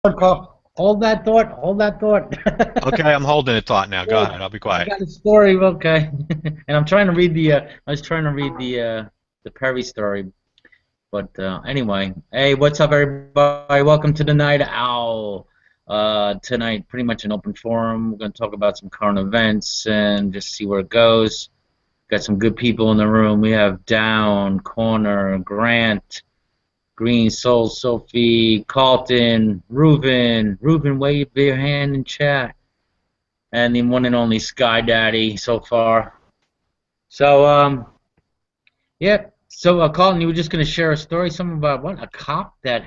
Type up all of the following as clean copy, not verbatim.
Call. Hold that thought. Hold that thought. Okay, I'm holding a thought now. Go ahead. I'll be I quiet. got a story. Okay, and I'm trying to read the. I was trying to read the Perry story, but anyway. Hey, what's up, everybody? Welcome to the Night Owl. Tonight, pretty much an open forum. We're going to talk about some current events and just see where it goes. Got some good people in the room. We have Down, Corner, Grant, Green, Soul, Sophie, Carlton, Reuben. Reuben, wave your hand in chat. And the one and only Sky Daddy so far. So, yeah. So, Carlton, you were just going to share a story, something about what? A cop that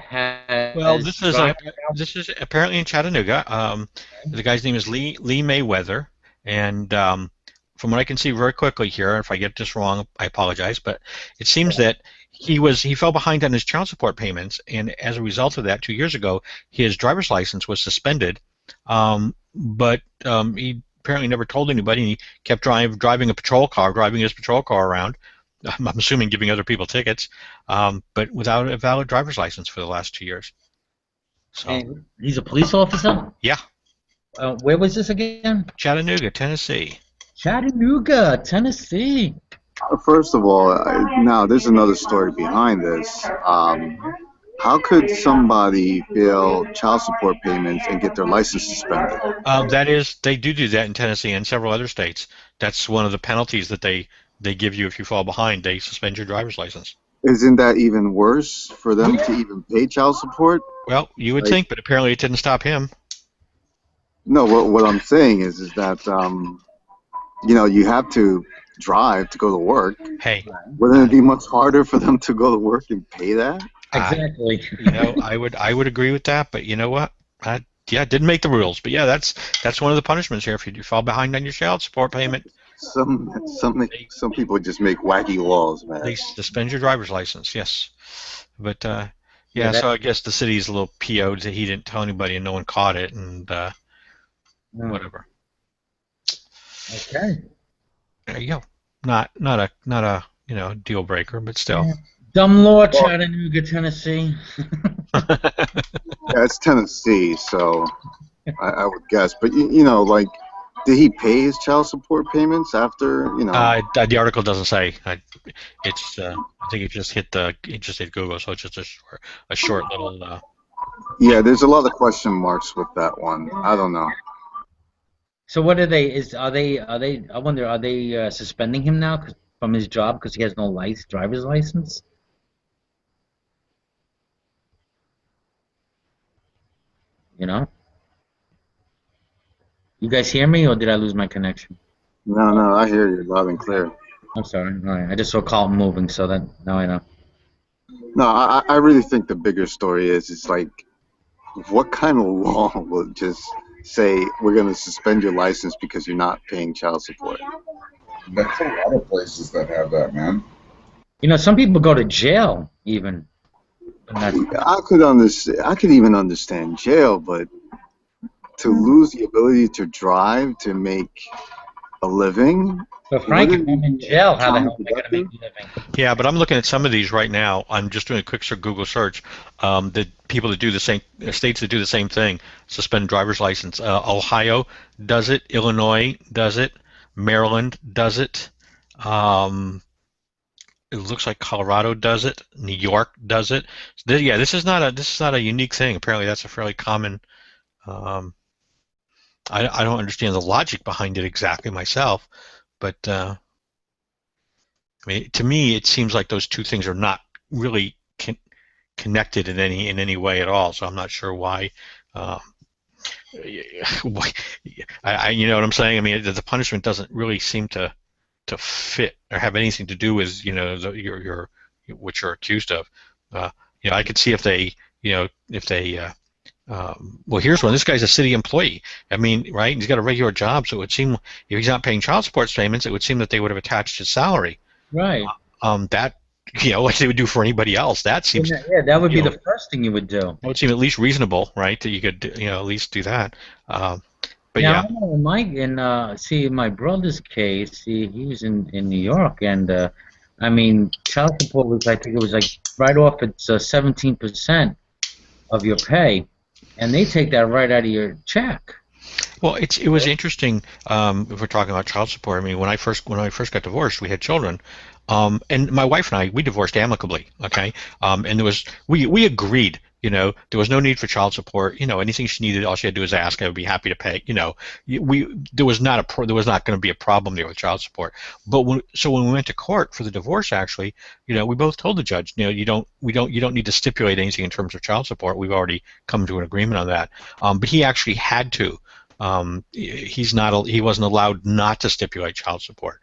Well, has this is driver. apparently in Chattanooga. The guy's name is Lee Mayweather, and from what I can see very quickly here, if I get this wrong, I apologize. But it seems that he fell behind on his child support payments, and as a result of that, 2 years ago, his driver's license was suspended. But he apparently never told anybody. And he kept driving his patrol car around. I'm assuming giving other people tickets, but without a valid driver's license for the last 2 years. So, And he's a police officer? yeah, Where was this again? Chattanooga, Tennessee. Chattanooga, Tennessee. First of all, now there's another story behind this. How could somebody fail child support payments and get their license suspended? That is, they do that in Tennessee and several other states. That's one of the penalties that they give you if you fall behind. They suspend your driver's license. Isn't that even worse for them to even pay child support? Well, you would think, but apparently it didn't stop him. No, what I'm saying is that you have to drive to go to work. Hey, Wouldn't it be much harder for them to go to work and pay that? Exactly. I would agree with that, but you know what? Yeah, didn't make the rules, but yeah, that's one of the punishments here if you fall behind on your child support payment. Some people just make wacky laws, man. They suspend your driver's license, yes. But yeah, so I guess the city's a little PO'd that he didn't tell anybody and no one caught it, and whatever. Okay. There you go. Not a deal breaker, but still. Yeah. Dumb law, Chattanooga, Tennessee. Yeah, it's Tennessee, so I would guess. But did he pay his child support payments after? The article doesn't say. I think it just hit Google, so it's just a short little. Yeah, there's a lot of question marks with that one. I don't know. So what are they? I wonder, are they suspending him now from his job because he has no driver's license? You know? You guys hear me, or did I lose my connection? No, I hear you loud and clear. I'm sorry. All right. I just saw Carlton moving, so that now I know. No, I really think the bigger story is like, what kind of law will just say we're going to suspend your license because you're not paying child support? That's a lot of places that have that, man. Some people go to jail even. I could even understand jail, but to lose the ability to drive to make a living. But Frank, if I'm in jail, how the hell am I going to make a living? Yeah, but I'm looking at some of these right now. I'm just doing a quick Google search. The people that do the same, states that do the same thing, suspend driver's license. Ohio does it. Illinois does it. Maryland does it. It looks like Colorado does it. New York does it. Yeah, this is not a unique thing. Apparently, that's a fairly common. I don't understand the logic behind it exactly myself, but I mean, to me, it seems like those two things are not really connected in any way at all. So I'm not sure why. You know what I'm saying? I mean, the punishment doesn't really seem to fit or have anything to do with your what you're accused of. I could see if they well, here's one. This guy's a city employee. I mean, right? He's got a regular job, so it would seem if he's not paying child support payments, it would seem that they would have attached his salary. Right. That like they would do for anybody else. That seems. Yeah, that would be the first thing you would do. It would seem at least reasonable, right? That you could at least do that. But now, in my brother's case, he was in New York, and I mean, child support was, I think it was like right off, it's 17% of your pay. and they take that right out of your check. Well, it was interesting. If we're talking about child support, I mean, when I first got divorced, we had children, and my wife and I, we divorced amicably. Okay, and we agreed. You know, there was no need for child support. You know, anything she needed, all she had to do was ask. I would be happy to pay. You know, there was not there was not going to be a problem there with child support. But when we went to court for the divorce, actually, you know, we both told the judge, you know, you don't need to stipulate anything in terms of child support. We've already come to an agreement on that. But he actually had to. He wasn't allowed not to stipulate child support,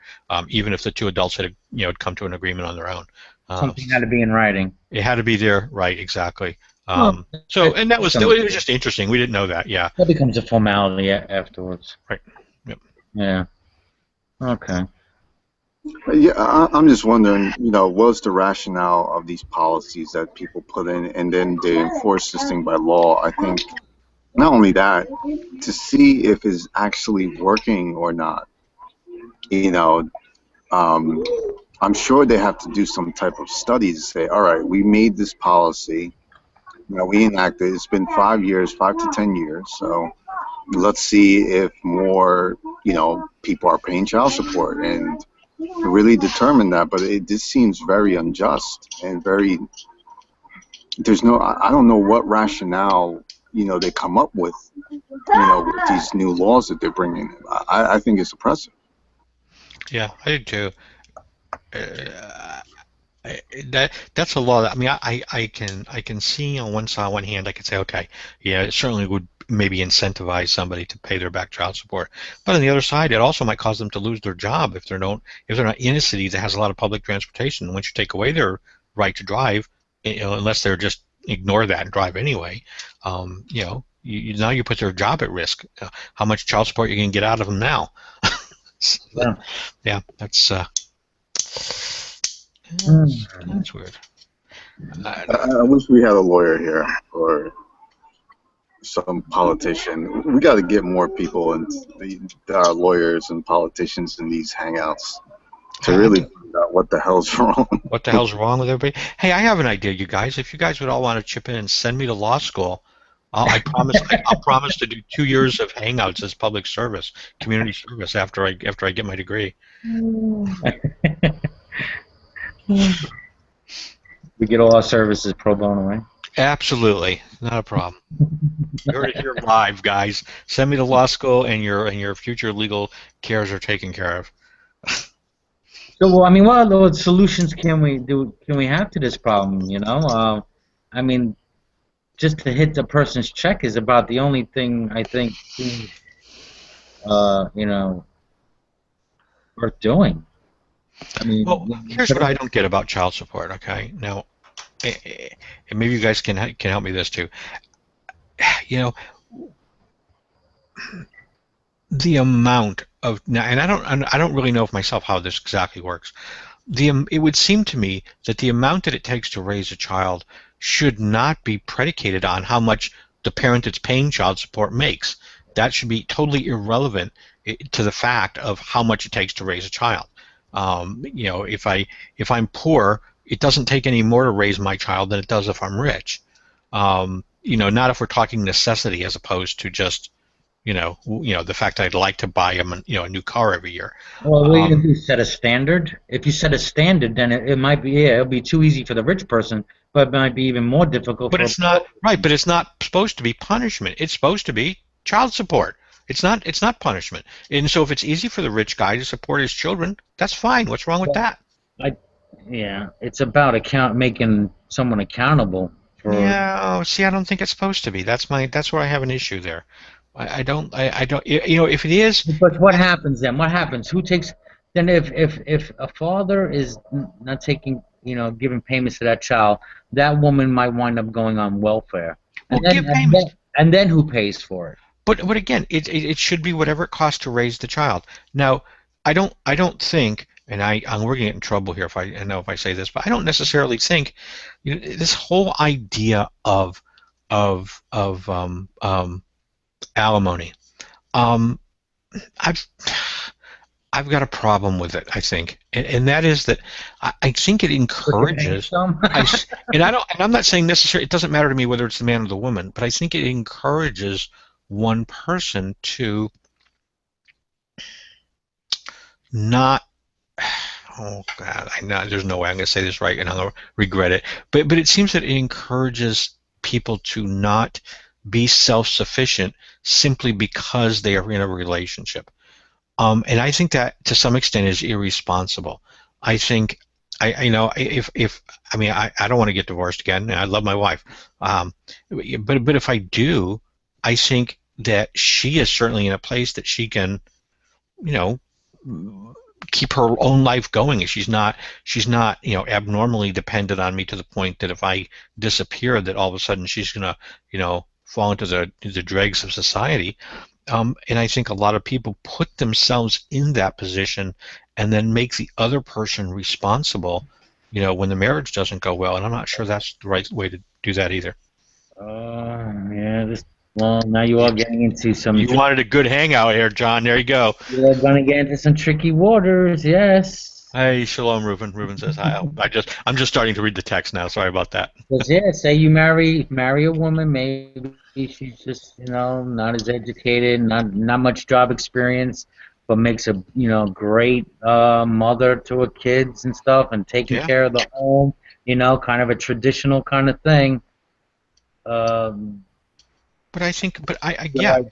even if the two adults had come to an agreement on their own. Something had to be in writing. It had to be there, right? Exactly. Well, And it was just interesting. We didn't know that. Yeah. That becomes a formality afterwards. Right. Yep. Yeah. Okay. Yeah, I'm just wondering, you know, what's the rationale of these policies that people put in, and then they enforce this thing by law? I think not only that, to see if it's actually working or not. You know, I'm sure they have to do some type of study to say, all right, we made this policy, you know, we enacted it. It's been 5 years, 5 to 10 years, so let's see if more, you know, people are paying child support and really determine that. But this seems very unjust and very. There's no, I don't know what rationale, you know, they come up with, you know, with these new laws that they're bringing. I think it's oppressive. Yeah, I do too. That's a law. I mean, I can see on one hand, I can say, okay, yeah, it certainly would maybe incentivize somebody to pay their back child support. But on the other side, it also might cause them to lose their job if they're not in a city that has a lot of public transportation. Once you take away their right to drive, you know, unless they're just ignore that and drive anyway, you know, now you put their job at risk. How much child support you can get out of them now? Yeah. Yeah, that's weird. I wish we had a lawyer here or some politician. We got to get more people and lawyers and politicians in these hangouts to really find out what the hell's wrong. What the hell's wrong with everybody? Hey, I have an idea, you guys. If you guys would all want to chip in and send me to law school, I'll promise to do 2 years of hangouts as public service, community service after I get my degree. We get all our services pro bono, right? Absolutely, not a problem. You heard it here live, guys. Send me to law school, and your future legal cares are taken care of. So, well, I mean, what other solutions can we have to this problem? You know, I mean, just to hit the person's check is about the only thing I think you know, worth doing. I mean, well, here's what I don't get about child support. Okay, now, and maybe you guys can help me with this too. You know, the amount of now, and I don't really know myself how this exactly works. It would seem to me that the amount that it takes to raise a child should not be predicated on how much the parent that's paying child support makes. That should be totally irrelevant to the fact of how much it takes to raise a child. You know, if I'm poor, it doesn't take any more to raise my child than it does if I'm rich. You know, not if we're talking necessity as opposed to just, you know, the fact that I'd like to buy him, a new car every year. Well, if you set a standard, then it might be, it'll be too easy for the rich person, but it might be even more difficult. But it's not right. But it's not supposed to be punishment. It's supposed to be child support. It's not punishment. And so if it's easy for the rich guy to support his children, that's fine. What's wrong with that? Yeah, it's about making someone accountable for. Yeah. See, I don't think it's supposed to be. That's where I have an issue there. I don't. You know, if it is. But what happens then? What happens? Who takes? Then if a father is not taking, giving payments to that child, that woman might wind up going on welfare. Well, give payments. And then who pays for it? But again, it should be whatever it costs to raise the child. Now, I don't think, and we're gonna get in trouble here if I say this, but I don't necessarily think, this whole idea of alimony. I've got a problem with it, I think, and that is that I think it encourages. Some? And I'm not saying necessarily. It doesn't matter to me whether it's the man or the woman, but I think it encourages one person to not. Oh God, I know there's no way I'm going to say this right, and I'm going to regret it. But it seems that it encourages people to not be self-sufficient simply because they are in a relationship. And I think that to some extent is irresponsible. I think you know, if I mean, I don't want to get divorced again. I love my wife, but if I do, I think that she is certainly in a place that she can, you know, keep her own life going. She's not abnormally dependent on me to the point that if I disappear, that all of a sudden she's gonna fall into the dregs of society. And I think a lot of people put themselves in that position and then make the other person responsible, when the marriage doesn't go well. And I'm not sure that's the right way to do that either. Yeah. Well, now you are getting into some. You wanted a good hangout here, John. There you go. You're gonna get into some tricky waters. Yes. Hey, shalom, Reuben. Reuben says hi. I'm just starting to read the text now. Sorry about that. Because say you marry a woman, maybe she's just not as educated, not much job experience, but makes a great mother to her kids and stuff, and taking care of the home, kind of a traditional kind of thing. But I think, yeah.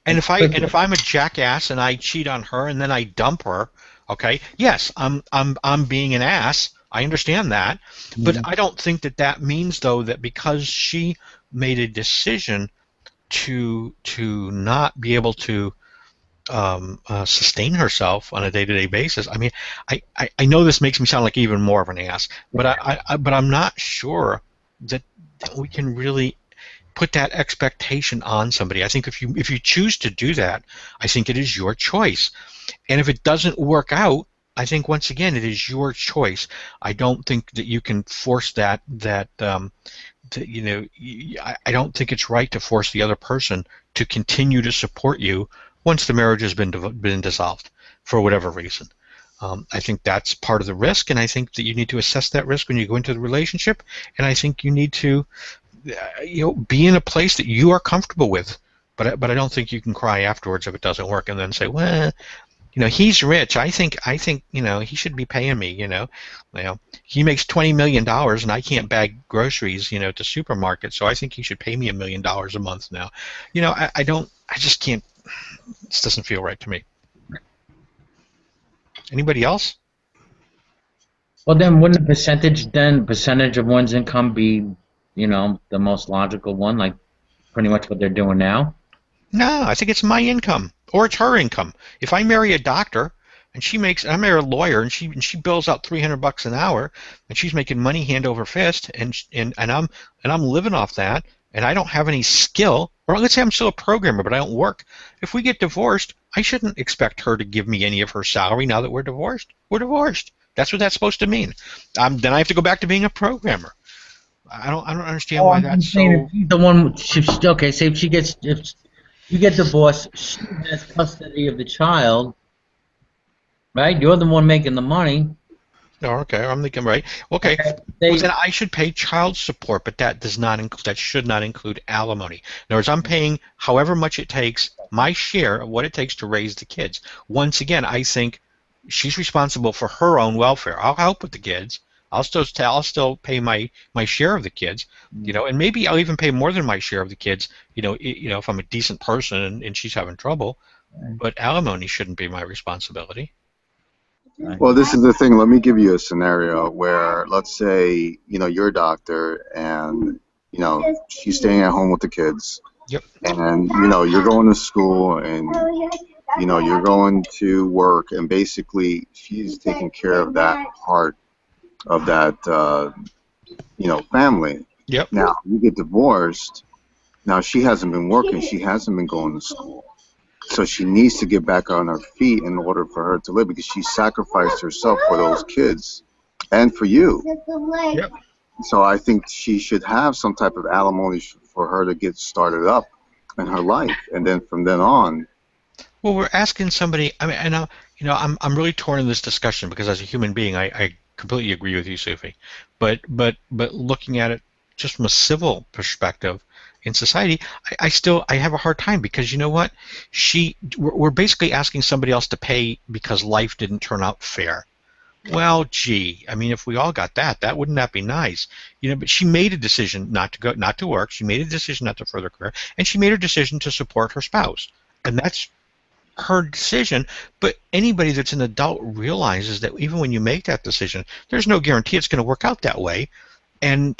And if I'm a jackass and I cheat on her and then I dump her, okay, yes, I'm being an ass. I understand that, but I don't think that means though that because she made a decision to not be able to sustain herself on a day-to-day basis. I mean, I know this makes me sound like even more of an ass, but but I'm not sure that we can really put that expectation on somebody. I think if you choose to do that, I think it is your choice. And if it doesn't work out, I think once again it is your choice. I don't think that you can force that. I don't think it's right to force the other person to continue to support you once the marriage has been dissolved for whatever reason. I think that's part of the risk, and I think that you need to assess that risk when you go into the relationship. And I think you need to be in a place that you are comfortable with, but I don't think you can cry afterwards if it doesn't work and then say, well, he's rich. I think he should be paying me. He makes $20 million and I can't bag groceries to supermarkets, so I think he should pay me $1 million a month now. I just can't. This doesn't feel right to me. Anybody else? Well, then wouldn't the percentage of one's income be the most logical one, like pretty much what they're doing now? No, I think it's my income or it's her income. If I marry a doctor and I marry a lawyer and she bills out $300 an hour and she's making money hand over fist and I'm living off that and I don't have any skill, or let's say I'm still a programmer but I don't work. If we get divorced, I shouldn't expect her to give me any of her salary now that we're divorced. We're divorced. That's what that's supposed to mean. Then I have to go back to being a programmer. I don't understand why that's so. If she's the one. Okay, say if you get divorced, she has custody of the child, right? You're the one making the money. Oh, okay. I'm thinking right. Okay. Well, then I should pay child support, but that should not include alimony. In other words, I'm paying however much it takes, my share of what it takes to raise the kids. Once again, I think she's responsible for her own welfare. I'll help with the kids. I'll still pay my share of the kids, and maybe I'll even pay more than my share of the kids, if I'm a decent person and she's having trouble. But alimony shouldn't be my responsibility. Well, this is the thing. Let me give you a scenario where, let's say, you're a doctor and, she's staying at home with the kids. Yep. And, you're going to school and, you're going to work, and basically she's taking care of that part of that, family. Yep. Now, you get divorced. Now, she hasn't been working. She hasn't been going to school. So she needs to get back on her feet in order for her to live, because she sacrificed herself for those kids and for you. Yep. So I think she should have some type of alimony for her to get started up in her life. And then from then on. Well, we're asking somebody, I'm really torn in this discussion because as a human being, I completely agree with you, Sufi. But looking at it just from a civil perspective in society, I have a hard time because you know what? We're basically asking somebody else to pay because life didn't turn out fair. Well, gee, I mean, if we all got that, wouldn't that be nice? But she made a decision not to work. She made a decision not to further career, and she made a decision to support her spouse, and that's her decision. But anybody that's an adult realizes that even when you make that decision, there's no guarantee it's going to work out that way. And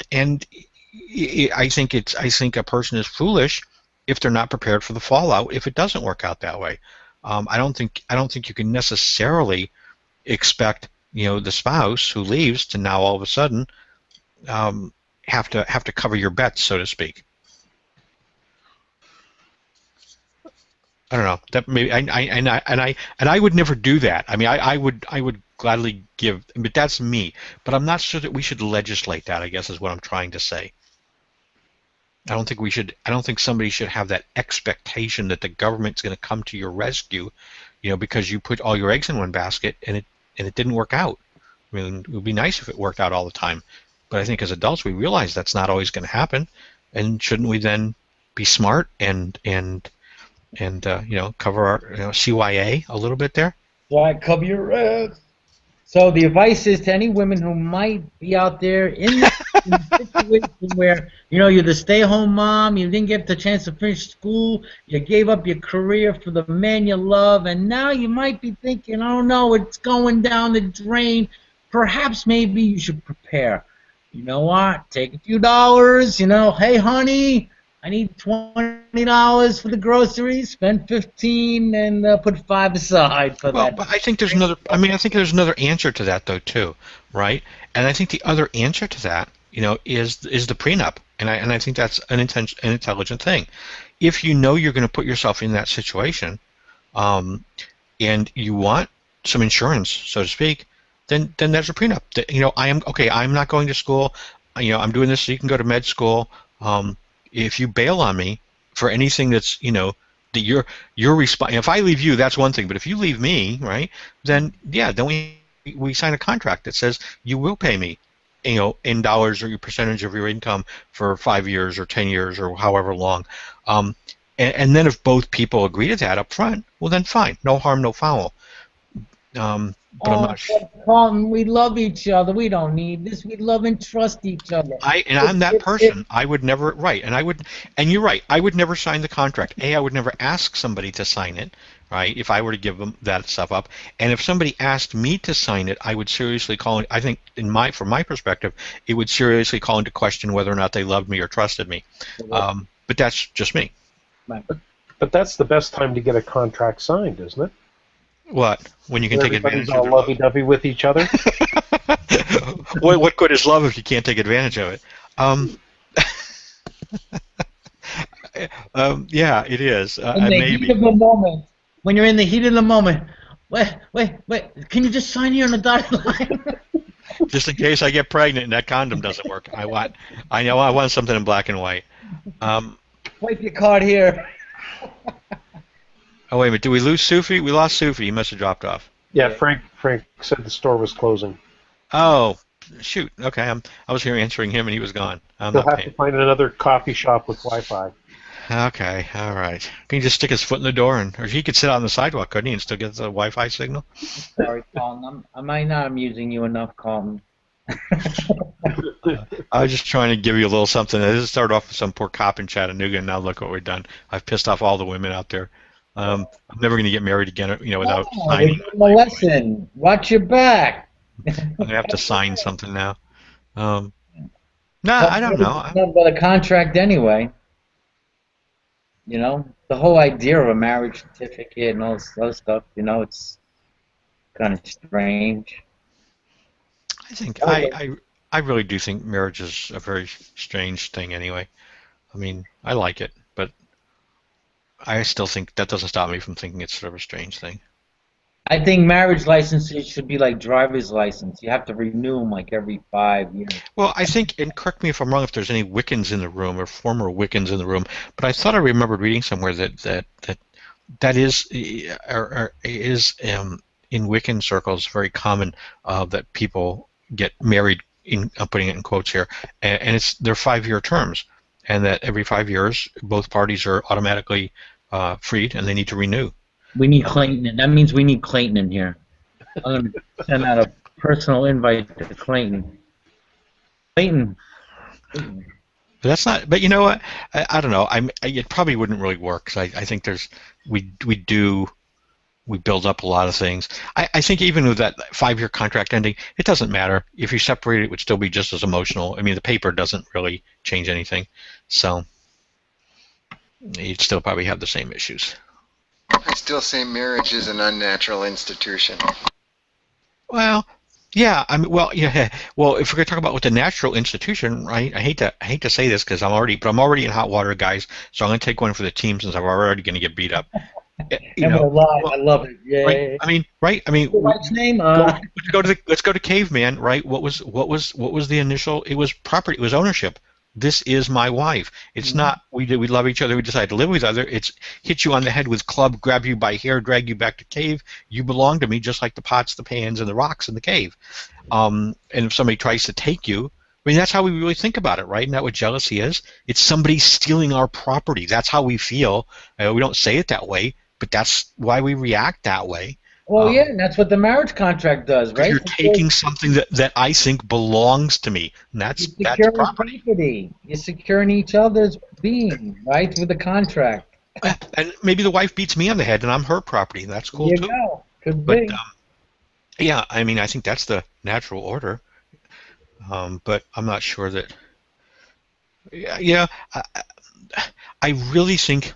I think a person is foolish if they're not prepared for the fallout if it doesn't work out that way. I don't think you can necessarily expect the spouse who leaves to now all of a sudden have to cover your bets, so to speak. I don't know. That maybe I would never do that. I mean, I would gladly give, but that's me. But I'm not sure that we should legislate that, I guess, is what I'm trying to say. I don't think we should. I don't think somebody should have that expectation that the government's going to come to your rescue, because you put all your eggs in one basket and it didn't work out. I mean, it would be nice if it worked out all the time, but I think as adults we realize that's not always going to happen, and shouldn't we then be smart and cover our CYA a little bit there? Why cover your ass? So the advice is to any women who might be out there in the situation where you're the stay-home mom, you didn't get the chance to finish school, you gave up your career for the man you love, and now you might be thinking, oh no, it's going down the drain. Perhaps maybe you should prepare. You know what? Take a few dollars. Hey honey, I need $20 for the groceries. Spend $15 and put $5 aside for that. Well, but I think there's another. I mean, I think there's another answer to that though too, right? And I think the other answer to that, is the prenup, and I think that's an intelligent thing. If you know you're going to put yourself in that situation, and you want some insurance, so to speak, then there's a prenup. I'm not going to school. I'm doing this so you can go to med school. If you bail on me for anything that's that you're responsible. If I leave you, that's one thing. But if you leave me, right, then we sign a contract that says you will pay me, in dollars or your percentage of your income for 5 years or 10 years or however long. And then if both people agree to that up front, well then fine, no harm, no foul. But I'm not sure. Carlton, we love each other. We don't need this. We love and trust each other. I'm that person. I would never and you're right. I would never sign the contract. I would never ask somebody to sign it, right? If I were to give them that stuff up, and if somebody asked me to sign it, I would seriously call it. I think from my perspective, it would seriously call into question whether or not they loved me or trusted me. But that's just me. But that's the best time to get a contract signed, isn't it? What? When you can take advantage of it? Everybody's all lovey-dovey with each other? What good is love if you can't take advantage of it? Yeah, it is. In the heat of the moment, when you're in the heat of the moment, wait, can you just sign here on the dotted line? Just in case I get pregnant and that condom doesn't work. I want something in black and white. Wipe your card here. Oh, wait a minute. Did we lose Sufi? We lost Sufi. He must have dropped off. Yeah, Frank said the store was closing. Oh, shoot. Okay, I was here answering him, and he was gone. He'll have to find another coffee shop with Wi-Fi. Okay, all right. Can he just stick his foot in the door, or he could sit out on the sidewalk, couldn't he, and still get the Wi-Fi signal? Sorry, Colin. I might not amusing you enough, Colin. I was just trying to give you a little something. This started off with some poor cop in Chattanooga, and now look what we've done. I've pissed off all the women out there. I'm never going to get married again, without signing. A lesson. Watch your back. I'm going to have to sign something now. No, I don't know. It's not about a contract anyway. The whole idea of a marriage certificate and all this other stuff, it's kind of strange. I think I really do think marriage is a very strange thing anyway. I mean, I like it, but I still think that doesn't stop me from thinking it's sort of a strange thing. I think marriage licenses should be like driver's license. You have to renew them like every 5 years. Well, I think, and correct me if I'm wrong, if there's any Wiccans in the room or former Wiccans in the room, but I thought I remembered reading somewhere that is in Wiccan circles very common that people get married. I'm putting it in quotes here, and they're 5-year terms, and that every 5 years both parties are automatically freed, and they need to renew. We need Clayton, and that means we need Clayton in here. I'm going to send out a personal invite to Clayton. Clayton. But that's not. But you know what? I don't know. It probably wouldn't really work. 'Cause I think we build up a lot of things. I think even with that 5-year contract ending, it doesn't matter. If you separate it would still be just as emotional. I mean, the paper doesn't really change anything, so you'd still probably have the same issues. I still say marriage is an unnatural institution. Well, yeah. I mean, well, yeah. Well, if we're going to talk about what the natural institution, right? I hate to say this because I'm already in hot water, guys. So I'm going to take one for the team since I'm already going to get beat up. I love it. Yeah. Right? I mean, what's name? let's go to caveman, right? What was the initial? It was property. It was ownership. This is my wife. It's not we love each other. We decide to live with each other. It's hit you on the head with club, grab you by hair, drag you back to cave. You belong to me, just like the pots, the pans, and the rocks in the cave. And if somebody tries to take you, I mean, that's how we really think about it, right? Isn't that what jealousy is? It's somebody stealing our property. That's how we feel. We don't say it that way, but that's why we react that way. Well, yeah, and that's what the marriage contract does, right? You're taking something that I think belongs to me, and that's property. You're securing each other's being, right, with the contract. And maybe the wife beats me on the head, and I'm her property. That's cool too. Go. Could be. Yeah, I mean, I think that's the natural order. But I'm not sure that. Yeah, I really think.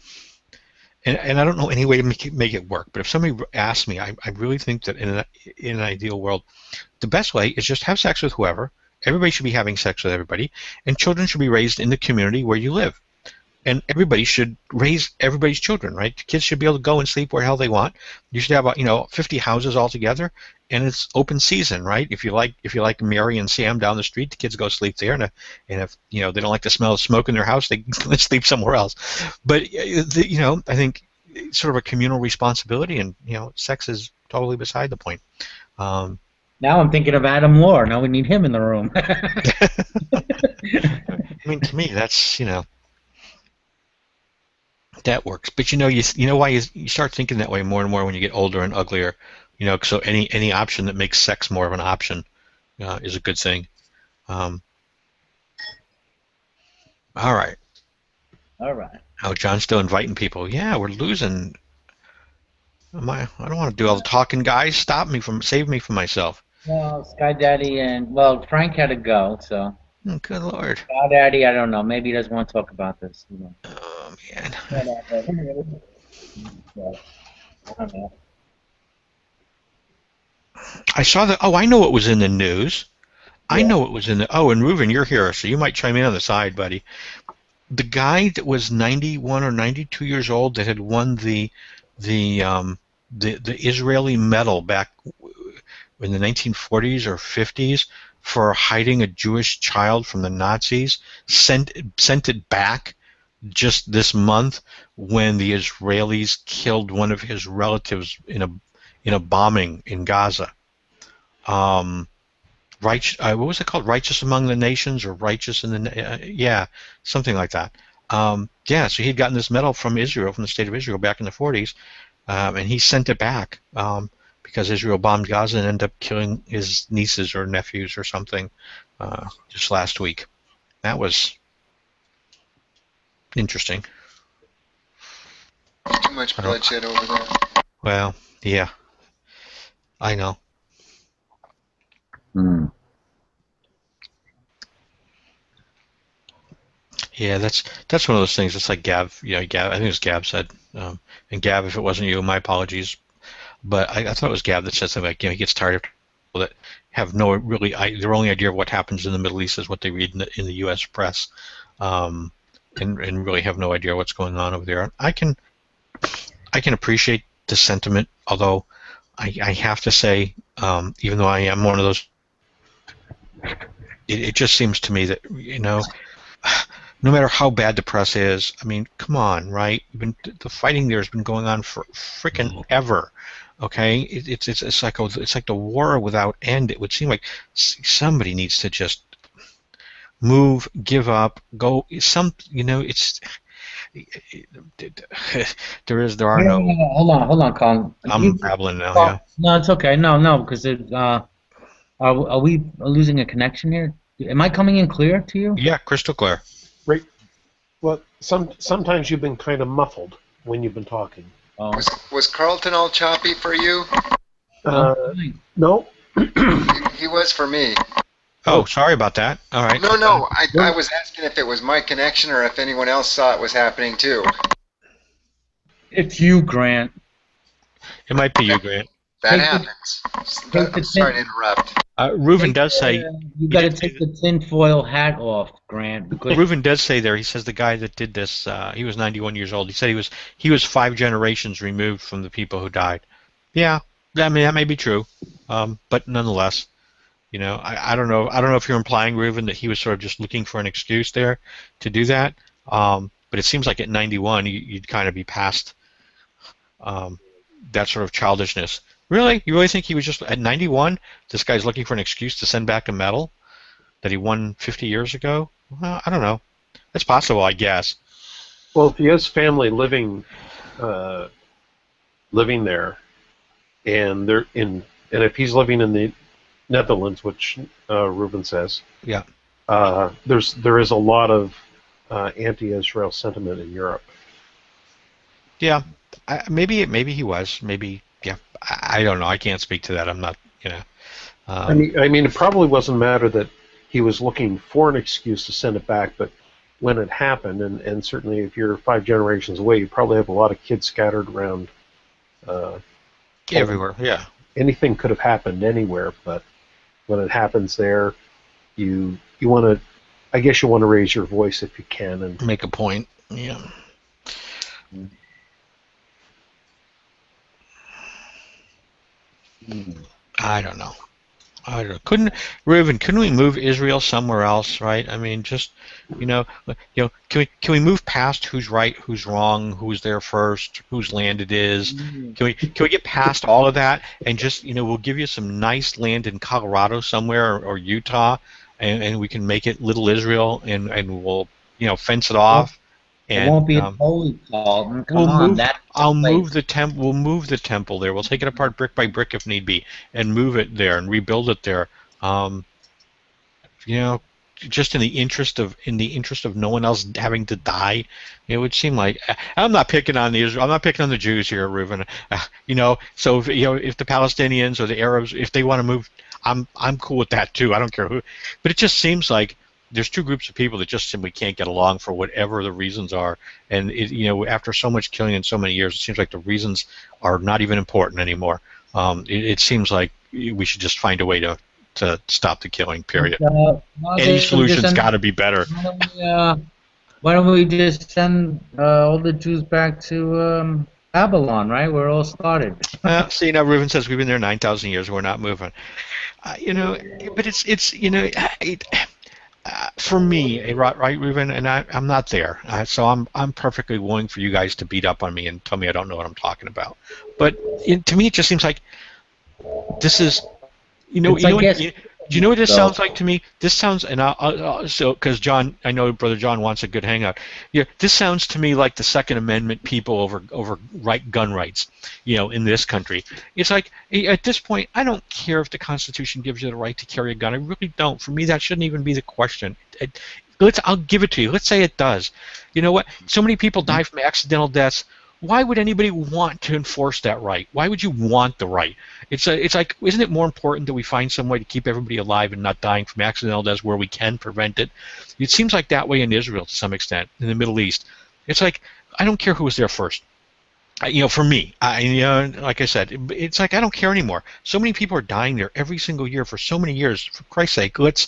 And I don't know any way to make it work, but if somebody asks me, I really think that in an ideal world, the best way is just have sex with whoever. Everybody should be having sex with everybody, and children should be raised in the community where you live. And everybody should raise everybody's children, right? Kids should be able to go and sleep where the hell they want. You should have 50 houses all together, and it's open season, right? If you like Mary and Sam down the street, the kids go sleep there, and if they don't like the smell of smoke in their house, they sleep somewhere else. But I think it's sort of a communal responsibility, and sex is totally beside the point. Now I'm thinking of Adam Lohr. Now we need him in the room. I mean, to me, that's that works. But you know why you start thinking that way more and more when you get older and uglier. So any option that makes sex more of an option is a good thing. All right. Oh, John's still inviting people. Yeah, we're losing. I don't want to do all the talking, guys. Save me from myself. Well, Sky Daddy Frank had to go, so. Oh, good Lord. Sky Daddy, I don't know. Maybe he doesn't want to talk about this. Oh, man. I don't know. I saw that. Oh, I know what was in the news. I know it was in the. Oh, and Reuven, you're here, so you might chime in on the side, buddy. The guy that was 91 or 92 years old that had won the Israeli medal back in the 1940s or 50s for hiding a Jewish child from the Nazis sent it back just this month when the Israelis killed one of his relatives in a bombing in Gaza. What was it called? Righteous Among the Nations, or Righteous in the something like that. So he'd gotten this medal from Israel, from the state of Israel, back in the 40s, and he sent it back because Israel bombed Gaza and ended up killing his nieces or nephews or something just last week. That was interesting. Too much bloodshed over there. Well, yeah, I know. Yeah, that's one of those things. It's like Gav. Gav. I think it was Gav said. And Gav, if it wasn't you, my apologies. But I thought it was Gav that said something like, he gets tired of people that have their only idea of what happens in the Middle East is what they read in the U.S. press, and really have no idea what's going on over there. I can appreciate the sentiment, although I have to say, even though I am one of those, it just seems to me that no matter how bad the press is, I mean, come on, right? The fighting there has been going on for frickin' ever. Okay, it's like the war without end. It would seem like somebody needs to just move, give up, go. It's there are No, no, no. no, no. Hold on, Colin. I'm You babbling now. Yeah. talk. No, it's okay. No, because are we losing a connection here? Am I coming in clear to you? Yeah, crystal clear. Right. Well, sometimes you've been kind of muffled when you've been talking. Oh, Was Carlton all choppy for you? no. No. He was for me. Oh, sorry about that. All right. No. I was asking if it was my connection or if anyone else saw it was happening too. It's you, Grant. It might be you, Grant. That Take the- happens. take the I'm sorry to tin- interrupt. Reuven does say You got to take the tinfoil hat off, Grant, because Reuven does say there. He says the guy that did this, he was 91 years old. He said he was 5 generations removed from the people who died. Yeah, I mean that may be true, but nonetheless, I don't know. I don't know if you're implying, Reuven, that he was sort of just looking for an excuse there to do that. But it seems like at 91, you'd kind of be past that sort of childishness. Really? You really think he was just at 91? This guy's looking for an excuse to send back a medal that he won 50 years ago? Well, I don't know. It's possible, I guess. Well, if he has family living there, and if he's living in the Netherlands, which Reuben says, Yeah. there is a lot of anti-Israel sentiment in Europe. Yeah. Maybe he was. Maybe. Yeah. I don't know. I can't speak to that. I'm not. I mean, it probably wasn't a matter that he was looking for an excuse to send it back, but when it happened, and certainly if you're 5 generations away, you probably have a lot of kids scattered around. Everywhere. Yeah. Anything could have happened anywhere, but when it happens there, you want to, I guess you want to raise your voice if you can and Make a point. Yeah. I don't know. Couldn't we move Israel somewhere else, right? I mean, just can we move past who's right, who's wrong, who's there first, whose land it is? Can we get past all of that and just we'll give you some nice land in Colorado somewhere or Utah, and we can make it Little Israel, and we'll fence it off. it And won't be a holy call. Come we'll on, move. that's I'll the place. move the temple. We'll move the temple there. We'll take it apart brick by brick if need be, and move it there and rebuild it there. Um, just in the interest of no one else having to die, it would seem like I'm not picking on the Israel. I'm not picking on the Jews here, Reuven. So if the Palestinians or the Arabs, if they want to move, I'm cool with that too. I don't care who. But it just seems like there's two groups of people that just simply can't get along for whatever the reasons are, and after so much killing in so many years, it seems like the reasons are not even important anymore. It seems like we should just find a way to stop the killing. Period. Any solution's got to be better. Why don't we just send all the Jews back to Babylon, right? Where it all started. See, now Reuven says we've been there 9,000 years. We're not moving. But it's for me, right, Reuven, and I'm not there, so I'm perfectly willing for you guys to beat up on me and tell me I don't know what I'm talking about. But to me, it just seems like this is, do you know what this sounds like to me? This sounds, and so because John, I know Brother John wants a good hangout. Yeah, this sounds to me like the Second Amendment people over gun rights, in this country. It's like at this point, I don't care if the Constitution gives you the right to carry a gun. I really don't. For me, that shouldn't even be the question. I'll give it to you. Let's say it does. You know what? So many people die from accidental deaths. Why would anybody want to enforce that right? Why would you want the right? It's like, isn't it more important that we find some way to keep everybody alive and not dying from accidental deaths where we can prevent it? It seems like that way in Israel to some extent, in the Middle East. It's like, I don't care who was there first. For me, like I said, it's like I don't care anymore. So many people are dying there every single year for so many years. For Christ's sake, let's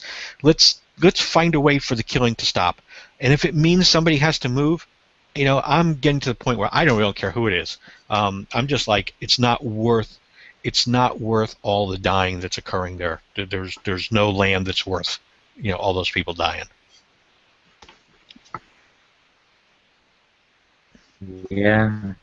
find a way for the killing to stop. And if it means somebody has to move, I'm getting to the point where I don't really care who it is. I'm just like, it's not worth all the dying that's occurring there. There's no land that's worth, all those people dying. Yeah.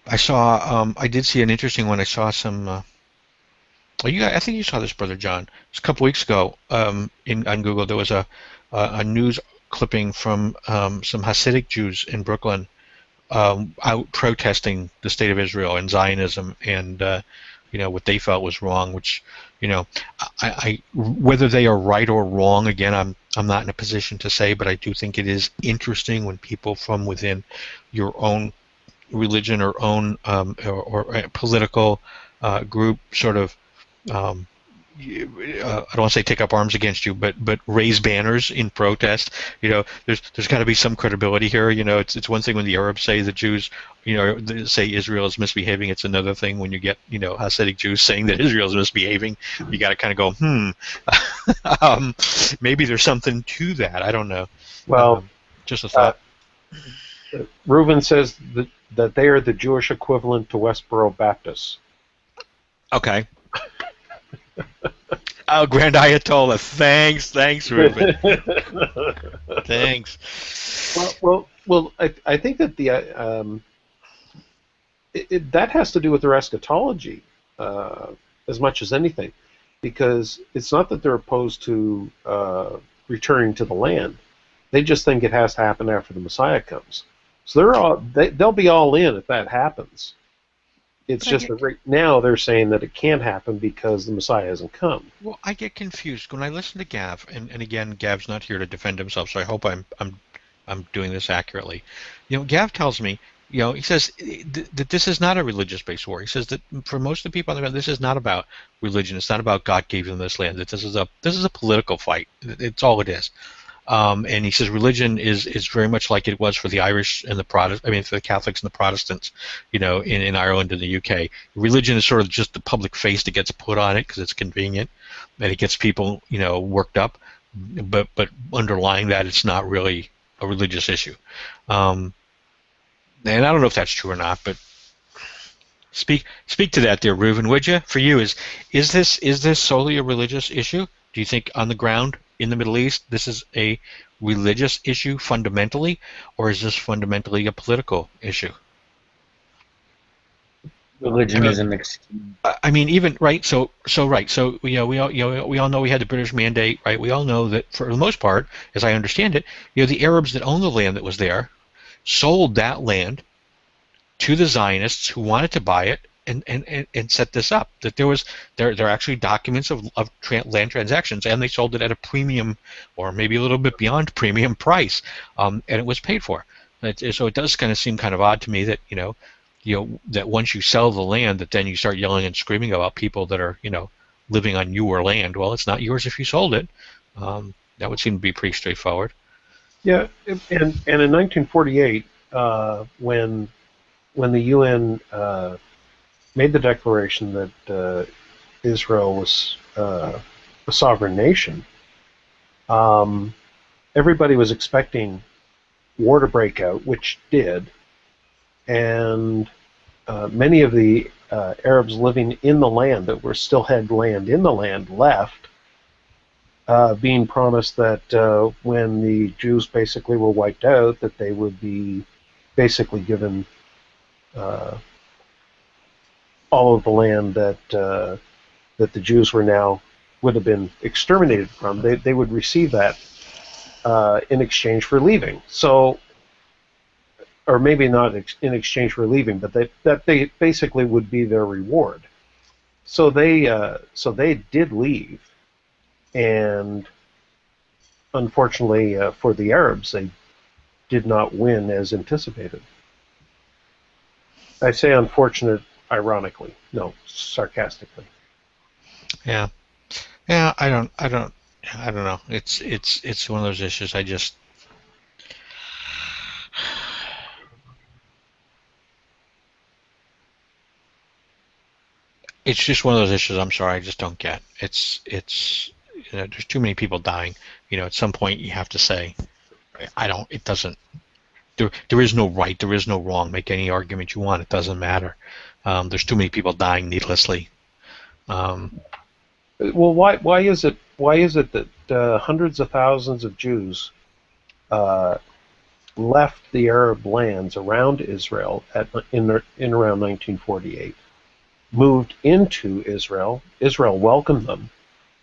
I saw. I did see an interesting one. I saw some. I think you saw this, Brother John. Just a couple weeks ago, on Google, there was a news clipping from some Hasidic Jews in Brooklyn out protesting the state of Israel and Zionism and what they felt was wrong. Which whether they are right or wrong, again, I'm not in a position to say, but I do think it is interesting when people from within your own religion or own or political group sort of um, I don't want to say take up arms against you, but raise banners in protest. There's got to be some credibility here. It's one thing when the Arabs say the Jews, say Israel is misbehaving. It's another thing when you get Hasidic Jews saying that Israel is misbehaving. You got to kind of go, maybe there's something to that. I don't know. Well, just a thought. Reuven says that they are the Jewish equivalent to Westboro Baptists. Okay. Oh, Grand Ayatollah, thanks, Reuben. Thanks. Well, I think that that has to do with their eschatology as much as anything, because it's not that they're opposed to returning to the land; they just think it has to happen after the Messiah comes. So they'll be all in if that happens. It's just that right now they're saying that it can't happen because the Messiah hasn't come. Well, I get confused when I listen to Gav, and again, Gav's not here to defend himself, so I hope I'm doing this accurately. Gav tells me, he says that this is not a religious-based war. He says that for most of the people on the ground, this is not about religion. It's not about God gave them this land. That this is a political fight. It's all it is. And he says religion is very much like it was for the Irish and for the Catholics and the Protestants, in Ireland and the UK. Religion is sort of just the public face that gets put on it because it's convenient, and it gets people, worked up. But underlying that, it's not really a religious issue. And I don't know if that's true or not, but speak to that, there, Reuven, would you? For you, is this solely a religious issue? Do you think on the ground in the Middle East this is a religious issue fundamentally, or is this fundamentally a political issue? Religion is an excuse. Even right. So we all know we had the British Mandate, right? We all know that for the most part, as I understand it, the Arabs that owned the land that was there sold that land to the Zionists who wanted to buy it and set this up. That there are actually documents of land transactions, and they sold it at a premium, or maybe a little bit beyond premium price, and it was paid for. So it does kind of seem kind of odd to me that that once you sell the land, that then you start yelling and screaming about people that are living on your land. Well, it's not yours if you sold it. That would seem to be pretty straightforward. Yeah, and in 1948, when the UN made the declaration that Israel was a sovereign nation, everybody was expecting war to break out, which did, and many of the Arabs living in the land that were still had land in the land left, being promised that when the Jews basically were wiped out, that they would be basically given all of the land that the Jews would have been exterminated from. They would receive that in exchange for leaving. So, or maybe not in exchange for leaving, but that they basically would be their reward. So they did leave, and unfortunately for the Arabs, they did not win as anticipated. I say unfortunate ironically, no, sarcastically. Yeah, I don't know. It's one of those issues. It's just one of those issues. I'm sorry, I just don't get. It's there's too many people dying. At some point you have to say, It doesn't. There is no right. There is no wrong. Make any argument you want. It doesn't matter. There's too many people dying needlessly. Well, why is it that hundreds of thousands of Jews left the Arab lands around Israel in around 1948, moved into Israel. Israel welcomed them,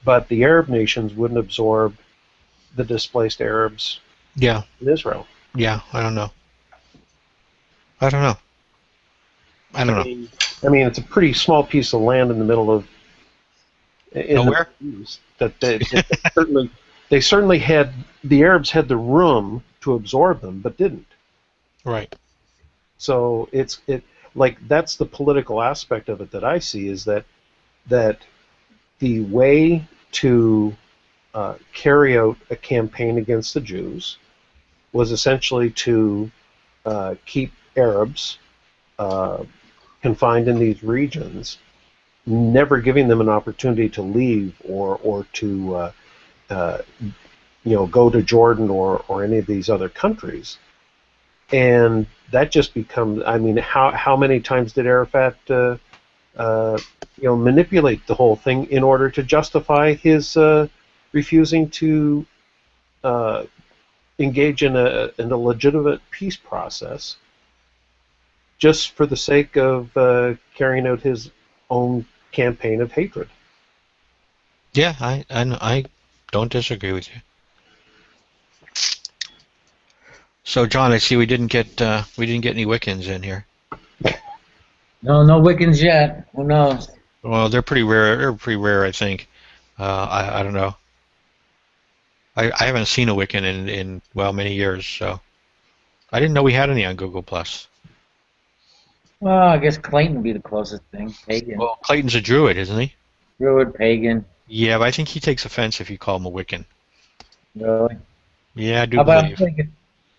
but the Arab nations wouldn't absorb the displaced Arabs Yeah. in Israel. Yeah. I don't know. I don't know. I don't know. I mean, it's a pretty small piece of land in the middle of Nowhere? That they certainly had, the Arabs had the room to absorb them, but didn't. Right. So that's the political aspect of it that I see, is that the way to carry out a campaign against the Jews was essentially to keep Arabs confined in these regions, never giving them an opportunity to leave or to go to Jordan or any of these other countries. And that just becomes, I mean, how many times did Arafat manipulate the whole thing in order to justify his refusing to engage in a legitimate peace process, just for the sake of carrying out his own campaign of hatred? Yeah, I don't disagree with you. So, John, I see we didn't get any Wiccans in here. No Wiccans yet. Who knows? Well, they're pretty rare. They're pretty rare, I think. I don't know. I haven't seen a Wiccan in many years, so I didn't know we had any on Google Plus. Well, I guess Clayton would be the closest thing. Pagan. Well, Clayton's a Druid, isn't he? Druid, pagan. Yeah, but I think he takes offense if you call him a Wiccan. Really? Yeah, I do How about believe.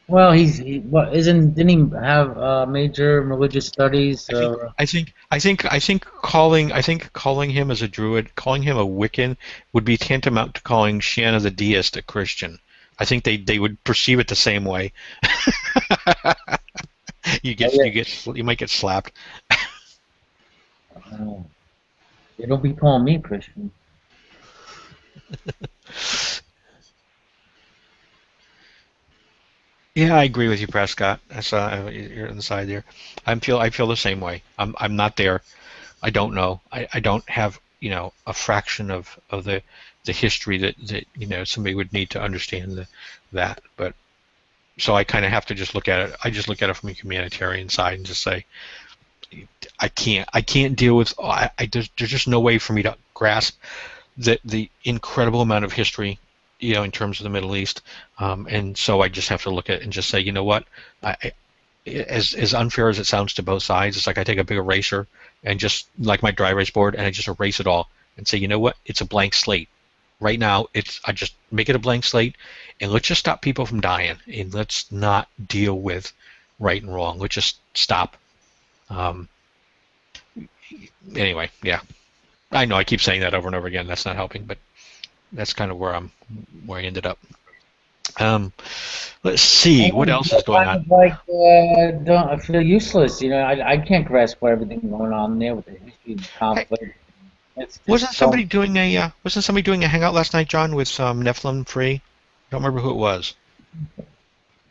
well, didn't he have major religious studies? I think calling him as a Druid, calling him a Wiccan, would be tantamount to calling Shanna the Deist a Christian. I think they would perceive it the same way. You might get slapped. They don't be calling me Christian. Yeah, I agree with you, Prescott. I saw you're on the side there. I feel the same way. I'm not there. I don't know. I don't have a fraction of the history that somebody would need to understand that. But so I kind of have to just look at it. I just look at it from a humanitarian side and just say, I can't deal with. There's just no way for me to grasp the incredible amount of history, in terms of the Middle East, and so I just have to look at it and just say, you know what, as unfair as it sounds to both sides, it's like I take a big eraser and just like my dry erase board and I just erase it all and say, you know what, it's a blank slate. Right now, I just make it a blank slate, and let's just stop people from dying, and let's not deal with right and wrong. Let's just stop. Anyway, yeah, I know I keep saying that over and over again. That's not helping, but that's kind of where I ended up. Let's see what else is going on. I feel useless. I can't grasp everything going on there with the history of the conflict. Wasn't somebody doing a hangout last night, John, with Nephilim Free? I don't remember who it was.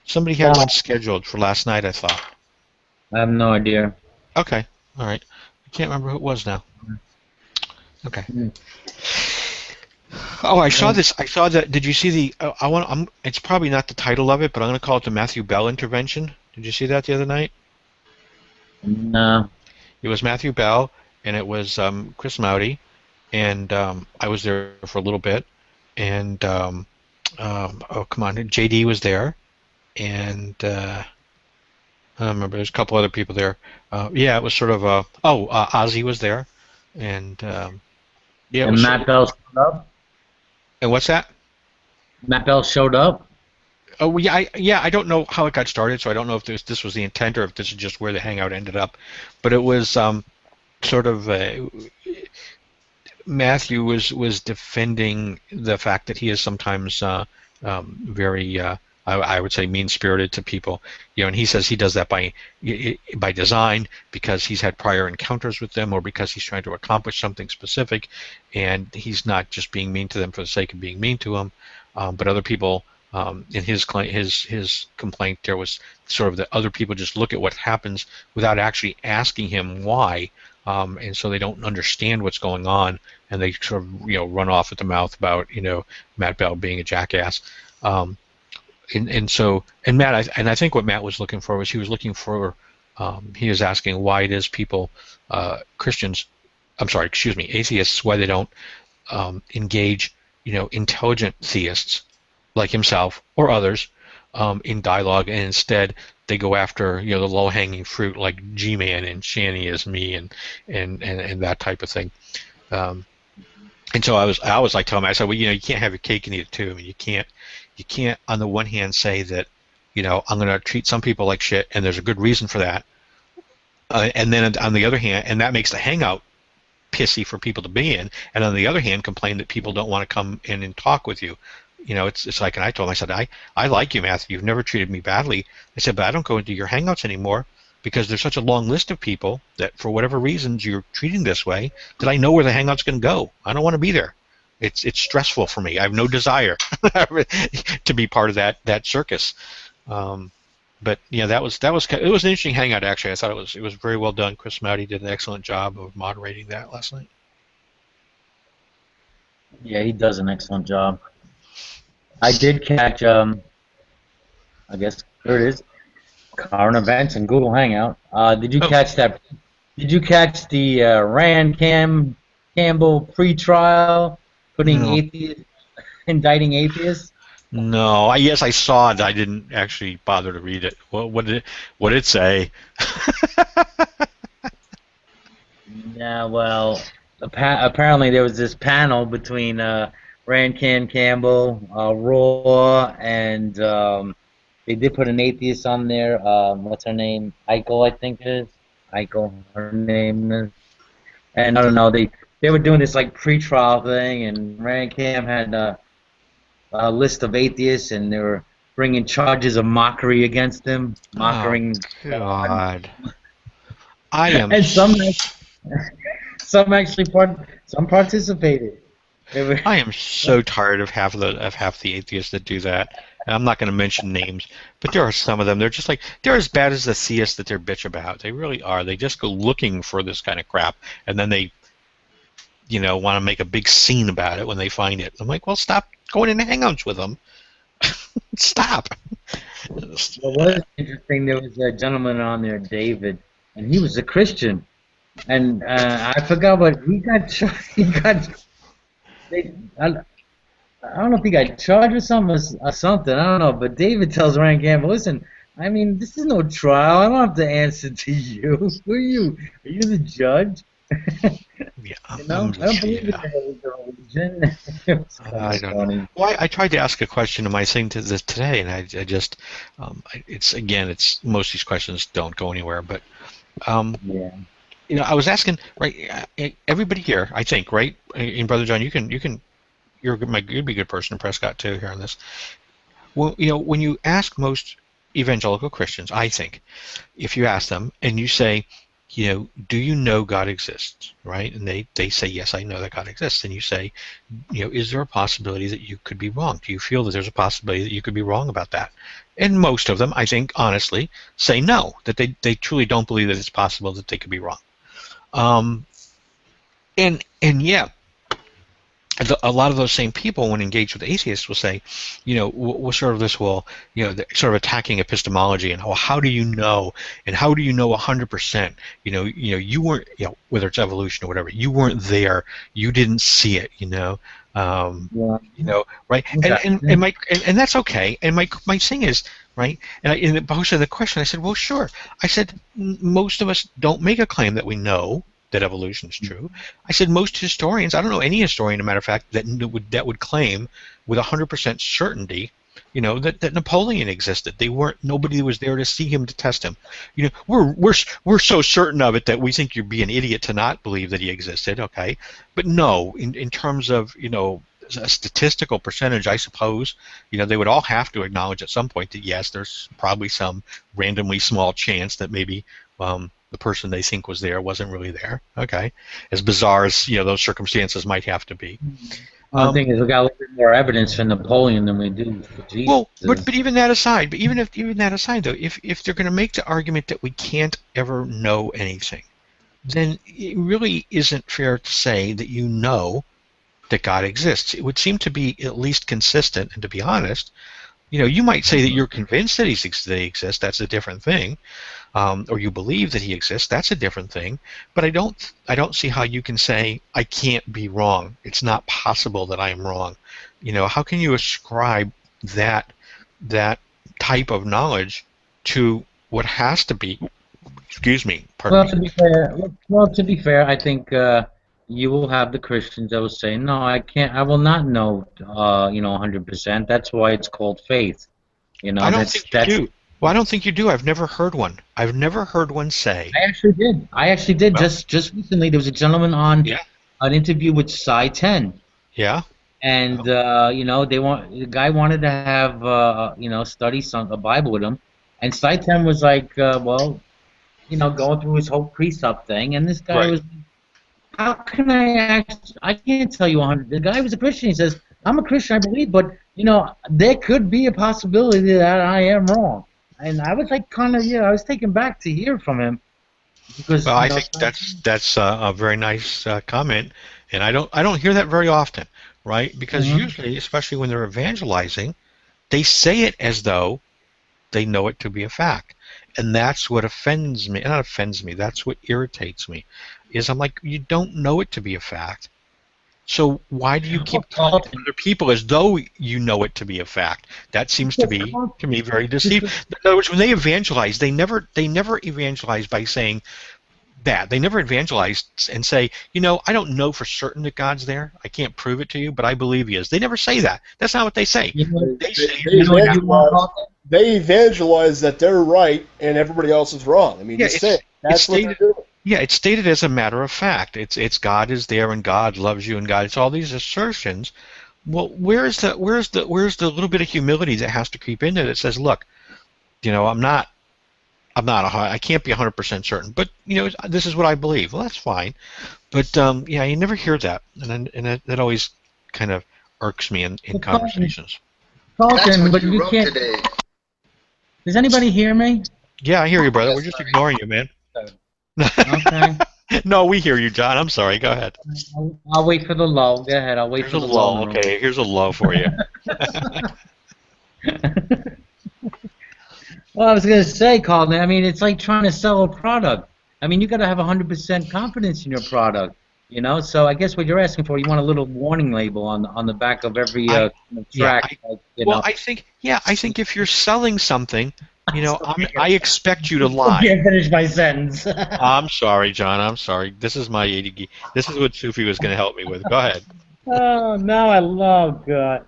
Somebody had one scheduled for last night, I thought. I have no idea. Okay, all right. I can't remember who it was now. Okay. Oh, I saw this. I saw that. Did you see the? It's probably not the title of it, but I'm going to call it the Matthew Bell intervention. Did you see that the other night? No. It was Matthew Bell, and it was Chris Mowdy, and I was there for a little bit, and oh come on, JD was there, and I don't remember. There's a couple other people there. Yeah, it was sort of Ozzy was there, and yeah. And Matt Bell showed up. And what's that? Matt Bell showed up. Oh yeah, I don't know how it got started, so I don't know if this was the intent or if this is just where the hangout ended up. But it was sort of Matthew was defending the fact that he is sometimes very I would say mean-spirited to people, and he says he does that by design because he's had prior encounters with them or because he's trying to accomplish something specific, and he's not just being mean to them for the sake of being mean to them. But other people in his complaint, there was sort of that other people just look at what happens without actually asking him why, and so they don't understand what's going on, and they sort of run off at the mouth about Matt Bell being a jackass. And Matt, I think what Matt was looking for was he was asking why it is people, atheists, why they don't engage intelligent theists like himself or others in dialogue, and instead they go after the low-hanging fruit like G-Man and Shanny is me and that type of thing. And so I was like telling him, I said, well, you can't have your cake and eat it too. I mean, you can't on the one hand say that I'm going to treat some people like shit, and there's a good reason for that, and then on the other hand, and that makes the hangout pissy for people to be in, and on the other hand, complain that people don't want to come in and talk with you. It's like, and I told him, I said, I like you, Matthew. You've never treated me badly. I said, but I don't go into your hangouts anymore because there's such a long list of people that for whatever reasons you're treating this way that I know where the hangout's going to go. I don't want to be there. It's stressful for me. I have no desire to be part of that circus. But it was an interesting hangout actually. I thought it was very well done. Chris Mowdy did an excellent job of moderating that last night. Yeah, he does an excellent job. I did catch, I guess, there it is, current events and Google Hangout. Did you catch that? Did you catch the Rand Campbell pre-trial putting indicting atheists? No, yes, I saw it. I didn't actually bother to read it. What did it say? Yeah, well, apparently there was this panel between Rand Campbell, Raw, and they did put an atheist on there. What's her name? Eichel, I think it is. Eichel, her name is. And I don't know. They were doing this like pre-trial thing, and Rand Cam had a list of atheists, and they were bringing charges of mockery against them, mockering. Oh, God. I am. And some actually participated. I am so tired of half the atheists that do that. And I'm not going to mention names, but there are some of them. They're just like, they're as bad as the theists that they're bitch about. They really are. They just go looking for this kind of crap, and then they, want to make a big scene about it when they find it. I'm like, well, stop going into hangouts with them. Stop. Well, what was interesting, there was a gentleman on there, David, and he was a Christian, and I forgot what he got. I don't know if he got charged or something. I don't know. But David tells Rand Campbell, "Listen, I mean, this is no trial. I don't have to answer to you. Who are you? Are you the judge?" Yeah, I don't believe in the religion. I don't know. Well, I tried to ask a question to my thing to this today, and I just, it's most of these questions don't go anywhere. But, yeah. I was asking, right? Everybody here, I think, right? And Brother John, you'd be a good person, Prescott too, here on this. Well, when you ask most evangelical Christians, I think, if you ask them and you say, do you know God exists, right? And they say, yes, I know that God exists. And you say, is there a possibility that you could be wrong? Do you feel that there's a possibility that you could be wrong about that? And most of them, I think, honestly, say no, that they truly don't believe that it's possible that they could be wrong. And yeah, a lot of those same people, when engaged with atheists, will say, we'll sort of this will, sort of attacking epistemology and how do you know, and how do you know 100%? You weren't, whether it's evolution or whatever, you weren't there, you didn't see it, right? And that's okay. And my thing is, right? And in the post of the question, I said, well, sure. I said, most of us don't make a claim that we know that evolution is true. I said most historians, I don't know any historian, as a matter of fact, that would claim with 100% certainty, that Napoleon existed. Nobody was there to see him, to test him. We're so certain of it that we think you'd be an idiot to not believe that he existed. Okay, but no, in terms of a statistical percentage, I suppose, they would all have to acknowledge at some point that yes, there's probably some randomly small chance that maybe the person they think was there wasn't really there. Okay, as bizarre as those circumstances might have to be. Well, the thing is, we got a little bit more evidence for Napoleon than we do for Jesus. Well, but even that aside, though, if they're going to make the argument that we can't ever know anything, then it really isn't fair to say that you know that God exists. It would seem to be at least consistent, and to be honest, you might say that you're convinced that he exists. That's a different thing, or you believe that he exists. That's a different thing. But I don't see how you can say I can't be wrong. It's not possible that I am wrong. How can you ascribe that type of knowledge to what has to be? Excuse me. Pardon me. To be fair, I think you will have the Christians that will say, "No, I can't. I will not know. 100%. That's why it's called faith." I don't think you do. Well, I don't think you do. I've never heard one. I've never heard one say. I actually did. Well, just recently, there was a gentleman on an interview with Psi 10. Yeah. And the guy wanted to have study a Bible with him, and Psi 10 was like, going through his whole precept thing, and this guy was, how can I can't tell you 100. The guy was a Christian. He says, I'm a Christian, I believe, but there could be a possibility that I am wrong. And I was like, I was taken back to hear from him, because. Well, I think that's a very nice comment, and I don't hear that very often, right? Because usually, especially when they're evangelizing, they say it as though they know it to be a fact. And that's what offends me. Not offends me. That's what irritates me. Is I'm like, you don't know it to be a fact. So why do you keep telling other people as though you know it to be a fact? That seems to be, to me, very deceiving. In other words, when they evangelize, they never evangelize by saying that. They never evangelize and say, I don't know for certain that God's there. I can't prove it to you, but I believe he is. They never say that. That's not what they say. They evangelize that they're right and everybody else is wrong. I mean, that's what they're doing. Yeah, it's stated as a matter of fact. It's God is there and God loves you and God. It's all these assertions. Well, where's the little bit of humility that has to creep in there that says, look, I can't be 100% certain, but this is what I believe. Well, that's fine, but you never hear that, and that always kind of irks me in conversations. Talking, but you can't. Today. Does anybody hear me? Yeah, I hear you, brother. We're just ignoring you, man. Okay. No, we hear you, John. I'm sorry. Go ahead. I'll wait for the lull. Go ahead. I'll wait for the lull. Okay, here's a lull for you. Well, I was going to say, Carlton, I mean, it's like trying to sell a product. I mean, you got to have 100% confidence in your product, So I guess what you're asking for, you want a little warning label on the back of every track. I think if you're selling something, I expect you to lie. I can't finish my sentence. I'm sorry, John. I'm sorry. This is my ADD. This is what Sufi was going to help me with. Go ahead. Oh, now I love God.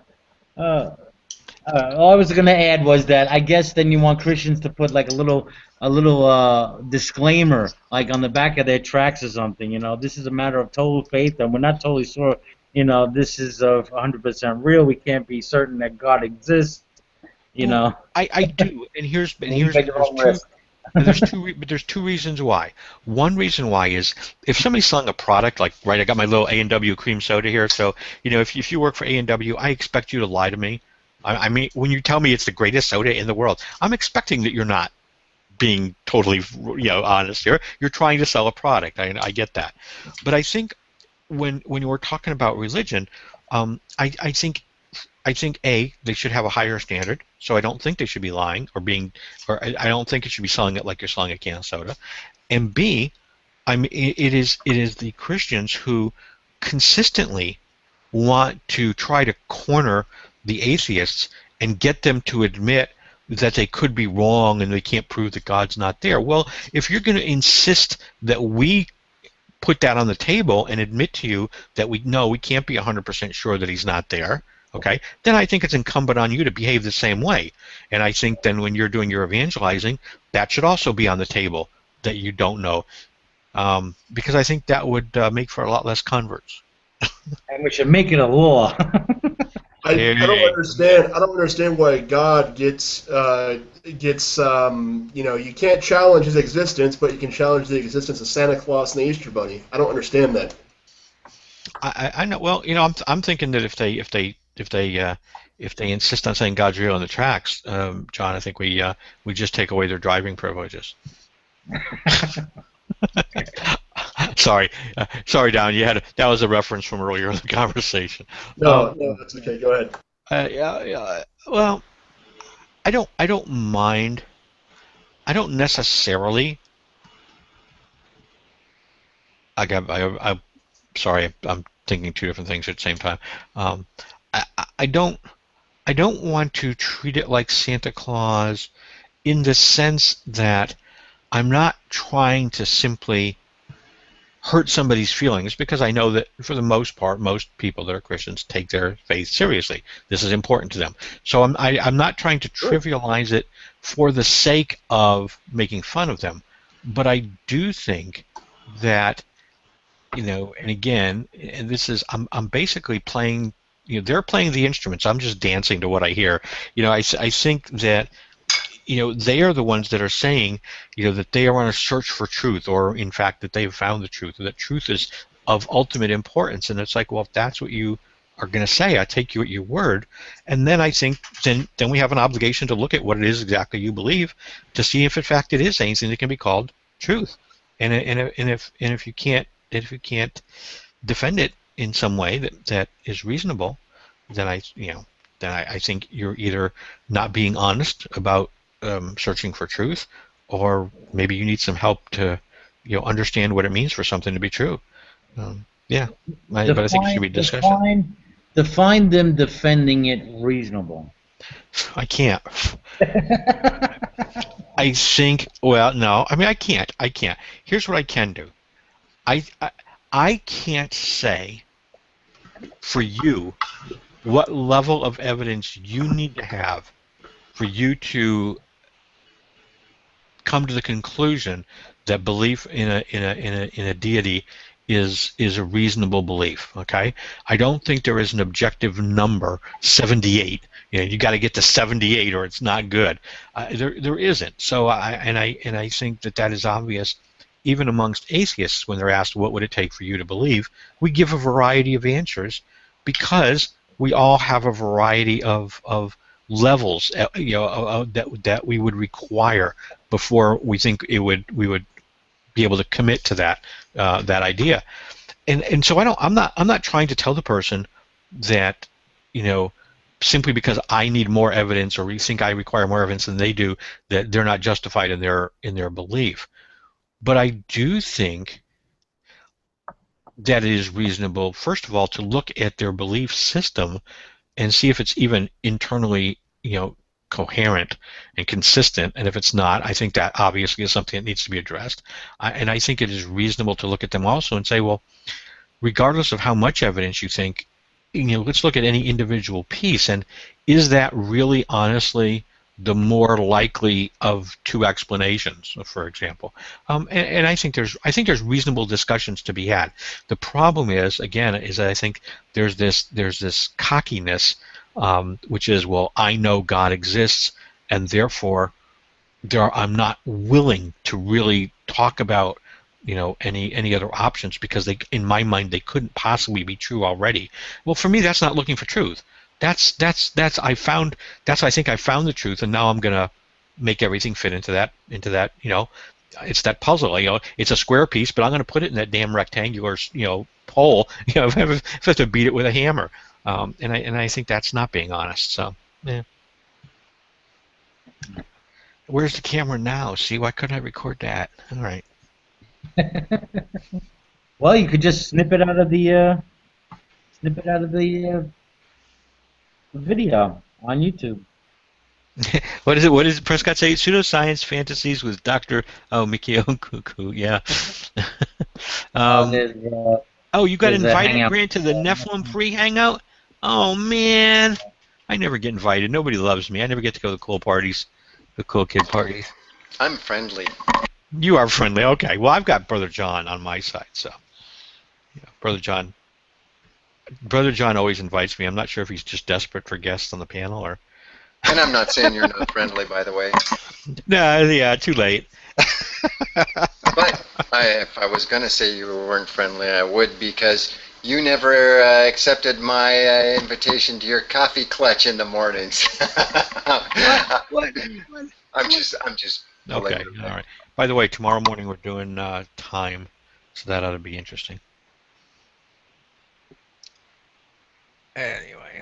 All I was going to add was that I guess then you want Christians to put like a little disclaimer, like on the back of their tracks or something. This is a matter of total faith, and we're not totally sure. This is 100% real. We can't be certain that God exists. I do, and there's two reasons why. One reason why is if somebody's selling a product, like I got my little A&W cream soda here, so if you work for A&W, I expect you to lie to me. I mean, when you tell me it's the greatest soda in the world, I'm expecting that you're not being totally honest here. You're trying to sell a product. I get that, but I think when we're talking about religion, I think A, they should have a higher standard, so I don't think they should be lying or I don't think it should be selling it like you're selling a can of soda. And B, it is the Christians who consistently want to try to corner the atheists and get them to admit that they could be wrong and they can't prove that God's not there. Well, if you're going to insist that we put that on the table and admit to you that we can't be 100% sure that he's not there, okay, then I think it's incumbent on you to behave the same way. And I think then when you're doing your evangelizing, that should also be on the table, that you don't know, because I think that would make for a lot less converts. And we should make it a law. I don't understand. I don't understand why God gets you can't challenge his existence, but you can challenge the existence of Santa Claus and the Easter Bunny. I don't understand that. I know. Well, I'm thinking that if they insist on saying God's real in the tracks, John, I think we just take away their driving privileges. Sorry, Don. That was a reference from earlier in the conversation. No, that's okay. Go ahead. Yeah. Well, I don't mind. I don't necessarily. I'm sorry. I'm thinking two different things at the same time. I don't want to treat it like Santa Claus in the sense that I'm not trying to simply hurt somebody's feelings, because I know that for the most part, most people that are Christians take their faith seriously. This is important to them. So I'm not trying to trivialize it for the sake of making fun of them. But I do think that, and again, and this is, I'm basically playing, they're playing the instruments. I'm just dancing to what I hear. I think that, they are the ones that are saying, that they are on a search for truth, or in fact that they've found the truth, or that truth is of ultimate importance. And it's like, well, if that's what you are going to say, I take you at your word. And then I think then we have an obligation to look at what it is exactly you believe, to see if in fact it is anything that can be called truth. And if you can't defend it in some way that is reasonable, then I think you're either not being honest about searching for truth, or maybe you need some help to understand what it means for something to be true. But I think it should be discussed. Define them defending it reasonable. I can't. I think. Well, no. I mean, I can't. Here's what I can do. I can't say for you what level of evidence you need to have for you to come to the conclusion that belief in a deity is a reasonable belief. Okay, I don't think there is an objective number 78. You got to get to 78 or it's not good. There isn't. So I think that is obvious. Even amongst atheists, when they're asked what would it take for you to believe, we give a variety of answers, because we all have a variety of levels, that we would require before we think we would be able to commit to that idea. And so I'm not trying to tell the person that simply because I need more evidence, or we think I require more evidence than they do, that they're not justified in their belief. But I do think that it is reasonable, first of all, to look at their belief system and see if it's even internally, coherent and consistent. And if it's not, I think that obviously is something that needs to be addressed. And I think it is reasonable to look at them also and say, well, regardless of how much evidence you think, let's look at any individual piece, and is that really honestly the more likely of two explanations, for example? And I think there's reasonable discussions to be had. The problem is, again, that I think there's this cockiness, which is, well, I know God exists, and therefore I'm not willing to really talk about any other options, because in my mind they couldn't possibly be true already. Well, for me, that's not looking for truth. I think I found the truth, and now I'm gonna make everything fit into that. It's that puzzle. It's a square piece, but I'm gonna put it in that damn rectangular hole. If I have to beat it with a hammer, and I think that's not being honest. So, yeah. Where's the camera now? See, why couldn't I record that? All right. Well, you could just snip it out of the video on YouTube. What is it? What does Prescott say? Pseudoscience fantasies with Dr. Mikio Cuckoo. Yeah. You got invited, Grant, to the Nephilim free hangout? Oh, man. I never get invited. Nobody loves me. I never get to go to the cool parties, the cool kid parties. I'm friendly. You are friendly. Okay. Well, I've got Brother John on my side, so Brother John Brother John always invites me. I'm not sure if he's just desperate for guests on the panel or. And I'm not saying you're not friendly, by the way. No, yeah, too late. But if I was going to say you weren't friendly, I would, because you never accepted my invitation to your coffee clutch in the mornings. What? I'm just. Okay, all right. By the way, tomorrow morning we're doing time, so that ought to be interesting. Anyway,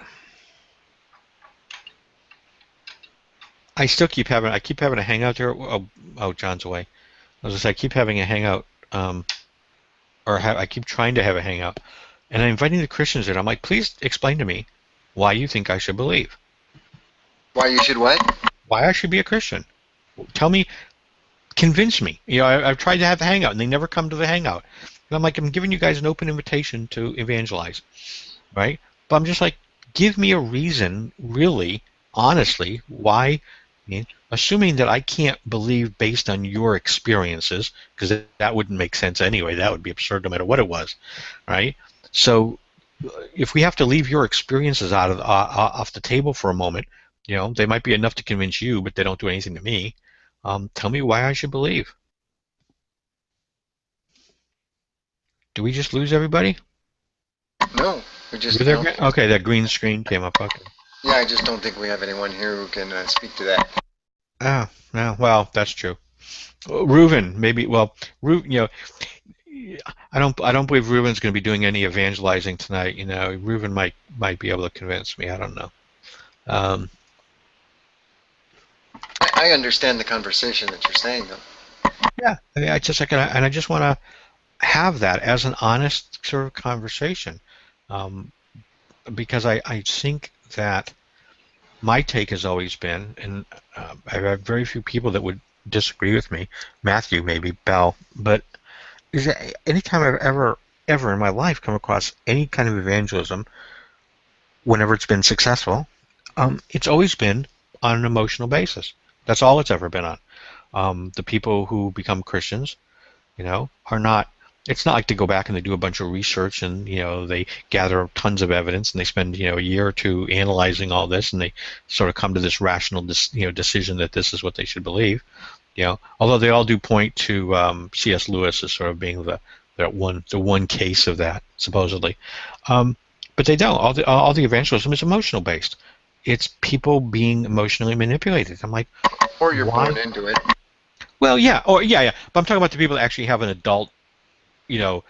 I keep having a hangout there. Oh, John's away. I was gonna say I keep having a hangout, I keep trying to have a hangout, and I'm inviting the Christians in. I'm like, please explain to me why you think I should believe. Why you should what? Why I should be a Christian. Tell me, convince me. You know, I've tried to have the hangout, and they never come to the hangout. And I'm like, I'm giving you guys an open invitation to evangelize, right? But I'm just like, give me a reason, really, honestly, why. I mean, assuming that I can't believe based on your experiences, because that wouldn't make sense anyway. That would be absurd no matter what it was, right? So if we have to leave your experiences off the table for a moment, you know, they might be enough to convince you, but they don't do anything to me. Tell me why I should believe. Do we just lose everybody? No, we just. Okay, that green screen came up. Okay. Yeah, I just don't think we have anyone here who can speak to that. Ah, yeah, well, that's true. Reuven, maybe. Well, you know, I don't believe Reuven's going to be doing any evangelizing tonight. You know, Reuven might be able to convince me. I don't know. I understand the conversation that you're saying, though. Yeah, I mean, I just want to have that as an honest sort of conversation, because I think that my take has always been, and I've had very few people that would disagree with me. Matthew, maybe Bell, but is that anytime I've ever in my life come across any kind of evangelism, whenever it's been successful, it's always been on an emotional basis. That's all it's ever been on. The people who become Christians, you know, are not. It's not like they go back and they do a bunch of research and, you know, they gather tons of evidence and they spend, you know, a year or two analyzing all this and they sort of come to this rational, decision that this is what they should believe. You know, although they all do point to C.S. Lewis as sort of being the one case of that, supposedly. But they don't. All the evangelism is emotional based. It's people being emotionally manipulated. I'm like, or you're why? born into it. Well, yeah, yeah. But I'm talking about the people that actually have an adult, you know,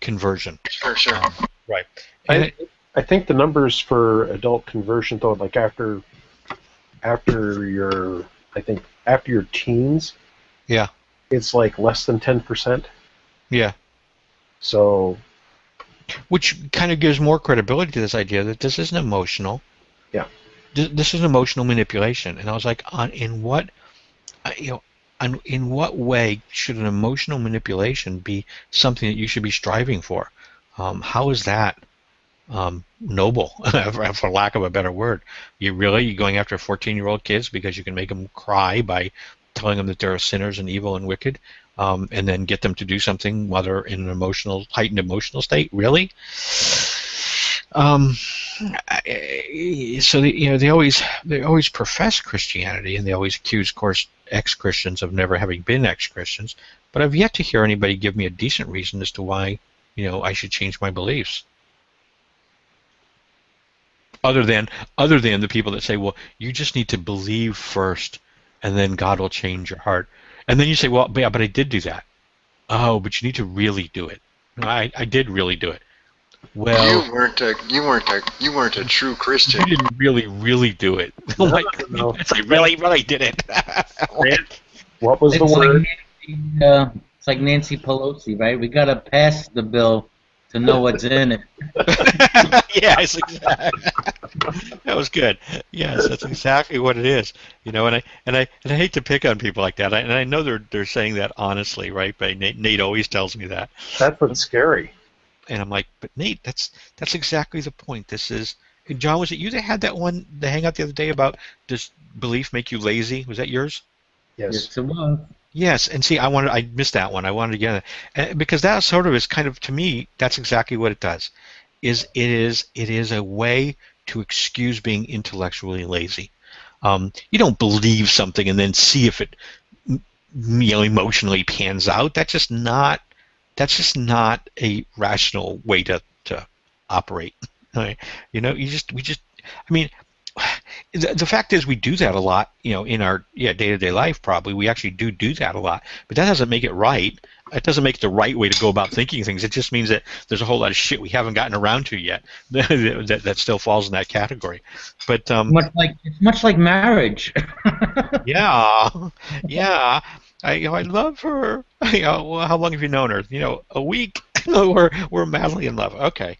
conversion. Sure. Right. And I think the numbers for adult conversion, though, like after your teens, yeah, it's like less than 10%. Yeah. So, which kind of gives more credibility to this idea that this isn't emotional. Yeah. This is emotional manipulation, and I was like, in what way should an emotional manipulation be something that you should be striving for? How is that noble, for lack of a better word? You going after 14-year-old kids because you can make them cry by telling them that they're sinners and evil and wicked, and then get them to do something while they're in an heightened emotional state? Really? So they always profess Christianity, and they always accuse, of course, ex-Christians of never having been ex-Christians. But I've yet to hear anybody give me a decent reason as to why, you know, I should change my beliefs. Other than the people that say, well, you just need to believe first, and then God will change your heart. And then you say, well, but I did do that. Oh, but you need to really do it. I did really do it. Well, you weren't a true Christian. You didn't really do it. No, like, no. I really did it. What was the word? It's like Nancy Pelosi, right? We got to pass the bill to know what's in it. Yes, exactly. That was good. Yes, that's exactly what it is. You know, and I hate to pick on people like that. And I know they're saying that honestly, right? But Nate always tells me that. That's what's scary. And I'm like, but Nate, that's exactly the point. This is, John, was it you that had the hangout the other day about does belief make you lazy? Was that yours? Yes. Yes, it was. Yes, and see, I missed that one. I wanted to get it, because that sort of is kind of, to me, that's exactly what it does. It is a way to excuse being intellectually lazy. You don't believe something and then see if it, emotionally pans out. That's just not a rational way to operate. Right? I mean, the fact is we do that a lot, in our day-to-day life. Probably we actually do that a lot, but that doesn't make it right. It doesn't make it the right way to go about thinking things. It just means that there's a whole lot of shit we haven't gotten around to yet that still falls in that category. But It's much like marriage. yeah, yeah. I love her. Well, how long have you known her? A week. We're madly in love. Okay.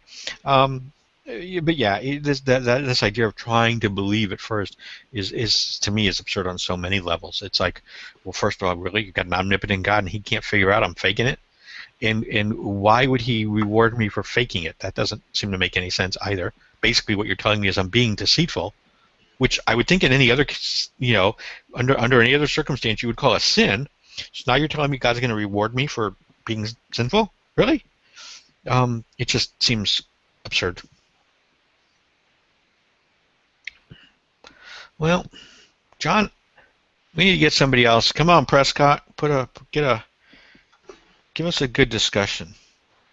But yeah, this idea of trying to believe at first is to me is absurd on so many levels. It's like, well, first of all, really, you've got an omnipotent God and he can't figure out I'm faking it, and why would he reward me for faking it? That doesn't seem to make any sense either. Basically, what you're telling me is I'm being deceitful, which I would think in any other, under any other circumstance you would call a sin. So now you're telling me God's going to reward me for being sinful? Really? It just seems absurd. Well, John, we need to get somebody else. Come on, Prescott. Give us a good discussion.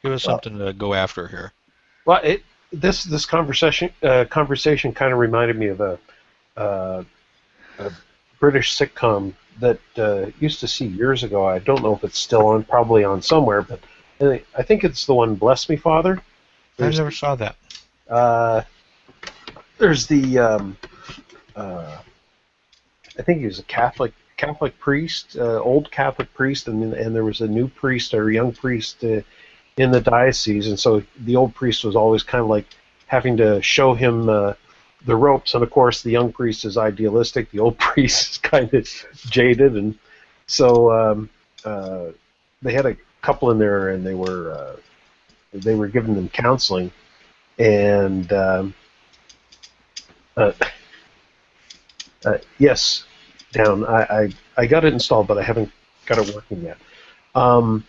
Give us something to go after here. Well, this conversation kind of reminded me of a British sitcom that used to see years ago. I don't know if it's still on, probably on somewhere, but I think it's the one "Bless Me, Father." I never saw that. There's the I think he was a Catholic priest, old Catholic priest, and there was a new priest or a young priest in the diocese, and so the old priest was always kind of like having to show him the ropes, and of course the young priest is idealistic, the old priest is kind of jaded, and so they had a couple in there, and they were giving them counseling, and yes, down. I got it installed, but I haven't got it working yet. And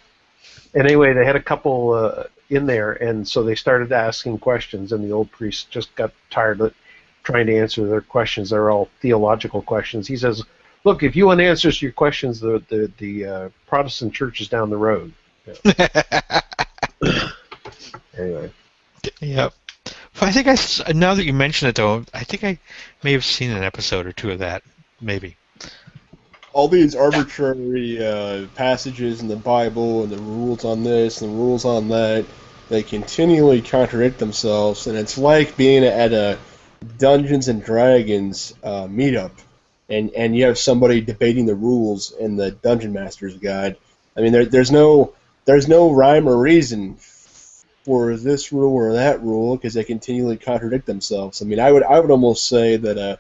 anyway, they had a couple in there, and so they started asking questions, and the old priest just got tired of trying to answer their questions. They're all theological questions. He says, "Look, if you want answers to your questions, the Protestant church is down the road." Yeah. Anyway. Yep. I think now that you mention it, though, I think I may have seen an episode or two of that, maybe. All these arbitrary passages in the Bible and the rules on this and the rules on that, they continually contradict themselves, and it's like being at a Dungeons and Dragons meetup, and you have somebody debating the rules in the Dungeon Master's Guide. I mean, there's no rhyme or reason for this rule or that rule because they continually contradict themselves. I mean, I would almost say that a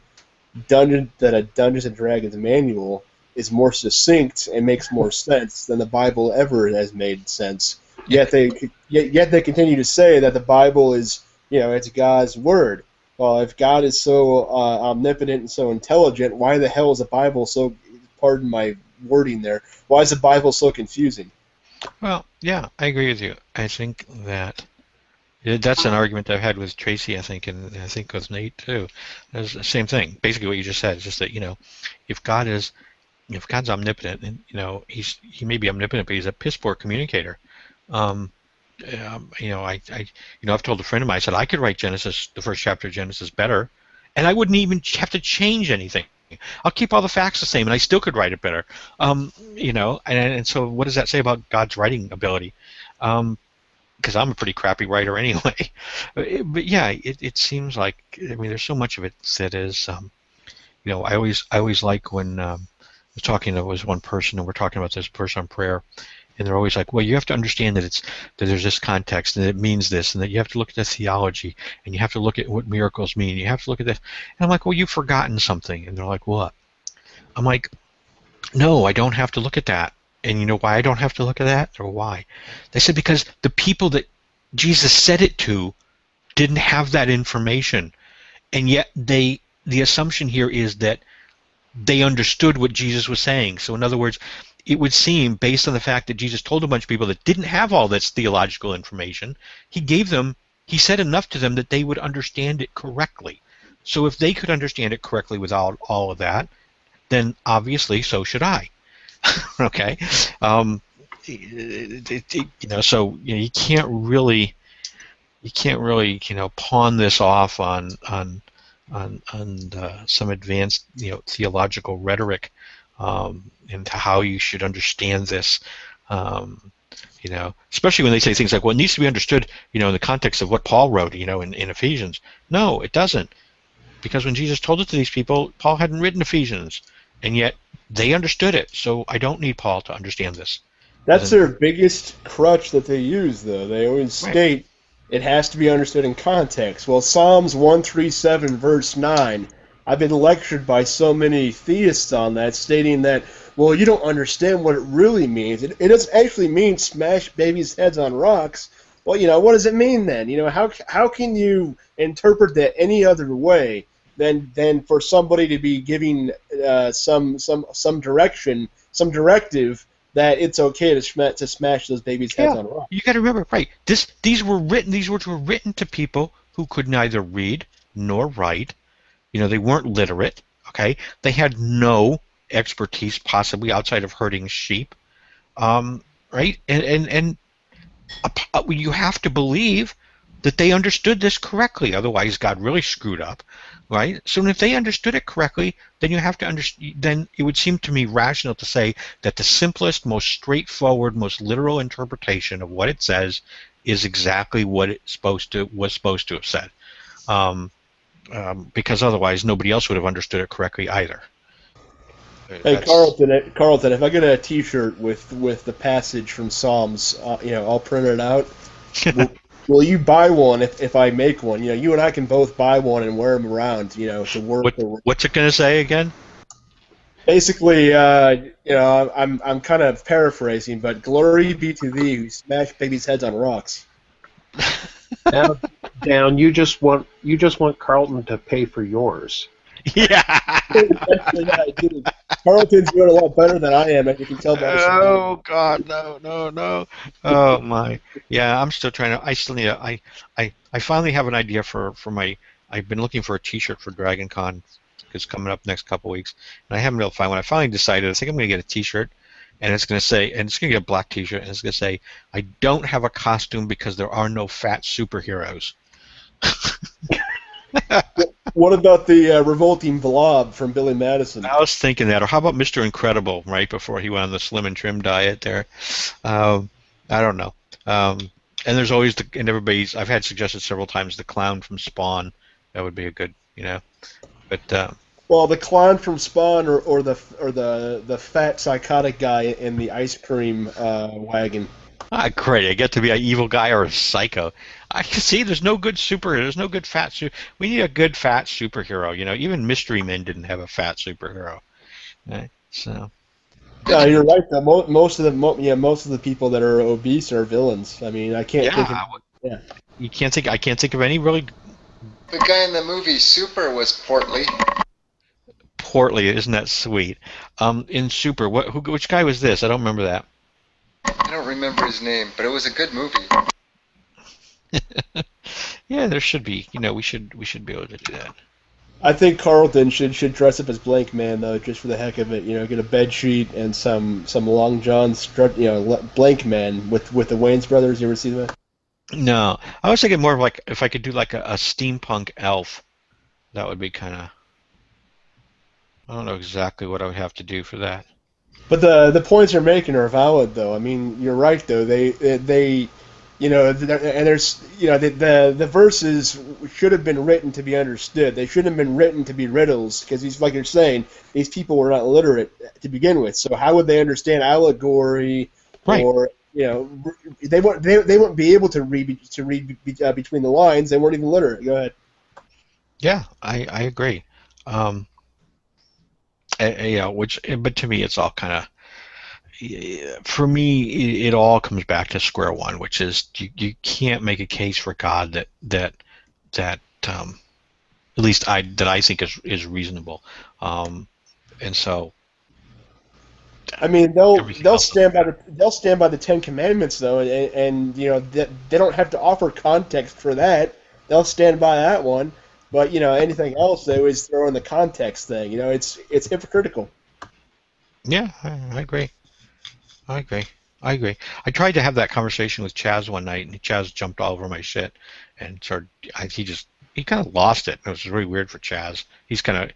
Dungeons and Dragons manual is more succinct and makes more sense than the Bible ever has made sense. Yet they continue to say that the Bible is, it's God's word. Well, if God is so omnipotent and so intelligent, why the hell is the Bible so? Pardon my wording there. Why is the Bible so confusing? Well, yeah, I agree with you. I think that's an argument I've had with Tracy, I think, and I think with Nate too. It's the same thing. Basically, what you just said is just that if God's omnipotent, and he may be omnipotent, but he's a piss poor communicator. I've told a friend of mine, I said I could write Genesis, the first chapter of Genesis, better, and I wouldn't even have to change anything. I'll keep all the facts the same, and I still could write it better. And so what does that say about God's writing ability? Because I'm a pretty crappy writer anyway. But yeah, it seems like, there's so much of it that is, I always like when I was talking to one person, and we're talking about this person on prayer, and they're always like, well, you have to understand that there's this context, and it means this, and that you have to look at the theology, and you have to look at what miracles mean. You have to look at this. And I'm like, well, you've forgotten something. And they're like, what? I'm like, no, I don't have to look at that. And you know why I don't have to look at that? Or why? They said because the people that Jesus said it to didn't have that information. And yet the assumption here is that they understood what Jesus was saying. So in other words, it would seem, based on the fact that Jesus told a bunch of people that didn't have all this theological information, he said enough to them that they would understand it correctly. So if they could understand it correctly without all of that, then obviously so should I. Okay, so you can't really pawn this off on some advanced theological rhetoric into how you should understand this. Especially when they say things like, well, it needs to be understood, in the context of what Paul wrote, in Ephesians. No, it doesn't. Because when Jesus told it to these people, Paul hadn't written Ephesians, and yet they understood it. So I don't need Paul to understand this. That's their biggest crutch that they use, though. They always state it has to be understood in context. Well, Psalms 137, verse 9, I've been lectured by so many theists on that, stating that, well, you don't understand what it really means. It doesn't actually mean smash babies' heads on rocks. Well, what does it mean then? How can you interpret that any other way than for somebody to be giving some direction, some directive that it's okay to smash those babies' heads on rocks? You got to remember, right? These words were written to people who could neither read nor write. They weren't literate. Okay, they had no expertise, possibly outside of herding sheep. Right? And you have to believe that they understood this correctly. Otherwise, God really screwed up, right? So if they understood it correctly, then you have to understand. Then it would seem to me rational to say that the simplest, most straightforward, most literal interpretation of what it says is exactly what was supposed to have said, because otherwise nobody else would have understood it correctly either. Hey, Carlton, if I get a T-shirt with the passage from Psalms, I'll print it out. Will you buy one if I make one? You and I can both buy one and wear them around, to work. What's it going to say again? Basically, I'm kind of paraphrasing, but glory be to thee who smashed babies' heads on rocks. Now, down. You just want Carlton to pay for yours. Yeah. Actually, yeah, I do. Carlton's doing a lot better than I am, and you can tell by his Oh God, no. Oh my. Yeah, I'm still trying to. I still need a. I finally have an idea for my. I've been looking for a T-shirt for Dragon Con. It's coming up next couple weeks, and I haven't been able to find one. I finally decided. I think I'm going to get a T-shirt, and it's going to say, and it's going to get a black T-shirt, and it's going to say, "I don't have a costume because there are no fat superheroes." What about the revolting blob from Billy Madison? I was thinking that. Or how about Mr. Incredible, right before he went on the slim and trim diet there? I don't know. And there's always and I've had suggested several times the clown from Spawn. That would be a good, But well, the clown from Spawn or the fat psychotic guy in the ice cream wagon. Great. I get to be an evil guy or a psycho. I can see there's no good superhero. There's no good fat We need a good fat superhero. Even Mystery Men didn't have a fat superhero. Right? So. Yeah, you're right. Though. Most of the people that are obese are villains. I mean, I can't think of. Yeah. You can't think. I can't think of any really. The guy in the movie Super was portly. Portly, isn't that sweet? In Super, which guy was this? I don't remember that. I don't remember his name, but it was a good movie. Yeah, there should be. We should be able to do that. I think Carlton should dress up as Blank Man though, just for the heck of it. Get a bed sheet and some Long John Blank Man with the Wayans brothers. You ever see that? No, I was thinking more of like if I could do like a steampunk elf. That would be kind of. I don't know exactly what I would have to do for that. But the points you're making are valid, though. I mean, you're right, though. They and there's the verses should have been written to be understood. They shouldn't have been written to be riddles, because like you're saying, these people were not literate to begin with. So how would they understand allegory? Right. Or they wouldn't be able to read between the lines. They weren't even literate. Go ahead. Yeah, I agree. But to me, it's all kind of. For me, it all comes back to square one, which is you can't make a case for God that at least I think is reasonable, and so I mean, Everything they'll else. stand by the Ten Commandments though, and you know they don't have to offer context for that. They'll stand by that one, but you know anything else they always throw in the context thing. You know, it's hypocritical. Yeah, I agree. I agree. I agree. I tried to have that conversation with Chaz one night, and Chaz jumped all over my shit, and started. He kind of lost it. It was really weird for Chaz. He's kind of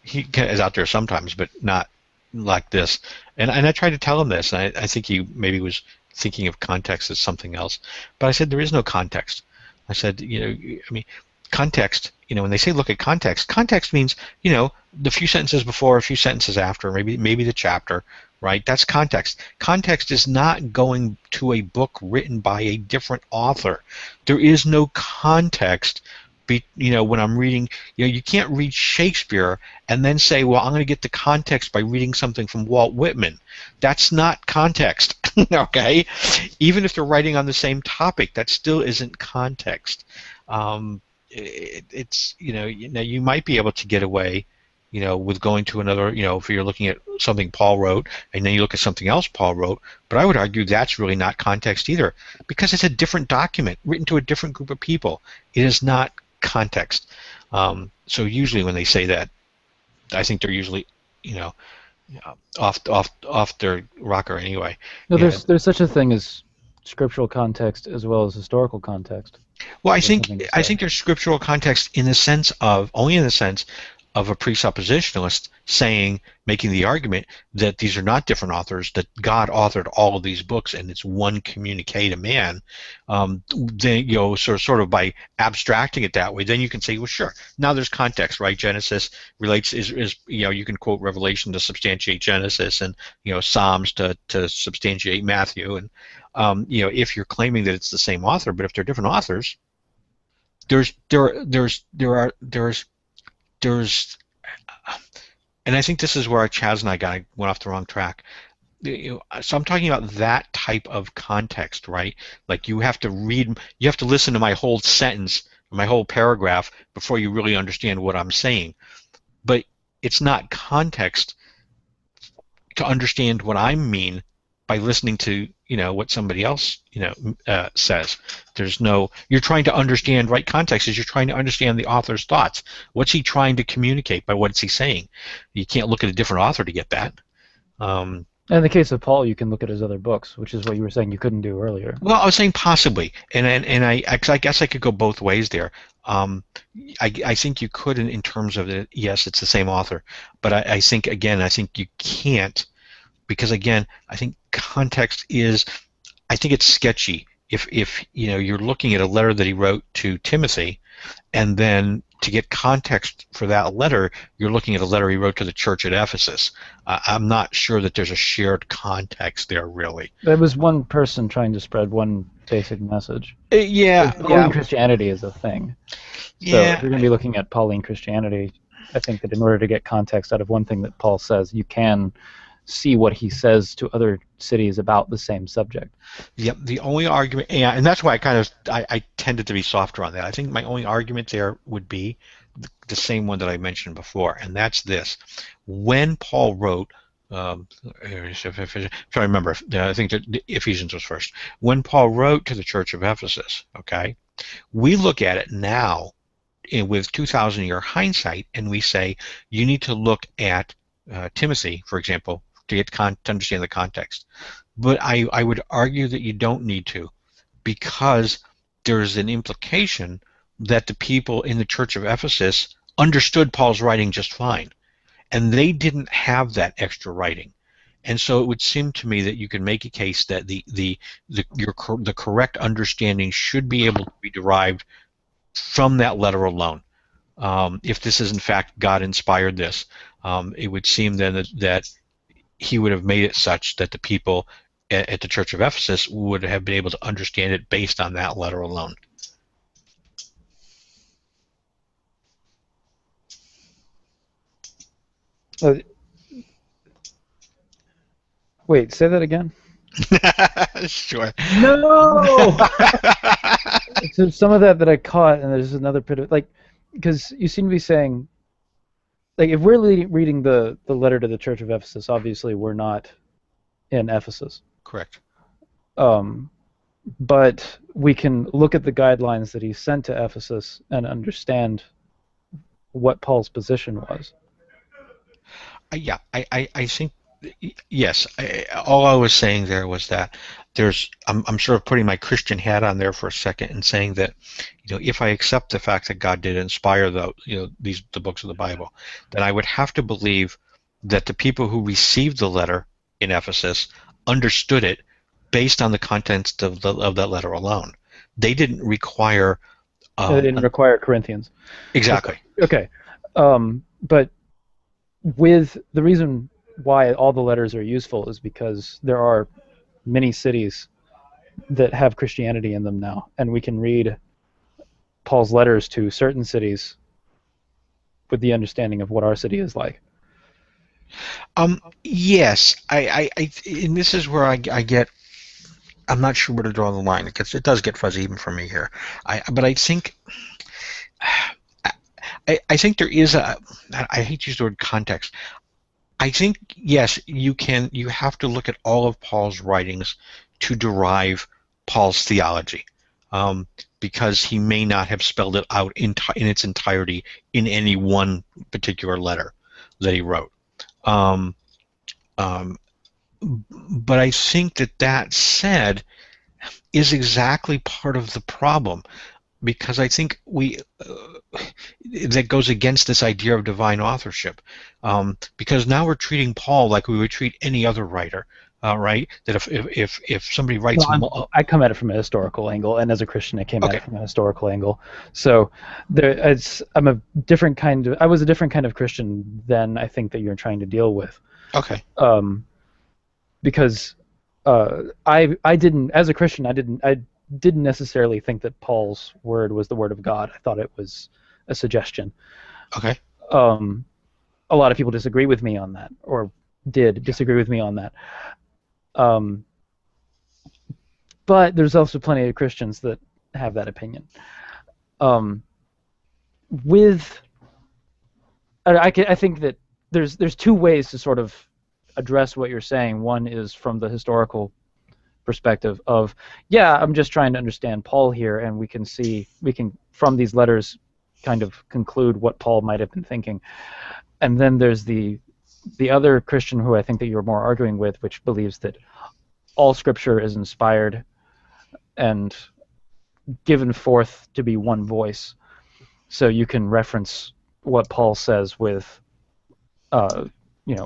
he is out there sometimes, but not like this. And I tried to tell him this, and I think he maybe was thinking of context as something else. But I said there is no context. I said, I mean, context. When they say look at context, context means the few sentences before, a few sentences after, maybe the chapter. Right? That's context. Context is not going to a book written by a different author. There is no context. When I'm reading, you can't read Shakespeare and then say, well, I'm going to get the context by reading something from Walt Whitman. That's not context. Okay? Even if they're writing on the same topic, that still isn't context. It's you might be able to get away with going to another, if you're looking at something Paul wrote, and then you look at something else Paul wrote, but I would argue that's really not context either, because it's a different document written to a different group of people. It is not context. So usually when they say that, I think they're usually, off their rocker anyway. No, there's such a thing as scriptural context as well as historical context. Well, I think there's scriptural context only in the sense of a presuppositionalist making the argument that these are not different authors, that God authored all of these books and it's one communique to man. Then sort of by abstracting it that way, then you can say, well, sure, now there's context, right? Genesis relates is you can quote Revelation to substantiate Genesis, and Psalms to substantiate Matthew, and if you're claiming that it's the same author, but if they're different authors, and I think this is where Chaz and I went off the wrong track. So I'm talking about that type of context, right? Like you have to listen to my whole sentence, my whole paragraph before you really understand what I'm saying. But it's not context to understand what I mean by listening to what somebody else says. You're trying to understand, right? Context is you're trying to understand the author's thoughts. What's he trying to communicate by what's he saying? You can't look at a different author to get that. In the case of Paul, you can look at his other books, which is what you were saying you couldn't do earlier. Well, I was saying possibly, and I guess I could go both ways there. I think you could in terms of yes, it's the same author, but I think you can't. Because again, I think context I think it's sketchy if you're looking at a letter that he wrote to Timothy, and then to get context for that letter, you're looking at a letter he wrote to the church at Ephesus. I'm not sure that there's a shared context there, really. There was one person trying to spread one basic message. Yeah. Christianity is a thing. Yeah. So if you're going to be looking at Pauline Christianity, I think that in order to get context out of one thing that Paul says, you can see what he says to other cities about the same subject. Yep. The only argument, and that's why I tended to be softer on that. I think my only argument there would be the same one that I mentioned before, and that's this: when Paul wrote, I'm trying to remember, I think that Ephesians was first. When Paul wrote to the church of Ephesus, okay, we look at it now with 2,000-year hindsight, and we say you need to look at Timothy, for example, to understand the context. But I would argue that you don't need to, because there's an implication that the people in the church of Ephesus understood Paul's writing just fine, and they didn't have that extra writing. And so it would seem to me that you can make a case that the correct understanding should be able to be derived from that letter alone. If this is in fact God inspired this, it would seem then that he would have made it such that the people at the Church of Ephesus would have been able to understand it based on that letter alone. Wait, say that again? Sure. No! So some of that I caught, and there's another bit of, because you seem to be saying like if we're reading the letter to the Church of Ephesus, obviously we're not in Ephesus. Correct. But we can look at the guidelines that he sent to Ephesus and understand what Paul's position was. Yeah, I think, yes. All I was saying there was that I'm sort of putting my Christian hat on there for a second and saying that, if I accept the fact that God did inspire the books of the Bible, then I would have to believe that the people who received the letter in Ephesus understood it based on the contents of that letter alone. They didn't require. They didn't require Corinthians. Exactly. Okay. But with the reason why all the letters are useful is because there are many cities that have Christianity in them now, and we can read Paul's letters to certain cities with the understanding of what our city is like. Yes, and this is where I get. I'm not sure where to draw the line. It does get fuzzy even for me here. But I think. I think there is I hate to use the word context. I think, yes, you have to look at all of Paul's writings to derive Paul's theology, because he may not have spelled it out in its entirety in any one particular letter that he wrote. But I think that said is exactly part of the problem, because I think that goes against this idea of divine authorship, because now we're treating Paul like we would treat any other writer, right? That if somebody writes, I come at it from a historical angle, and as a Christian, I came at it from a historical angle. So I was a different kind of Christian than I think that you're trying to deal with. Okay. Because I didn't, as a Christian, I didn't necessarily think that Paul's word was the word of God. I thought it was a suggestion. Okay. A lot of people disagree with me on that, or did disagree with me on that. But there's also plenty of Christians that have that opinion. I think that there's two ways to sort of address what you're saying. One is from the historical perspective of, I'm just trying to understand Paul here, and we can from these letters kind of conclude what Paul might have been thinking. And then there's the other Christian who I think that you're more arguing with, which believes that all Scripture is inspired and given forth to be one voice, so you can reference what Paul says with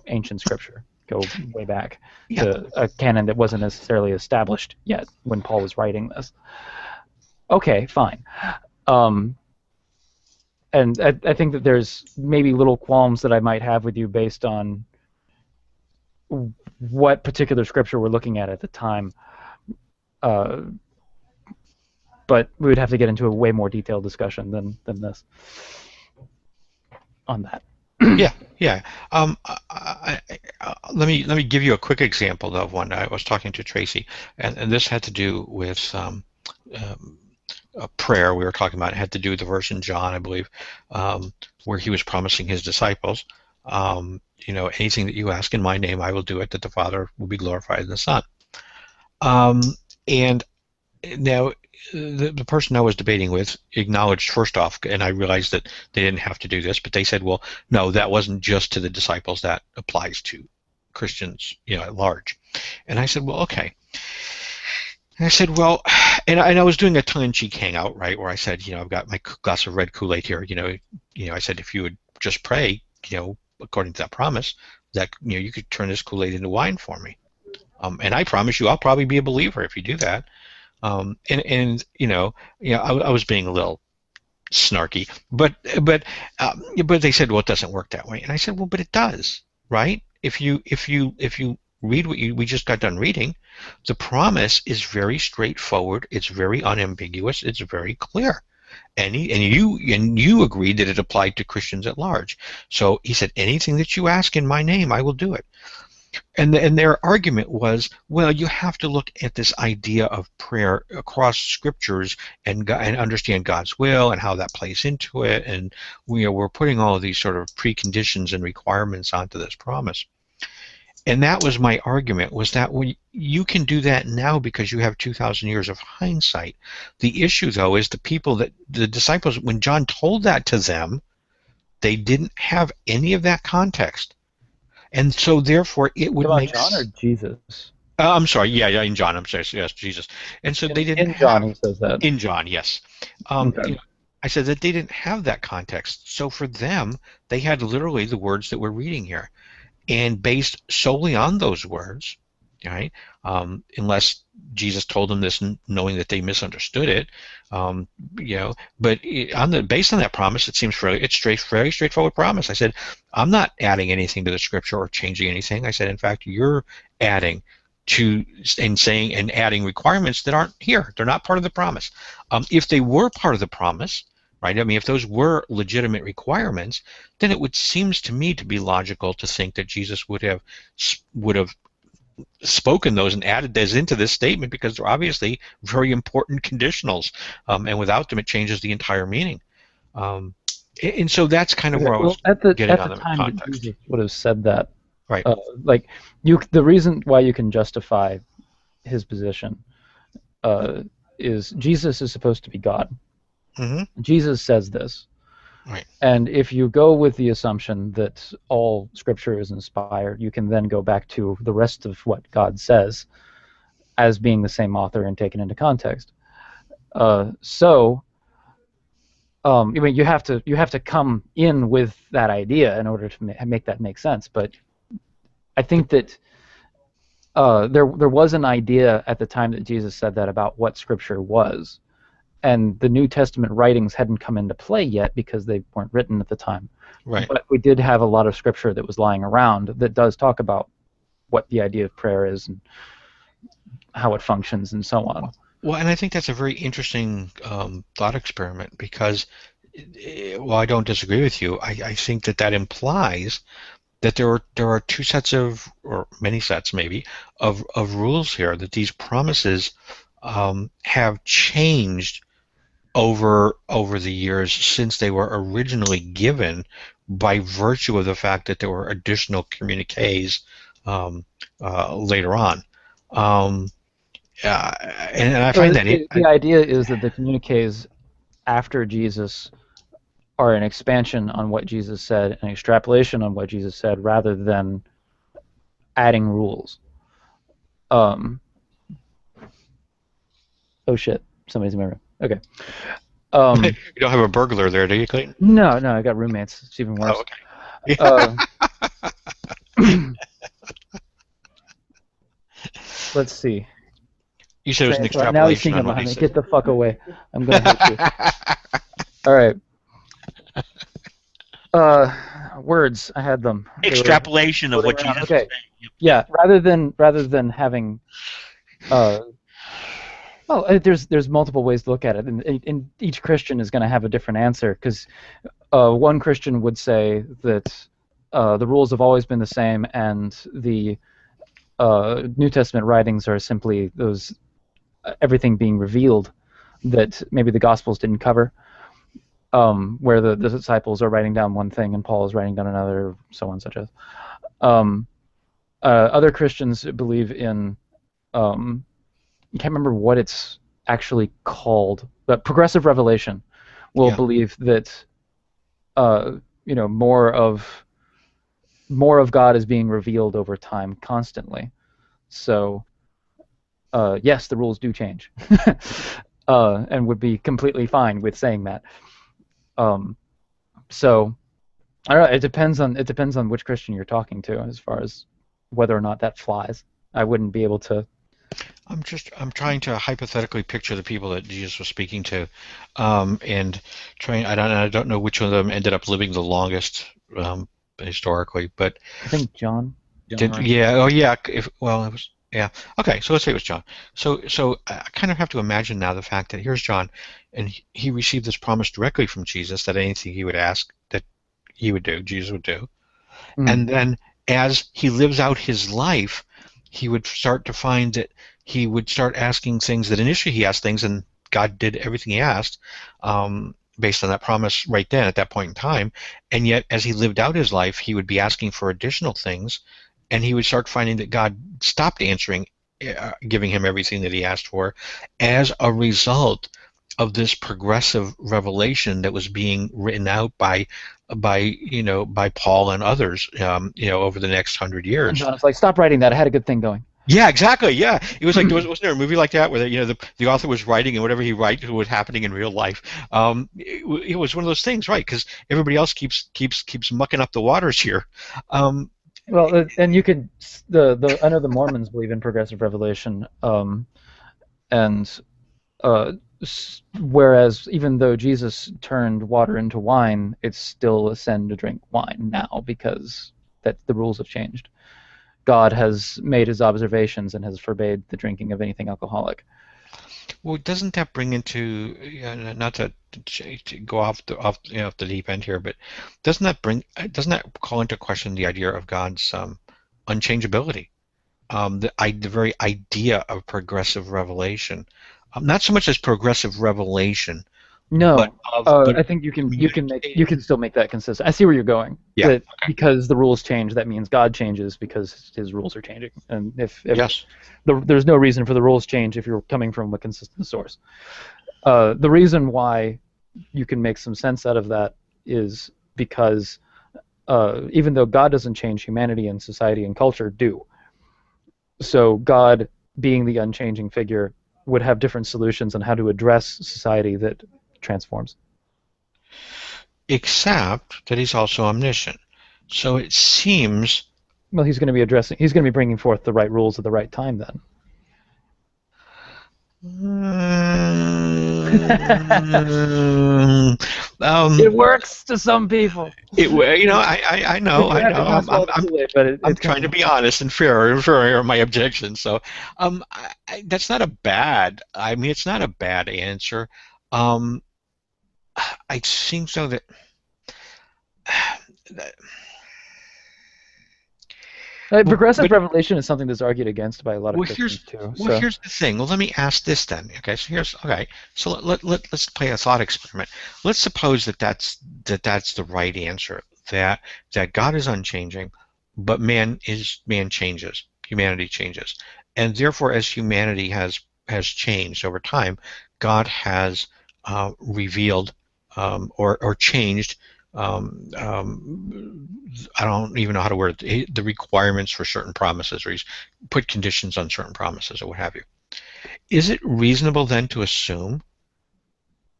ancient Scripture. Go way back to a canon that wasn't necessarily established yet when Paul was writing this. Okay, fine. And I think that there's maybe little qualms that I might have with you based on what particular Scripture we're looking at the time. But we would have to get into a way more detailed discussion than this on that. Yeah. Let me give you a quick example of one. I was talking to Tracy, and this had to do with a prayer we were talking about. It had to do with the verse in John, I believe, where he was promising his disciples, anything that you ask in my name, I will do it, that the Father will be glorified in the Son. And now the person I was debating with acknowledged first off, and I realized that they didn't have to do this, but they said, well, no, that wasn't just to the disciples, that applies to Christians, at large. And I said, well, okay. And I said, well, and I was doing a tongue-in-cheek hangout, right, where I said, I've got my glass of red Kool-Aid here, I said, if you would just pray, according to that promise, that, you could turn this Kool-Aid into wine for me. And I promise you, I'll probably be a believer if you do that. I was being a little snarky, but they said, well, it doesn't work that way. And I said, well, but it does, right? If you read what we just got done reading, the promise is very straightforward. It's very unambiguous. It's very clear. And you agreed that it applied to Christians at large. So he said, anything that you ask in my name, I will do it. And their argument was, well, you have to look at this idea of prayer across scriptures and understand God's will and how that plays into it, and we're putting all of these sort of preconditions and requirements onto this promise. And that was my argument, was that when you can do that now because you have 2,000 years of hindsight. The issue, though, is the disciples, when John told that to them, they didn't have any of that context. And so, therefore, it would make John or Jesus? I'm sorry. Yeah, in John. I'm sorry. Yes, Jesus. And so they didn't. In John, he says that. In John, yes. Okay. I said that they didn't have that context. So for them, they had literally the words that we're reading here, and based solely on those words, right? Unless Jesus told them this, knowing that they misunderstood it, But based on that promise, it seems very straightforward promise. I said, I'm not adding anything to the scripture or changing anything. I said, in fact, you're adding to and adding requirements that aren't here. They're not part of the promise. If they were part of the promise, right? I mean, if those were legitimate requirements, then it seems to me to be logical to think that Jesus would have spoken those and added those into this statement, because they're obviously very important conditionals, and without them, it changes the entire meaning. And so that's kind of where I was getting on the time context. that Jesus would have said that, right? The reason why you can justify his position is Jesus is supposed to be God. Mm-hmm. Jesus says this. Right. And if you go with the assumption that all Scripture is inspired, you can then go back to the rest of what God says as being the same author and taken into context. I mean, you have to come in with that idea in order to make that make sense. But I think that there was an idea at the time that Jesus said that about what Scripture was. And the New Testament writings hadn't come into play yet because they weren't written at the time. Right. But we did have a lot of scripture that was lying around that does talk about what the idea of prayer is and how it functions and so on. Well, and I think that's a very interesting thought experiment, because while I don't disagree with you, I think that implies that there are two sets of, or many sets maybe, of rules here, that these promises have changed over the years since they were originally given, by virtue of the fact that there were additional communiques later on. And I find that the idea is that the communiques after Jesus are an expansion on what Jesus said, an extrapolation on what Jesus said, rather than adding rules. Oh shit! Somebody's in my room. Okay. you don't have a burglar there, do you, Clayton? No, I got roommates. It's even worse. Oh, okay. Let's see. You said it was an extrapolation. Now he's singing behind me. Get the fuck away. I'm going to hit you. All right. Words. I had them. Extrapolation of what Jesus said. Yeah. Rather than having. Well, there's multiple ways to look at it, and each Christian is going to have a different answer, because one Christian would say that the rules have always been the same, and the New Testament writings are simply those everything being revealed that maybe the Gospels didn't cover, where the disciples are writing down one thing and Paul is writing down another, so on, such as. Other Christians believe in. I can't remember what it's actually called, but progressive revelation will believe that more of God is being revealed over time constantly. So yes, the rules do change, and would be completely fine with saying that. So I don't know, it depends on which Christian you're talking to as far as whether or not that flies. I wouldn't be able to. I'm trying to hypothetically picture the people that Jesus was speaking to, and trying. I don't know which one of them ended up living the longest historically, but I think John. Yeah. Oh, yeah. It was. Yeah. Okay. So let's say it was John. So I kind of have to imagine now the fact that here's John, and he received this promise directly from Jesus that anything he would ask, that he would do, Jesus would do, and then as he lives out his life, he would start to find that he would start asking things that initially he asked things, and God did everything he asked based on that promise right then at that point in time. And yet, as he lived out his life, he would be asking for additional things, and he would start finding that God stopped answering, giving him everything that he asked for, as a result of this progressive revelation that was being written out by Paul and others, over the next 100 And years. John is like, stop writing that. I had a good thing going. Yeah, exactly. Yeah, it was like wasn't there a movie like that where the author was writing and whatever he wrote was happening in real life. It was one of those things, right? Because everybody else keeps mucking up the waters here. Well, and you could I know the Mormons believe in progressive revelation, and whereas even though Jesus turned water into wine, it's still a sin to drink wine now because the rules have changed. God has made his observations and has forbade the drinking of anything alcoholic. Well, doesn't that bring into not to go off the deep end here, but doesn't that call into question the idea of God's unchangeability, the very idea of progressive revelation, not so much as progressive revelation. No, but I think you can still make that consistent. I see where you're going. Yeah. That because the rules change, that means God changes because his rules are changing. And if Yes. there's no reason for the rules change if you're coming from a consistent source. The reason why you can make some sense out of that is because even though God doesn't change, humanity and society and culture do. So God, being the unchanging figure, would have different solutions on how to address society that transforms. Except that he's also omniscient. So it seems... Well, he's going to be bringing forth the right rules at the right time then. It works to some people. I know. I'm trying to be honest and fair in my objections. So, that's not a bad. I mean, it's not a bad answer. I think so that. Progressive revelation is something that's argued against by a lot of Christians too. Well, here's the thing. Well, let me ask this then. Okay, so let's play a thought experiment. Let's suppose that's the right answer. That God is unchanging, but man changes. Humanity changes, and therefore, as humanity has changed over time, God has revealed or changed. I don't even know how to word it, the requirements for certain promises, or he's put conditions on certain promises, or what have you. Is it reasonable then to assume,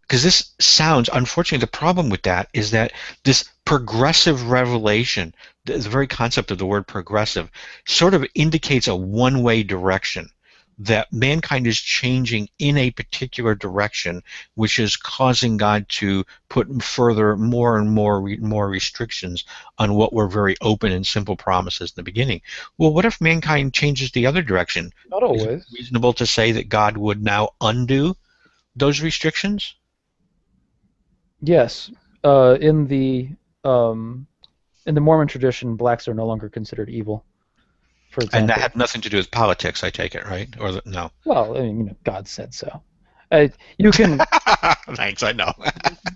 because this sounds, unfortunately, the problem with that is that this progressive revelation, the very concept of the word progressive, sort of indicates a one-way direction, that mankind is changing in a particular direction, which is causing God to put more and more restrictions on what were very open and simple promises in the beginning. Well, what if mankind changes the other direction? Not always. Is it reasonable to say that God would now undo those restrictions? Yes. In the Mormon tradition, blacks are no longer considered evil. For example. And that had nothing to do with politics, I take it, right? Or no? Well, I mean, God said so. You can. Thanks, I know.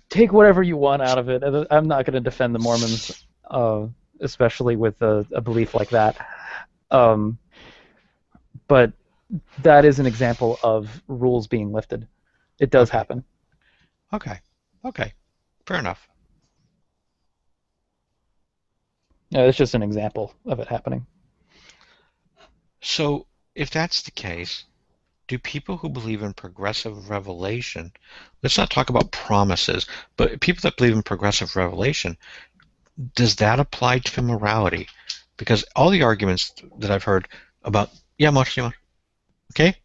Take whatever you want out of it. I'm not going to defend the Mormons, especially with a belief like that. But that is an example of rules being lifted. It does happen. Okay. Fair enough. Yeah, it's just an example of it happening. So, if that's the case, do people who believe in progressive revelation, let's not talk about promises, but people that believe in progressive revelation, does that apply to morality? Because all the arguments that I've heard about, okay?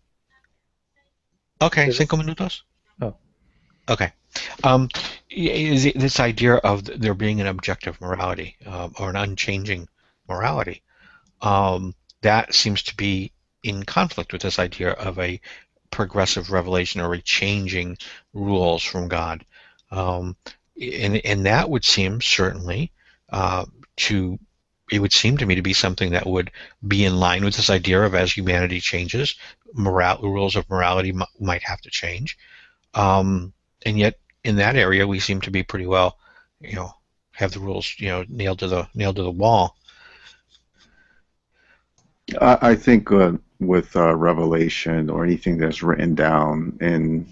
Okay, 5 minutos? Oh. Okay. This idea of there being an objective morality, or an unchanging morality, that seems to be in conflict with this idea of a progressive revelation or a changing rules from God. And that would seem certainly to it would seem to me to be something that would be in line with this idea of as humanity changes, rules of morality might have to change. And yet, in that area, we seem to be pretty well, have the rules, nailed to the wall. I think with Revelation or anything that's written down in,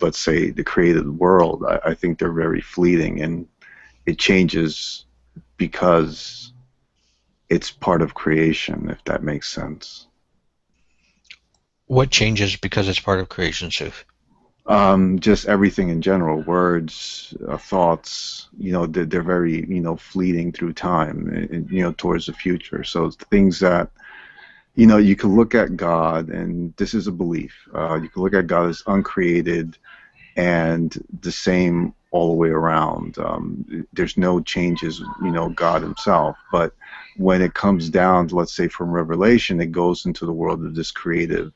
let's say, the created world, I think they're very fleeting, and it changes because it's part of creation, if that makes sense. What changes because it's part of creation, Suf? Just everything in general, words, thoughts, they're very, fleeting through time, and, towards the future. So it's things that, you can look at God, and this is a belief. You can look at God as uncreated and the same all the way around. There's no changes, God himself. But when it comes down to, let's say, from Revelation, it goes into the world of this creative.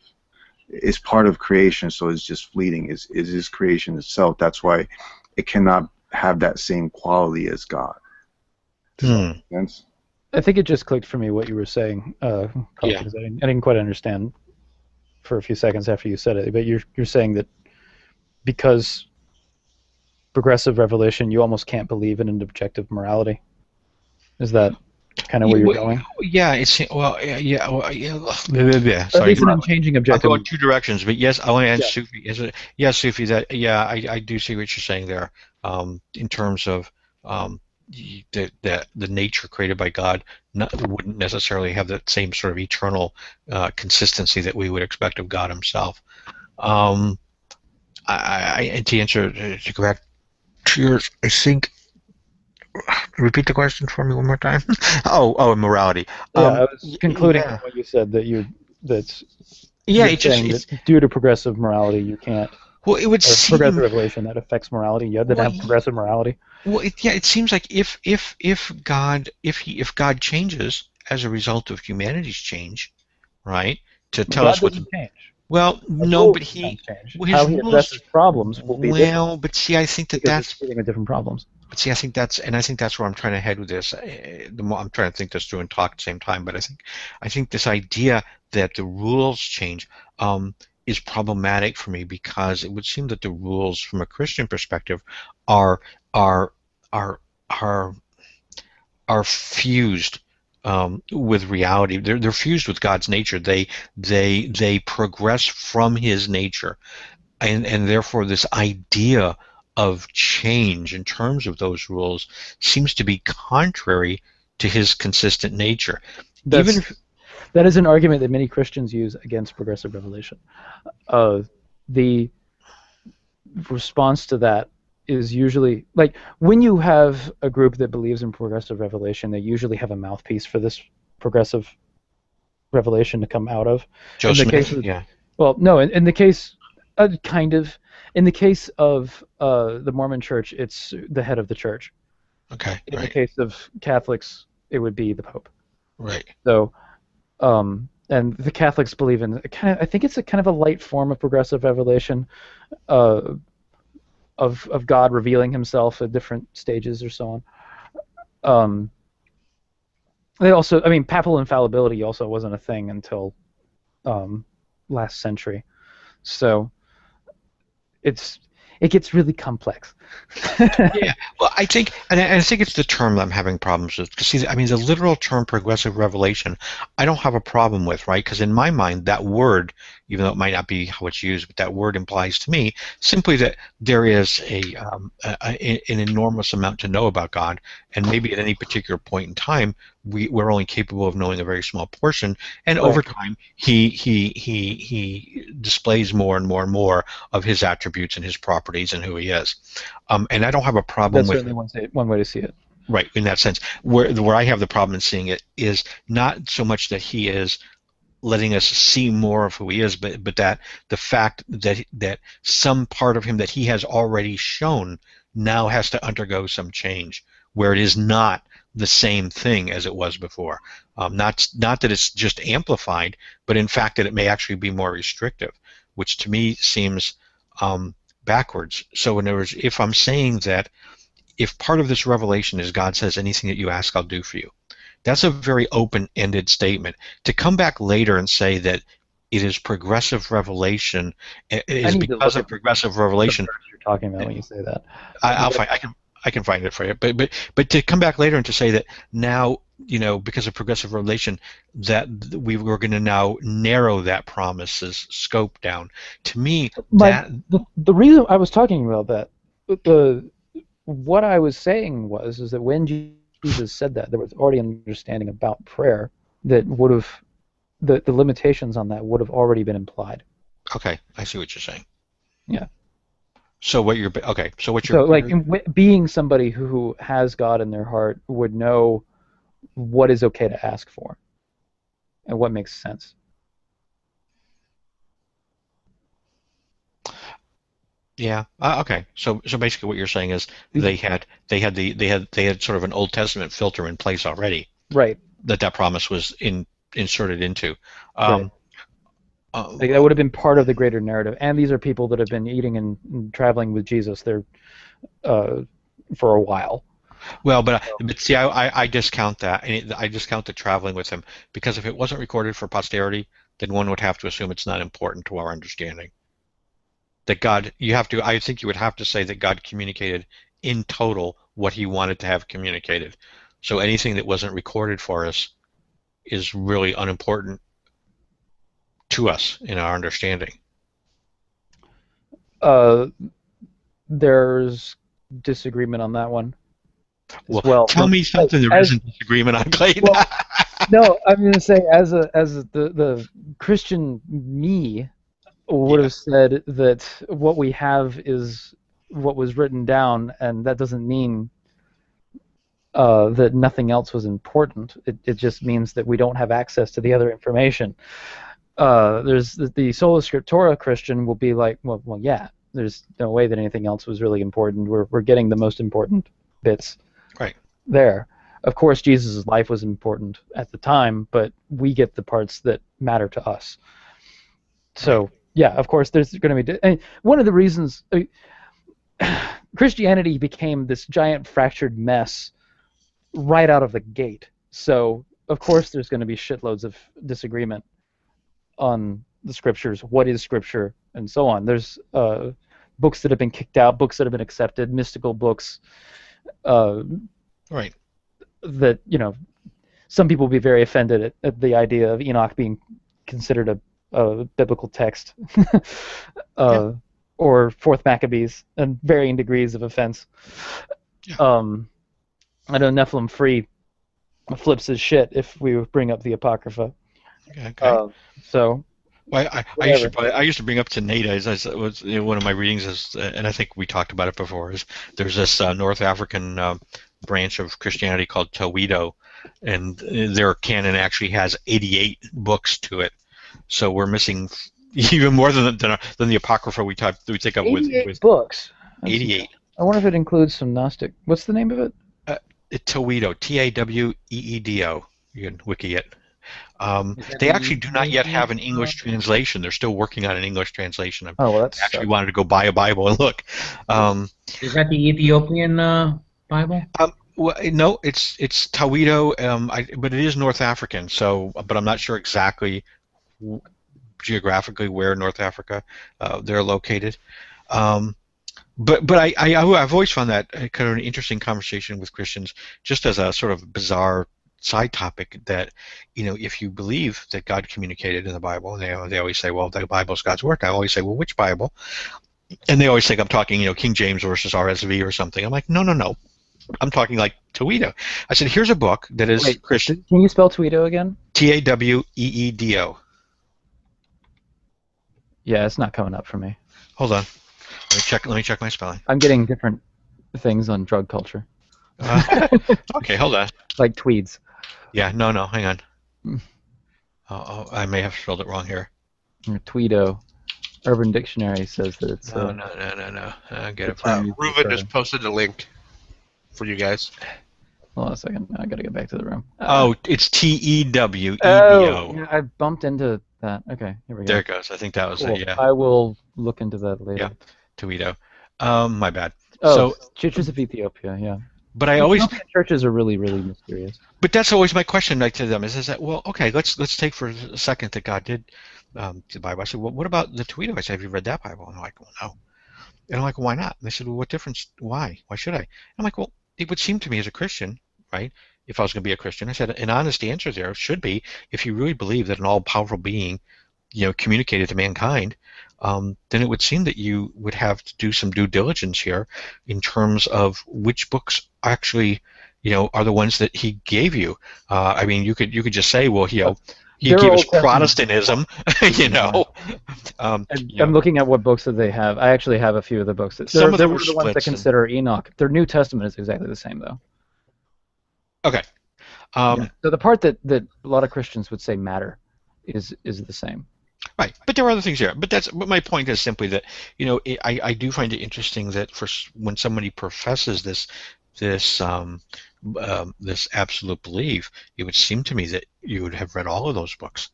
It's part of creation, so it's just fleeting. It is creation itself. That's why it cannot have that same quality as God. Does that make sense? I think it just clicked for me what you were saying. Because I didn't quite understand for a few seconds after you said it. But you're saying that because progressive revelation, you almost can't believe in an objective morality. Is that kind of where you're going? Yeah, it's yeah. At least an unchanging objective. I'll go in two directions, but yes, I want to answer Sufi. Yes, Sufi. I do see what you're saying there. In terms of the nature created by God wouldn't necessarily have that same sort of eternal consistency that we would expect of God himself. To go back to yours, I think. Repeat the question for me one more time. Morality. Yeah, I was concluding what you said it's saying that due to progressive morality you can't. Well, it would seem progressive revelation that affects morality. You have to have progressive morality. Well, it seems like if God changes as a result of humanity's change, right? To tell us what change. Well, no, but how he addresses problems will be different. But see, I think that's dealing with different problems. But see, I think that's where I'm trying to head with this. The more I'm trying to think this through and talk at the same time, but I think this idea that the rules change is problematic for me, because it would seem that the rules, from a Christian perspective, are fused with reality. They're fused with God's nature. They progress from His nature, and therefore this idea of change in terms of those rules seems to be contrary to His consistent nature. That is an argument that many Christians use against progressive revelation. The response to that is usually, like, when you have a group that believes in progressive revelation, they usually have a mouthpiece for this progressive revelation to come out of. Joe Smith, yeah. Well, no, in the case, kind of. In the case of the Mormon Church, it's the head of the church. Okay. In the case of Catholics, it would be the Pope. Right. So, and the Catholics believe in I think it's a kind of a light form of progressive revelation, of God revealing Himself at different stages or so on. They also, papal infallibility also wasn't a thing until last century. So it gets really complex. Yeah, well, I think it's the term that I'm having problems with. Because see, the literal term progressive revelation, I don't have a problem with, right? Because in my mind, that word, even though it might not be how it's used, but that word implies to me simply that there is an enormous amount to know about God, and maybe at any particular point in time, we're only capable of knowing a very small portion, and over time, he displays more and more and more of His attributes and His properties and who He is. And I don't have a problem with. That's certainly one way to see it. Right, in that sense. Where I have the problem in seeing it is not so much that He is letting us see more of who He is, but that the fact that some part of Him that He has already shown now has to undergo some change, where it is not the same thing as it was before. Not that it's just amplified, but in fact that it may actually be more restrictive, which to me seems backwards. So in other words, if I'm saying that if part of this revelation is God says anything that you ask I'll do for you, That's a very open-ended statement. To come back later and say that it is progressive revelation, it is because of progressive The revelation. verse you're talking about when you say that. I'll find. I can find it for you. But to come back later and to say that now, because of progressive revelation, that we were going to now narrow that promise's scope down. To me, the reason I was talking about that, what I was saying is that when Jesus said that, there was already an understanding about prayer that would have the limitations on that would have already been implied. Okay, I see what you're saying. Yeah. So what you're being somebody who has God in their heart would know what is okay to ask for and what makes sense. Yeah. Okay. So basically, what you're saying is they had sort of an Old Testament filter in place already. Right. That promise was inserted into. Right. That would have been part of the greater narrative. And these are people that have been eating and traveling with Jesus there for a while. Well, but see, I discount that. I discount the traveling with him, because if it wasn't recorded for posterity, then one would have to assume it's not important to our understanding. That I think you would have to say that God communicated in total what he wanted to have communicated. So anything that wasn't recorded for us is really unimportant to us in our understanding. There's disagreement on that one. Well, tell me something there isn't disagreement on, Clayton. Well, no, I'm going to say as the Christian me would have said that what we have is what was written down, and that doesn't mean that nothing else was important. It just means that we don't have access to the other information. There's the sola scriptura Christian will be like, well, yeah, there's no way that anything else was really important. We're getting the most important bits right there. Of course, Jesus' life was important at the time, but we get the parts that matter to us. So, yeah, of course, there's going to be... one of the reasons Christianity became this giant fractured mess right out of the gate. So, of course, there's going to be shitloads of disagreement on the scriptures, what is scripture, and so on. There's books that have been kicked out, books that have been accepted, mystical books. Right. That, some people will be very offended at the idea of Enoch being considered a biblical text, or Fourth Maccabees, and varying degrees of offense. Yeah. I know Nephilim Free flips his shit if we bring up the Apocrypha. Okay. So. Well, I used to bring up Taneda as was one of my readings, and I think we talked about it before. Is there's this North African branch of Christianity called Tawido, and their canon actually has 88 books to it. So we're missing even more than the Apocrypha we think of with 88 books. 88. I wonder if it includes some Gnostic. What's the name of it? Taweedo, Taweedo. You can wiki it. They actually do not yet have an English translation. They're still working on an English translation. That's actually wanted to go buy a Bible and look. Is that the Ethiopian Bible? Well, no, it's Taweedo, but it is North African. So, but I'm not sure exactly geographically where North Africa they're located. But I've always found that kind of an interesting conversation with Christians, just as a sort of bizarre side topic, that if you believe that God communicated in the Bible, and they always say, well, the Bible is God's word. I always say, well, which Bible? And they always think I'm talking King James versus RSV or something. I'm like, no. I'm talking like Taweedo. I said, here's a book that is Christian. Can you spell Taweedo again? Taweedo. Yeah, it's not coming up for me. Hold on. Let me check my spelling. I'm getting different things on drug culture. Okay, hold on. Like tweeds. Yeah, no, hang on. I may have spelled it wrong here. Tweedo. Urban Dictionary says that it's... No. I get it. Reuven just posted a link for you guys. Hold on a second. I gotta get back to the room. It's Tewedo. Oh, yeah, I bumped into that. Okay, here we go. There it goes. I think that was it, yeah. I will look into that later. Yeah, Taweedo. My bad. Oh, so Chitres of Ethiopia, yeah. But I always, churches are really, really mysterious. but that's always my question, like to them, is that, well, okay, let's take for a second that God did the Bible. I said, well, what about the Tweedo? I said, have you read that Bible? And they're like, well, no. And I'm like, well, why not? And they said, well, what difference? Why? Why should I? And I'm like, well, it would seem to me as a Christian, right? If I was going to be a Christian, I said, an honest answer there should be, if you really believe that an all-powerful being, communicated to mankind, then it would seem that you would have to do some due diligence here in terms of which books actually, are the ones that he gave you. I mean, you could just say, well, he gave us Protestantism, I'm looking at what books that they have. I actually have a few of the books. Some of them were the ones that consider Enoch. Their New Testament is exactly the same, though. Okay. So the part that a lot of Christians would say matter is the same. Right, but there are other things here. But my point is simply that I do find it interesting that when somebody professes this absolute belief, it would seem to me that you would have read all of those books,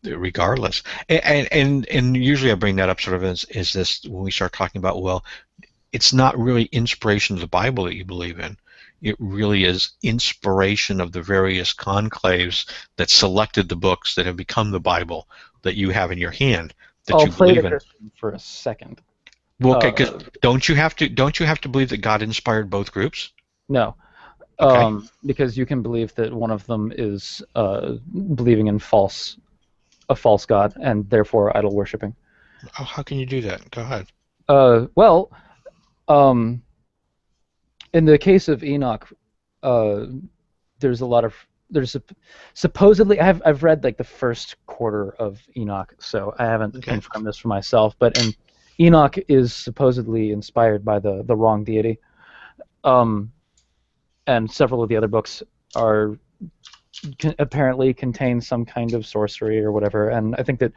regardless. And usually I bring that up sort of as this when we start talking about, well, it's not really inspiration of the Bible that you believe in. It really is inspiration of the various conclaves that selected the books that have become the Bible that you have in your hand that you believe in. For a second. Well, okay, because don't you have to believe that God inspired both groups? No, okay. Because you can believe that one of them is believing in a false god and therefore idol worshiping. Oh, how can you do that? Go ahead. Well, in the case of Enoch, there's supposedly I've read like the first quarter of Enoch, so I haven't confirmed this for myself. But Enoch is supposedly inspired by the wrong deity, and several of the other books apparently contain some kind of sorcery or whatever. And I think that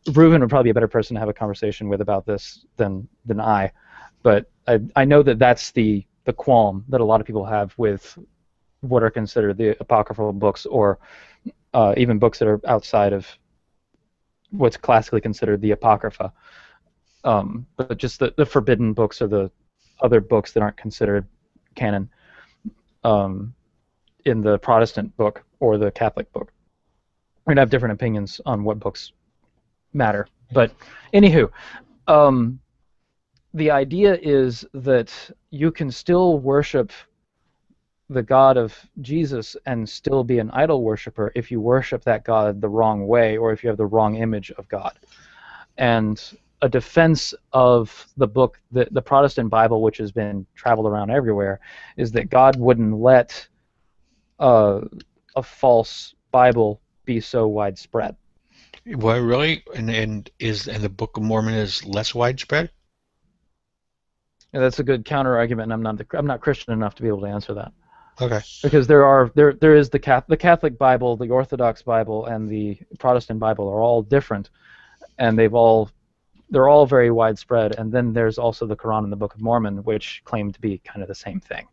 Reuven would probably be a better person to have a conversation with about this than I. But I know that that's the qualm that a lot of people have with what are considered the apocryphal books, or even books that are outside of what's classically considered the Apocrypha. But just the forbidden books or the other books that aren't considered canon in the Protestant book or the Catholic book. We're going to have different opinions on what books matter. But anywho, the idea is that you can still worship the God of Jesus and still be an idol worshiper if you worship that God the wrong way or if you have the wrong image of God. And a defense of the book, the Protestant Bible, which has been traveled around everywhere, is that God wouldn't let a false Bible be so widespread. Well, really? And the Book of Mormon is less widespread? Yeah, that's a good counter argument, and I'm not Christian enough to be able to answer that. Okay. Because there is the Catholic Bible, the Orthodox Bible, and the Protestant Bible are all different, and they're all very widespread. And then there's also the Quran and the Book of Mormon, which claim to be kind of the same thing.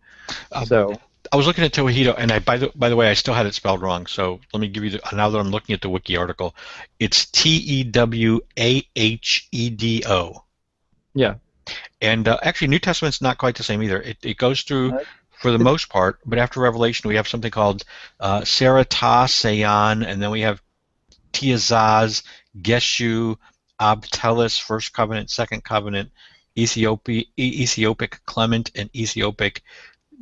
So I was looking at Tewahedo, and by the way, I still had it spelled wrong. So let me give you now that I'm looking at the wiki article, it's Tewahedo. Yeah. And actually, New Testament's not quite the same either. It goes through, for the most part, but after Revelation, we have something called Sarata, Sayan, and then we have Tiazaz, Geshu, Abtelis, First Covenant, Second Covenant, Ethiopic Clement, and Ethiopic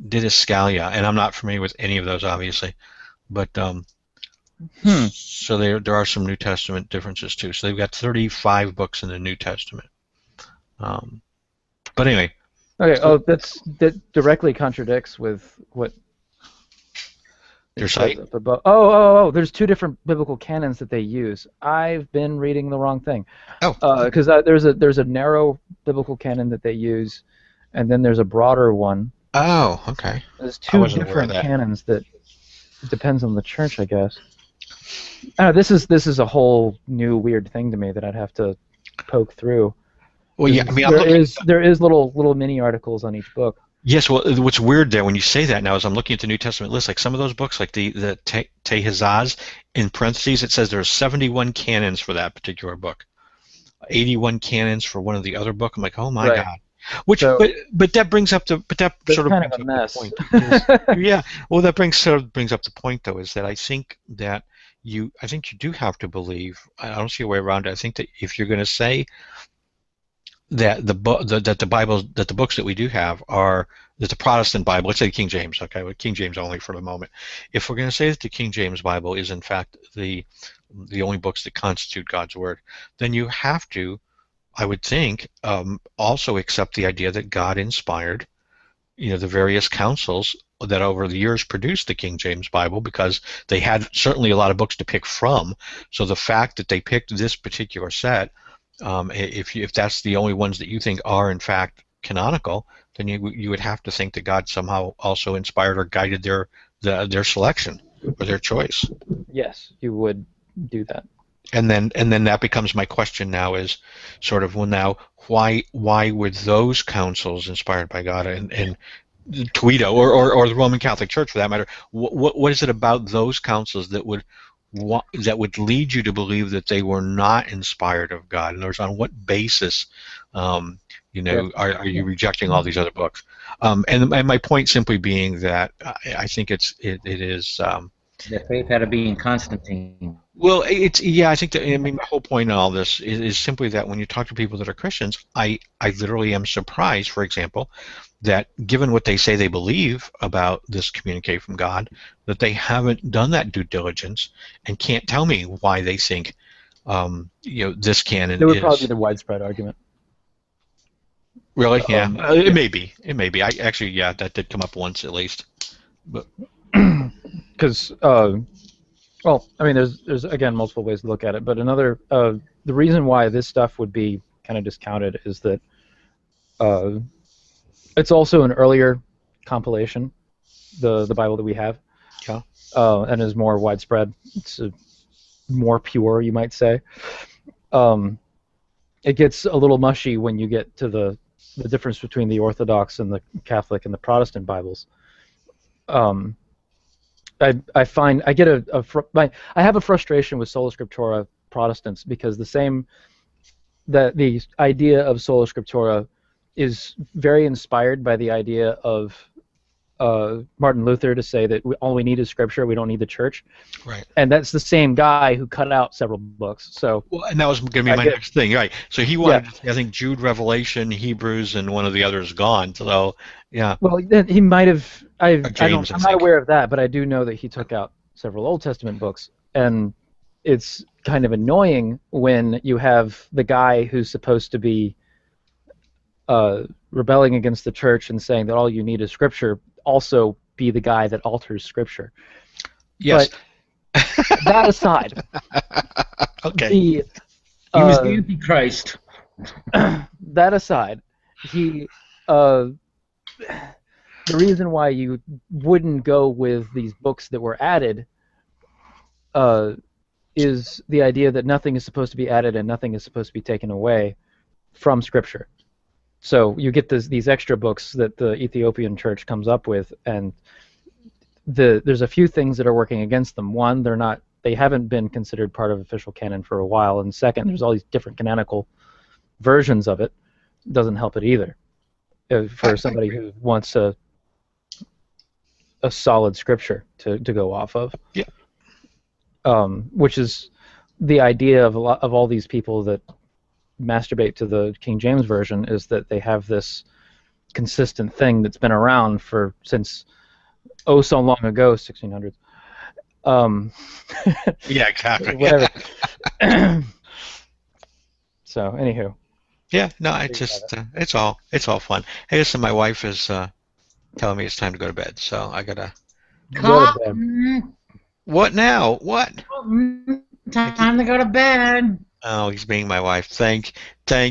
Didascalia. And I'm not familiar with any of those, obviously. But so there are some New Testament differences, too. So they've got 35 books in the New Testament. But anyway. Okay. That directly contradicts with what your site. There's two different biblical canons that they use. I've been reading the wrong thing. Oh. Because there's a narrow biblical canon that they use, and then there's a broader one. Oh, okay. There's two different canons that depends on the church, I guess. This is a whole new weird thing to me that I'd have to poke through. Well, yeah, I mean, there is little mini articles on each book. Yes, well, what's weird there when you say that now is I'm looking at the New Testament list, like some of those books, like the Tehazaz, in parentheses, it says there are 71 canons for that particular book, 81 canons for one of the other book. I'm like, oh my God. But that brings up that sort of kind brings of a up mess. the point. Yeah. Well, that brings up the point though, is that I think you do have to believe. I don't see a way around it. I think that if you're going to say that the books that we do have are that the Protestant Bible, let's say King James, okay, with King James only for the moment. If we're going to say that the King James Bible is in fact the only books that constitute God's Word, then you have to, I would think, also accept the idea that God inspired, the various councils that over the years produced the King James Bible, because they had certainly a lot of books to pick from. So the fact that they picked this particular set, if that's the only ones that you think are in fact canonical, then you would have to think that God somehow also inspired or guided their selection or their choice. Yes, you would do that. And then that becomes my question now, is sort of, well, now why were those councils inspired by God, and Toledo or the Roman Catholic Church for that matter? What is it about those councils that would lead you to believe that they were not inspired of God? In other words, on what basis are you rejecting all these other books? And my point simply being that I think it is. The faith had to be in Constantine. Well, I think my whole point in all this is simply that when you talk to people that are Christians, I literally am surprised, for example, that given what they say they believe about this communique from God, that they haven't done that due diligence and can't tell me why they think this canon is. It would probably be the widespread argument. Really? Yeah. It may be. I actually, that did come up once at least. But because there's again multiple ways to look at it, but another the reason why this stuff would be kind of discounted is that it's also an earlier compilation, the Bible that we have, and is more widespread. It's more pure, you might say. It gets a little mushy when you get to the difference between the Orthodox and the Catholic and the Protestant Bibles. I find I have a frustration with sola scriptura Protestants, because the idea of sola scriptura is very inspired by the idea of Martin Luther to say that all we need is Scripture, we don't need the Church. Right. And that's the same guy who cut out several books. So. Well, and that was going to be my next thing, right? So he wanted, I think, Jude, Revelation, Hebrews, and one of the others gone. So, yeah. Well, he might have. I'm not aware of that, but I do know that he took out several Old Testament books, and it's kind of annoying when you have the guy who's supposed to be rebelling against the Church and saying that all you need is Scripture, also be the guy that alters Scripture. Yes. But that aside, okay. He was the Antichrist. That aside, the reason why you wouldn't go with these books that were added is the idea that nothing is supposed to be added and nothing is supposed to be taken away from Scripture. So you get these extra books that the Ethiopian Church comes up with, and there's a few things that are working against them. One, they haven't been considered part of official canon for a while, and second, there's all these different canonical versions of it. Doesn't help it either for somebody who wants a solid Scripture to go off of. Yeah. Which is the idea of all these people that masturbate to the King James Version, is that they have this consistent thing that's been around since so long ago, 1600s. Yeah, exactly. Whatever. So, anywho. Yeah, no, it's all fun. Hey, listen, my wife is telling me it's time to go to bed, so I gotta. Go to bed. What now? What? Time to go to bed. Oh, he's being my wife. Thank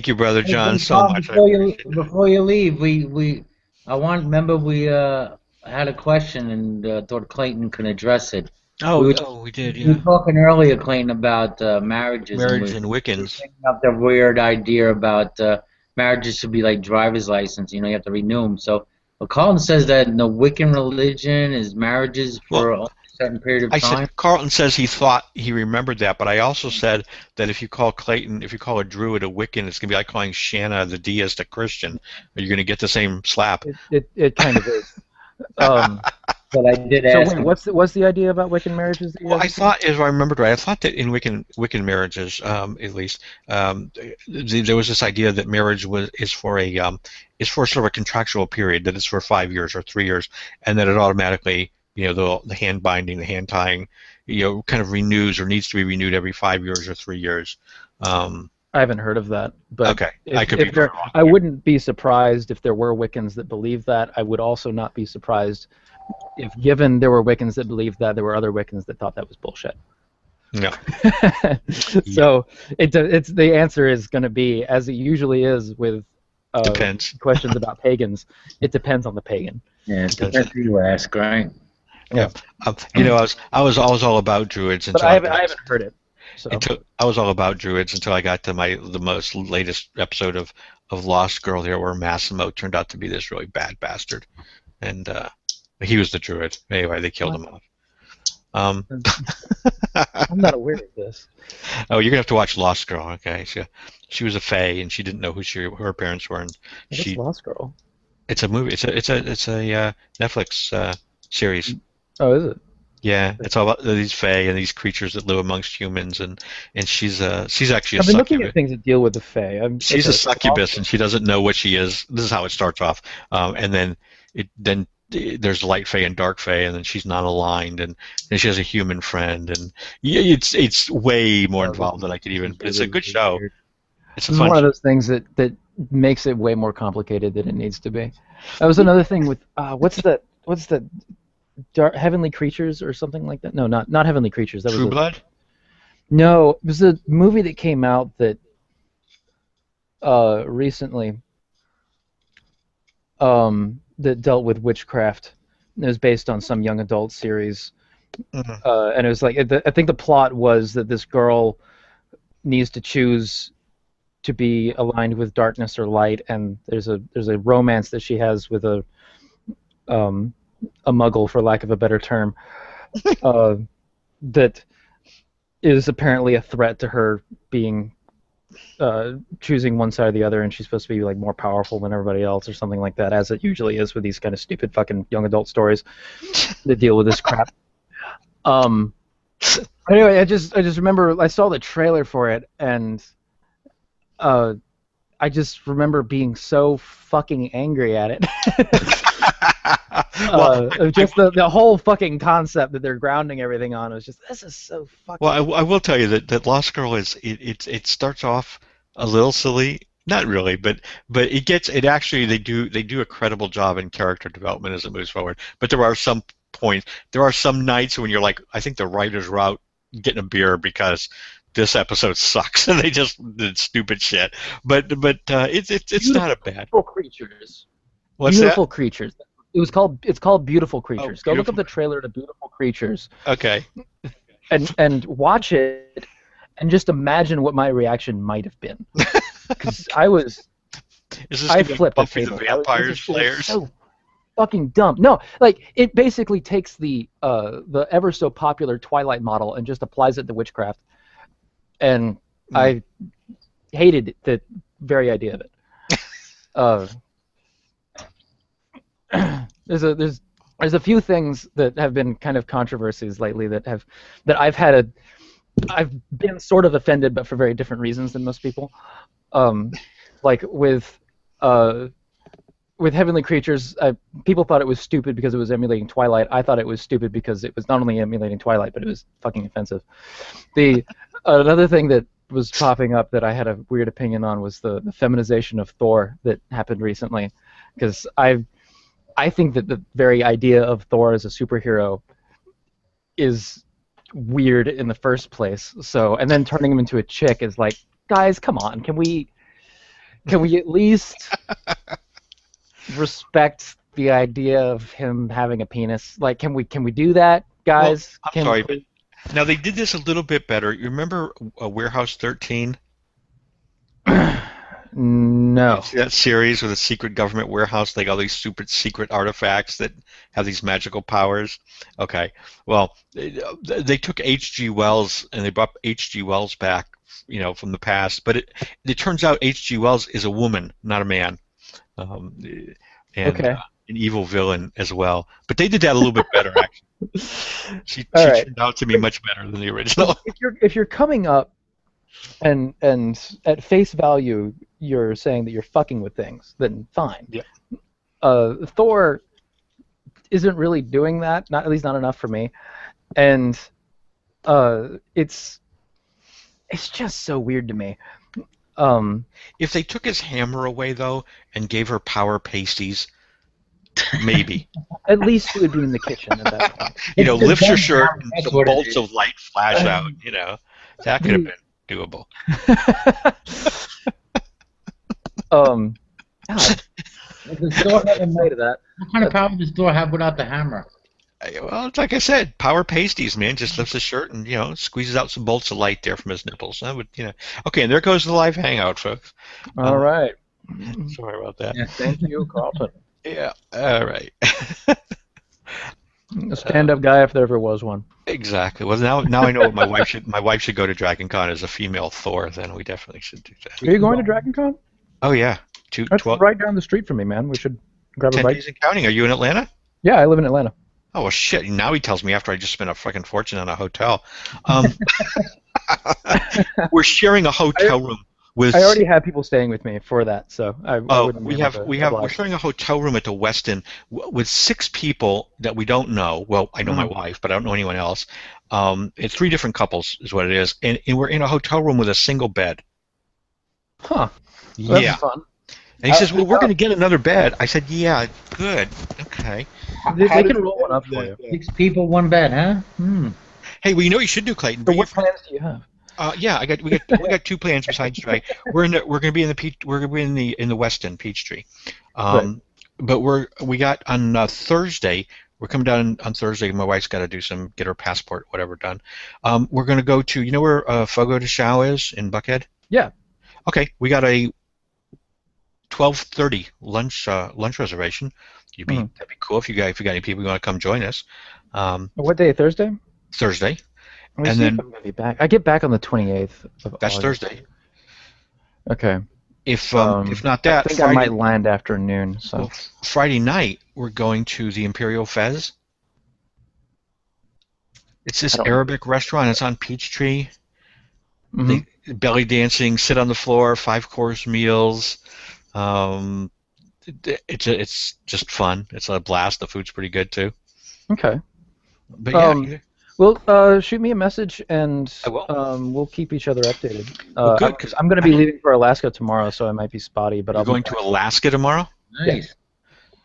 you, Brother John, so much. Before you leave, we had a question and thought Clayton could address it. We did. Yeah. We were talking earlier, Clayton, about marriages. Marriage and Wiccans. Up the weird idea about marriages should be like driver's license. You have to renew them. So, Carlton says that in the Wiccan religion is marriages for certain period of I time. said Carlton says he thought he remembered that, but I also said that if you call a druid a Wiccan, it's gonna be like calling Shanna the deist a Christian. You're gonna get the same slap. It kind of is. But I did So ask wait, him. what's the idea about Wiccan marriages? That you Well, guys I thought, if I remembered right, I thought that in Wiccan marriages, at least, there was this idea that marriage is for sort of a contractual period, that it's for 5 years or 3 years, and that it automatically, the hand binding, the hand tying, kind of renews or needs to be renewed every 5 years or 3 years. I haven't heard of that, but Okay, I could be there, wrong. I wouldn't be surprised if there were Wiccans that believed that. I would also not be surprised if, given there were Wiccans that believed that, there were other Wiccans that thought that was bullshit. Yeah. So it's the answer is going to be, as it usually is with Depends. questions about pagans. It depends on the pagan. Yeah, it depends who you ask, right? Yeah. I was all about druids But until I haven't heard it. So I was all about druids until I got to the most latest episode of Lost Girl here, where Massimo turned out to be this really bad bastard, and he was the druid. Anyway, they killed him off. I'm not aware of this. Oh, you're gonna have to watch Lost Girl. Okay, she was a fae, and she didn't know who her parents were, and What's Lost Girl? It's a movie. It's a Netflix series. Oh, is it? Yeah, it's all about these fae and these creatures that live amongst humans, and she's actually a I've been looking succubus. at things that deal with the fae. She's a succubus, and she doesn't know what she is. This is how it starts off, and then there's light fae and dark fae, and then she's not aligned, and then she has a human friend, and it's way more involved than I could even. But it's a good show. It's a This is fun one of show. those things that makes it way more complicated than it needs to be. That was another thing with what's the Heavenly Creatures or something like that? No, not Heavenly Creatures. That True was Blood. No, it was a movie that came out that recently that dealt with witchcraft. It was based on some young adult series, and it was like I think the plot was that this girl needs to choose to be aligned with darkness or light, and there's a romance that she has with a muggle, for lack of a better term, that is apparently a threat to her being choosing one side or the other, and she's supposed to be like more powerful than everybody else or something like that, as it usually is with these kind of stupid fucking young adult stories that deal with this crap. Anyway, I just remember I saw the trailer for it, and I just remember being so fucking angry at it. Just the whole fucking concept that they're grounding everything on was just, this is so fucking. Well, I will tell you that Lost Girl it starts off a little silly, not really, but it actually they do a credible job in character development as it moves forward. But there are some nights when you're like, I think the writers were out getting a beer because this episode sucks and they just did stupid shit. But it's not a bad. Beautiful Creatures. What's Beautiful Creatures. It's called Beautiful Creatures. Oh, Go look up the trailer to Beautiful Creatures. Okay. And watch it, and just imagine what my reaction might have been. Because I flipped the Buffy the table. Vampire It Slayers? was so fucking dumb. No, like it basically takes the ever so popular Twilight model and just applies it to witchcraft, and I hated the very idea of it. There's a few things that have been kind of controversies lately that I've been sort of offended, but for very different reasons than most people. Like with Heavenly Creatures, people thought it was stupid because it was emulating Twilight. I thought it was stupid because it was not only emulating Twilight, but it was fucking offensive. Another thing that was popping up that I had a weird opinion on was the feminization of Thor that happened recently, because I think that the very idea of Thor as a superhero is weird in the first place. So, and then turning him into a chick is like, guys, come on, can we at least respect the idea of him having a penis? Like, can we do that, guys? Well, I'm sorry, but now they did this a little bit better. You remember Warehouse 13? No. You see that series with a secret government warehouse, like all these super secret artifacts that have these magical powers? Okay. Well, they took H.G. Wells and they brought H.G. Wells back, from the past. But it turns out H.G. Wells is a woman, not a man, um, and Okay. an evil villain as well. But they did that a little bit better, actually. She All right. turned out to be much better than the original. If you're coming up and at face value you're saying that you're fucking with things, then fine. Yeah. Thor isn't really doing that, at least not enough for me, and it's just so weird to me. If they took his hammer away, though, and gave her power pasties, maybe. At least she would be in the kitchen at that point. Lifts her shirt and That's some what it bolts is. of light flash out, That could have been doable. God, Does Thor have say to that. what kind of power does Thor have without the hammer? Well, it's like I said, power pasties, man. Just lifts his shirt and, squeezes out some bolts of light there from his nipples. That would, Okay, and there goes the live hangout, folks. All right. Sorry about that. Yeah. Thank you, Carlton. Yeah, all right. A stand-up guy if there ever was one. Exactly. Well, now I know what my wife should go to Dragon Con as a female Thor. Then we definitely should do that. Are you going to Dragon Con? Oh yeah, That's 12, right down the street from me, man. We should grab a 10 bite. days and counting. Are you in Atlanta? Yeah, I live in Atlanta. Oh well, shit. Now he tells me after I just spent a fucking fortune on a hotel. We're sharing a hotel room with. I already have people staying with me for that, so I wouldn't be able to we're oblige. sharing a hotel room at the Westin with 6 people that we don't know. Well, I know my wife, but I don't know anyone else. It's 3 different couples is what it is, and we're in a hotel room with a single bed. Huh. Well, Yeah. that's fun. And he says, "Well, we're going to get another bed." I said, "Yeah, good, okay." They How can did roll one up for you. 6 people, 1 bed, huh? Hey, well, you know what you should do, Clayton? So what plans do you have? Yeah, we got 2 plans besides Dre. We're going to be in the Westin Peachtree, but we got on Thursday. We're coming down on Thursday. My wife's got to get her passport, whatever, done. We're going to go to where Fogo de Chao is in Buckhead. Yeah. Okay, we got a 12:30 lunch reservation. That'd be cool if you got any people who want to come join us. What day? Thursday? Thursday. Let me And see then- if I'm gonna be back. I get back on the 28th of That's August. Thursday. Okay. If not that, I think Friday, I might land afternoon. So. well, Friday night we're going to the Imperial Fez. It's this Arabic restaurant. It's on Peachtree. Mhm. Belly dancing, sit on the floor, 5-course meals. It's just fun. It's a blast. The food's pretty good too. Okay. But yeah, Well, shoot me a message and I will. we'll keep each other updated. Well, good, 'cause I'm going to be leaving for Alaska tomorrow, so I might be spotty. But you're I'll going to Alaska tomorrow? Nice.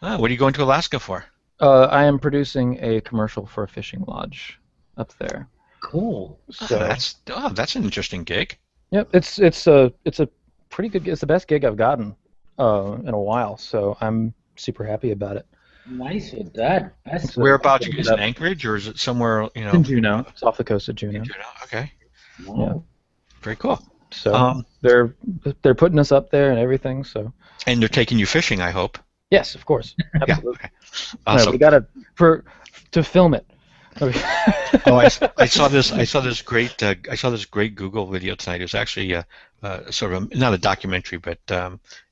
Oh, what are you going to Alaska for? I am producing a commercial for a fishing lodge up there. Cool. So That's an interesting gig. yep, it's a pretty good. It's the best gig I've gotten in a while. So I'm super happy about it. Nice with that. That's Whereabouts? Is it Anchorage or is it somewhere? It's in Juneau. It's off the coast of Juneau. Okay, Wow. very cool. So they're putting us up there and everything. So And they're taking you fishing, I hope. yes, of course, Yeah. absolutely. Okay. No, Awesome. we gotta to film it. Oh, I saw this great Google video tonight. It was actually sort of not a documentary, but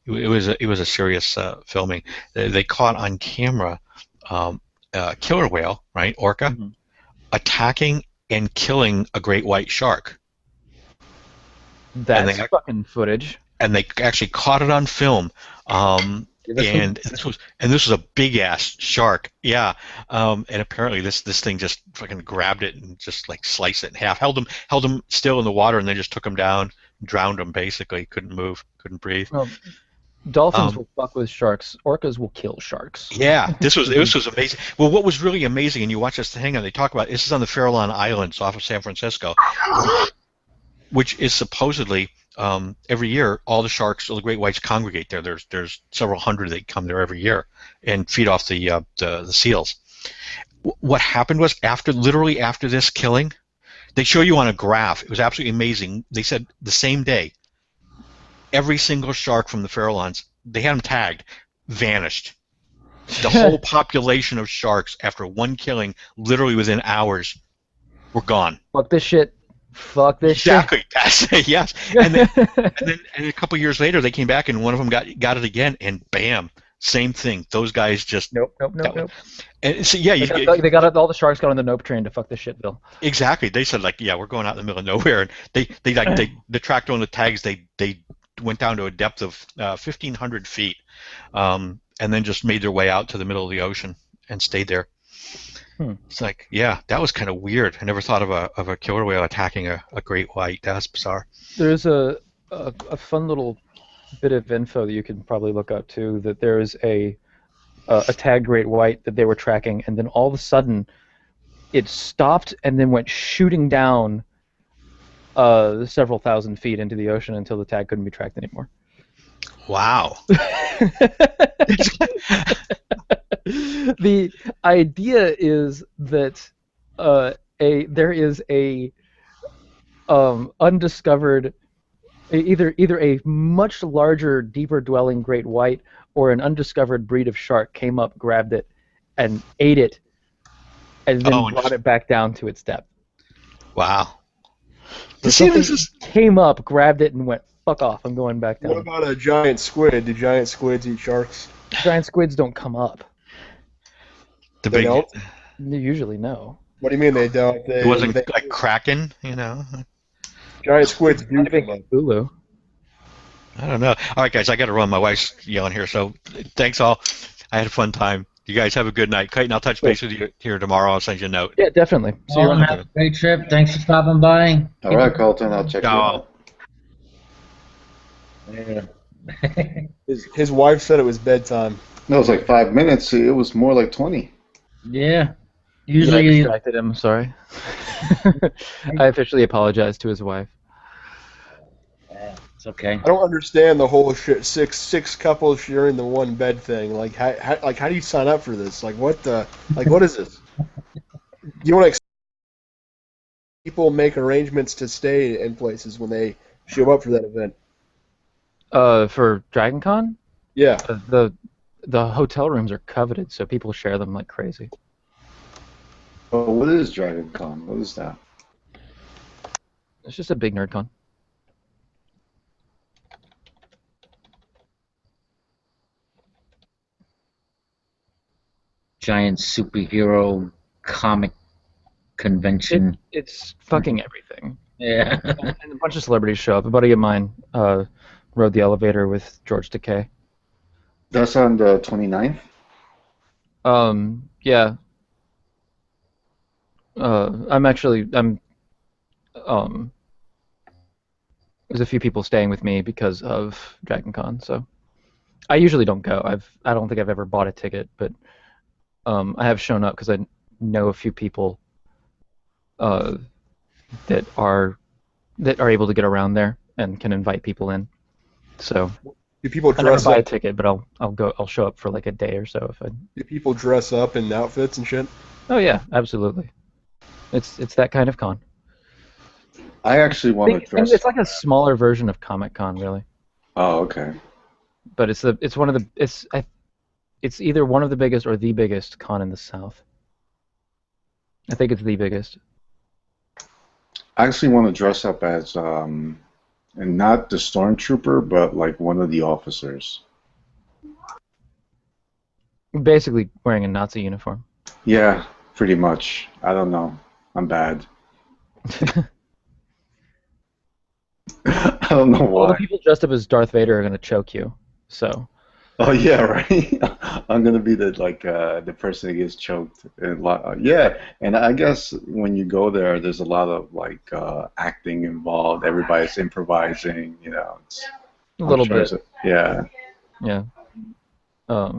it was a serious filming. They caught on camera a killer whale, right, orca, attacking and killing a great white shark, That's they- fucking footage. and they actually caught it on film. And this was a big ass shark, yeah. And apparently this thing just fucking grabbed it and just like sliced it in half, held him still in the water, and then just took him down, drowned him basically. Couldn't move, couldn't breathe. Well, dolphins will fuck with sharks. Orcas will kill sharks. Yeah, this was amazing. Well, what was really amazing, and you watch this thing, and they talk about this is on the Farallon Islands off of San Francisco, which is supposedly. Every year, all the sharks, all the great whites congregate there. There's several hundred that come there every year and feed off the seals. What happened was literally after this killing, they show you on a graph. It was absolutely amazing. They said the same day, every single shark from the Farallones, they had them tagged, vanished. The whole population of sharks, after one killing, literally within hours, were gone. Fuck this shit. Fuck this Exactly. That's yes. And then a couple years later, they came back and one of them got it again, and bam, same thing. Those guys just Nope. And so yeah, They got all the sharks got on the nope train to fuck this shit, Bill. exactly. They said like, yeah, we're going out in the middle of nowhere, and they tracked on the tags. They went down to a depth of 1,500 feet, and then just made their way out to the middle of the ocean and stayed there. It's like, yeah, that was kind of weird. I never thought of a killer whale attacking a great white. That's bizarre. There's a fun little bit of info that you can probably look up too. That there's a tagged great white that they were tracking, and then all of a sudden, it stopped and then went shooting down several thousand feet into the ocean until the tag couldn't be tracked anymore. Wow. The idea is that there is a undiscovered either a much larger, deeper dwelling great white or an undiscovered breed of shark came up, grabbed it, and ate it, and then brought it back down to its depth. Wow. Came up, grabbed it, and went, fuck off, I'm going back down. What about a giant squid? Do giant squids eat sharks? Giant squids don't come up. They don't? Usually, no. What do you mean they don't? It wasn't like Kraken, you know? Giant squids do come up. Hulu. I don't know. All right, guys, I got to run. My wife's yelling here, so thanks all. I had a fun time. You guys have a good night. Clayton, I'll touch base with you here tomorrow. I'll send you a note. Yeah, definitely. See you Have a great trip. Thanks for stopping by. All right, Carlton, I'll check you out. Yeah. His wife said it was bedtime. No, it was like 5 minutes. It was more like 20. Yeah. I Usually, distracted him. Sorry. I officially apologized to his wife. it's okay. I don't understand the whole shit. Six couples sharing the one bed thing. Like how do you sign up for this? Like what is this? You want to people make arrangements to stay in places when they show up for that event? For Dragon Con? Yeah. The hotel rooms are coveted, so people share them like crazy. Oh, what is Dragon Con? What is that? It's just a big nerd con. Giant superhero comic convention. It's fucking everything. Yeah. And a bunch of celebrities show up. A buddy of mine rode the elevator with George Takei. That's on the 29th? Yeah. There's a few people staying with me because of Dragon Con, so I usually don't go. I don't think I've ever bought a ticket, but I have shown up because I know a few people that are able to get around there and can invite people in. So Do people I never dress buy a up? ticket, but I'll show up for like a day or so if I. Do people dress up in outfits and shit? Oh yeah, absolutely. It's that kind of con. I actually want to dress It's like a smaller version of Comic Con, really. Oh, okay. But it's either one of the biggest or the biggest con in the South. I think it's the biggest. I actually want to dress up as, and not the stormtrooper, but like one of the officers. Basically wearing a Nazi uniform. Yeah, pretty much. I don't know. I'm bad. I don't know All the why. people dressed up as Darth Vader are going to choke you. So. Oh yeah, right. I'm gonna be the person that gets choked. And yeah, and I guess when you go there, there's a lot of acting involved. Everybody's improvising. You know, A little bit. Yeah. Yeah. I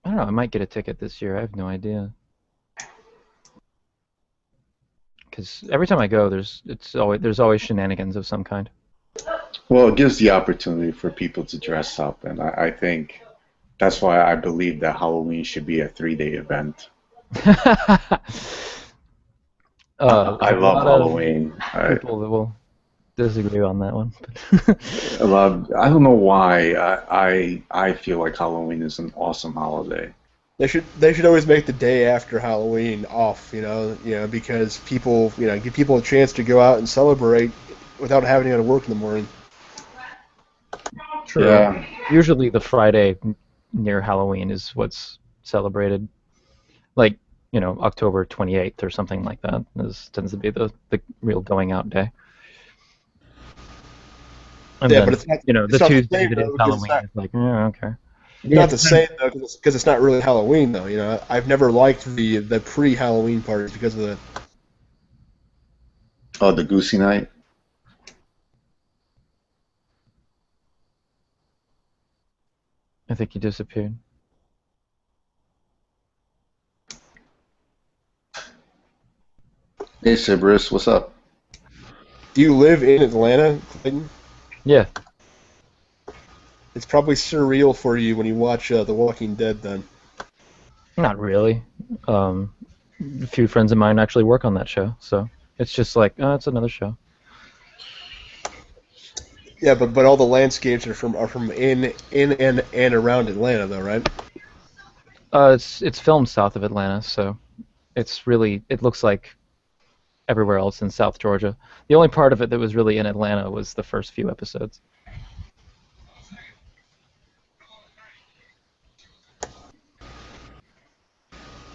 don't know. I might get a ticket this year. I have no idea. Because every time I go, there's always shenanigans of some kind. Well, it gives the opportunity for people to dress up, and I think that's why I believe that Halloween should be a 3-day event. I love Halloween. People that will disagree on that one. I don't know why I feel like Halloween is an awesome holiday. They should always make the day after Halloween off, because people, give people a chance to go out and celebrate without having to go to work in the morning. True. Yeah. Usually the Friday near Halloween is what's celebrated. Like, October 28th or something like that tends to be the real going out day. And Yeah, then, but it's not. the It's not the Tuesday same, that is though, because Halloween is like, yeah, okay. It's not the same though, because it's not really Halloween though. I've never liked the pre-Halloween parties because of the. Oh, the Goosey Night. I think he disappeared. Hey, Cerberus, what's up? Do you live in Atlanta, Clayton? Yeah. It's probably surreal for you when you watch The Walking Dead, then. Not really. A few friends of mine actually work on that show, so it's just like, oh, it's another show. Yeah, but all the landscapes are from in and around Atlanta, though, right? It's filmed south of Atlanta, so it looks like everywhere else in South Georgia. The only part of it that was really in Atlanta was the first few episodes.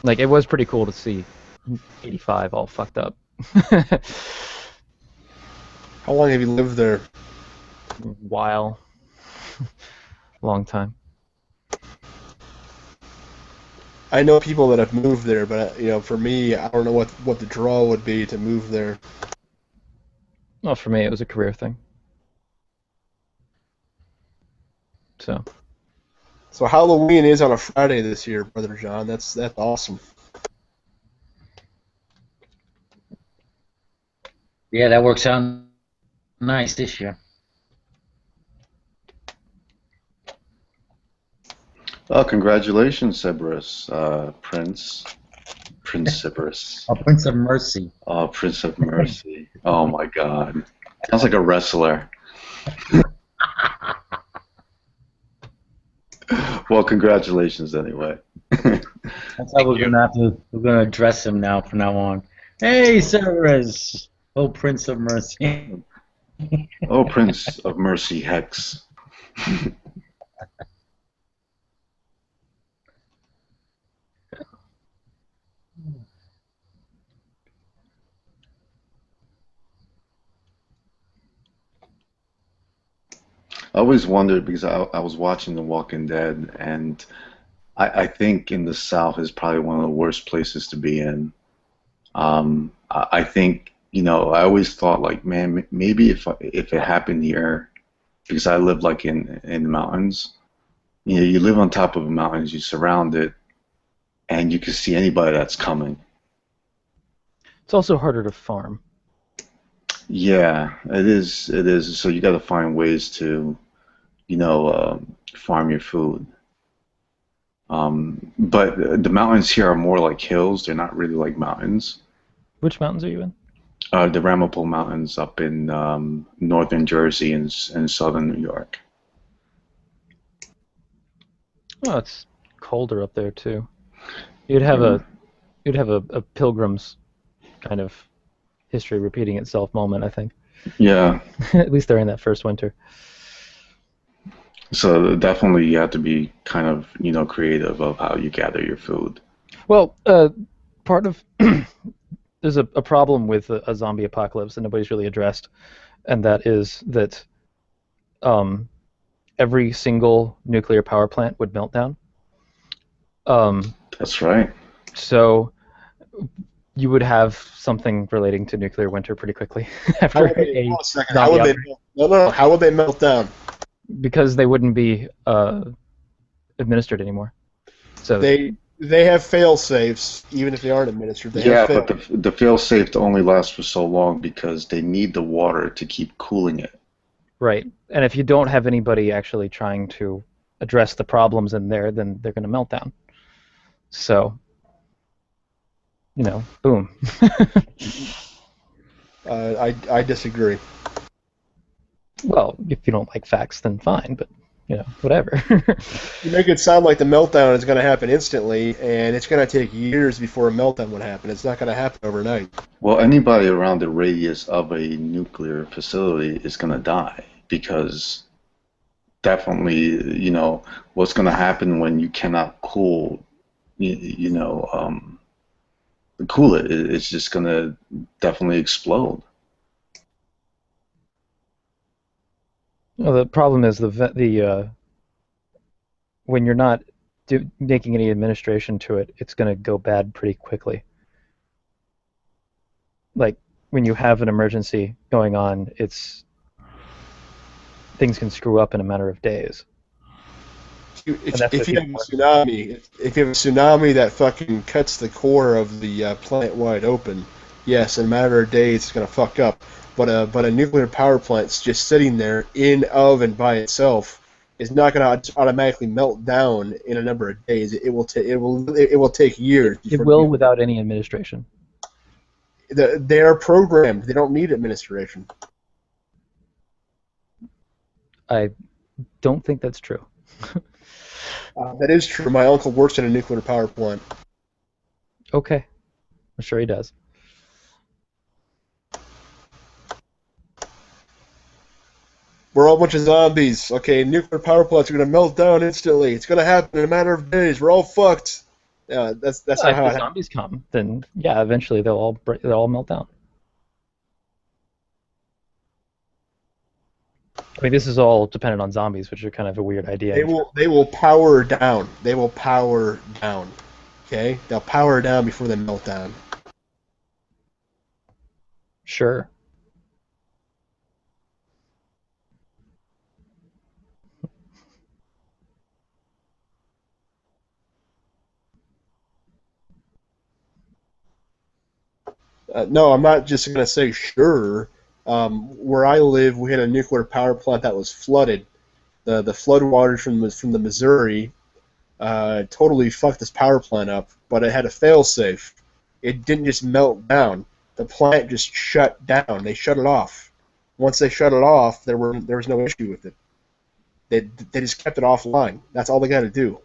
Like, it was pretty cool to see 85 all fucked up. How long have you lived there? While. Long time. I know people that have moved there, but for me, I don't know what the draw would be to move there. Well, for me, it was a career thing. So Halloween is on a Friday this year, Brother John. That's awesome. Yeah, that works out nice this year. Oh, congratulations, Cerberus, Prince Cerberus. Oh, Prince of Mercy. Oh, Prince of Mercy. Oh my God, sounds like a wrestler. Well, congratulations anyway. That's how we're gonna address him now from now on. Hey, Cerberus. Oh, Prince of Mercy. Oh, Prince of Mercy, Hex. I always wondered because I was watching The Walking Dead, and I think in the South is probably one of the worst places to be in. I think, I always thought like, man, maybe if it happened here, because I live like in the mountains, you live on top of the mountains, you surround it, and you can see anybody that's coming. it's also harder to farm. Yeah, it is. It is. So you got to find ways to, farm your food. But the mountains here are more like hills. They're not really like mountains. Which mountains are you in? The Ramapo Mountains up in northern Jersey and southern New York. Oh, it's colder up there too. You'd have a Pilgrim's kind of history repeating itself moment, I think. Yeah. At least during that first winter. So definitely you have to be kind of, creative of how you gather your food. Well, part of there's a problem with a zombie apocalypse that nobody's really addressed, and that is that every single nuclear power plant would melt down. That's right. So you would have something relating to nuclear winter pretty quickly after How would they melt down? Because they wouldn't be administered anymore. So they have fail safes, even if they aren't administered. But the fail safe only lasts for so long because they need the water to keep cooling it. Right, and if you don't have anybody actually trying to address the problems in there, then they're going to melt down. So, boom. I disagree. Well, if you don't like facts, then fine, but, whatever. You make it sound like the meltdown is going to happen instantly, and it's going to take years before a meltdown would happen. It's not going to happen overnight. Well, anybody around the radius of a nuclear facility is going to die because definitely, what's going to happen when you cannot cool it. It's just going to definitely explode. Well, the problem is when you're not making any administration to it, it's going to go bad pretty quickly. Like when you have an emergency going on, things can screw up in a matter of days. If you have a tsunami that fucking cuts the core of the plant wide open, yes, in a matter of days it's gonna fuck up. But a nuclear power plant's just sitting there in of and by itself is not gonna automatically melt down in a number of days. It will take years. It will without any administration. They are programmed. They don't need administration. I don't think that's true. That is true. My uncle works in a nuclear power plant. Okay. I'm sure he does. We're all a bunch of zombies. Okay, nuclear power plants are going to melt down instantly. It's going to happen in a matter of days. We're all fucked. That's not how if the zombies come, then yeah, eventually they'll all melt down. I mean, this is all dependent on zombies, which are kind of a weird idea. They will power down. They will power down. Okay, they'll power down before they melt down. Sure. No, I'm not just going to say sure. Where I live, we had a nuclear power plant that was flooded. The flood waters from the Missouri totally fucked this power plant up, but it had a fail-safe. It didn't just melt down. The plant just shut down. They shut it off. Once they shut it off, there was no issue with it. They just kept it offline. That's all they got to do.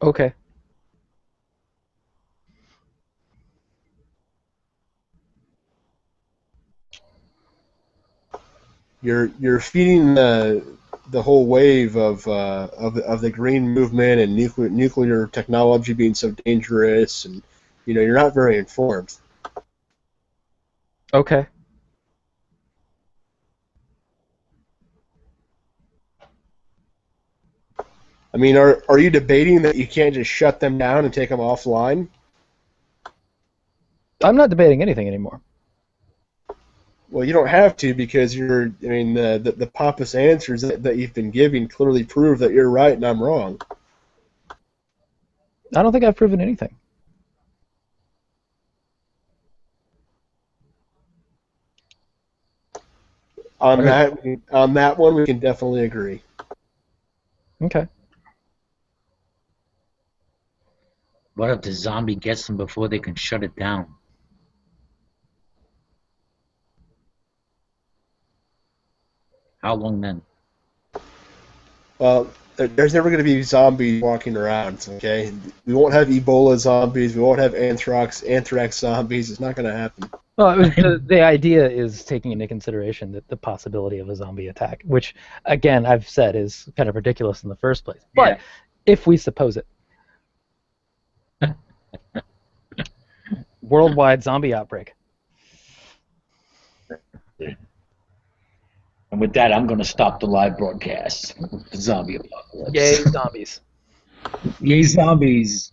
Okay. You're feeding the whole wave of the green movement and nuclear technology being so dangerous, and you're not very informed. Okay. I mean, are you debating that you can't just shut them down and take them offline? I'm not debating anything anymore. Well, you don't have to, because the pompous answers that you've been giving clearly prove that you're right and I'm wrong. I don't think I've proven anything. On that one, we can definitely agree. Okay. What if the zombie gets them before they can shut it down? How long then? Well, there's never going to be zombies walking around, okay? We won't have Ebola zombies. We won't have anthrax zombies. It's not going to happen. Well, the idea is taking into consideration that the possibility of a zombie attack, which, again, I've said is kind of ridiculous in the first place. But if we suppose it. Worldwide zombie outbreak. And with that, I'm going to stop the live broadcast. The zombie apocalypse. Yay, zombies. Yay, zombies.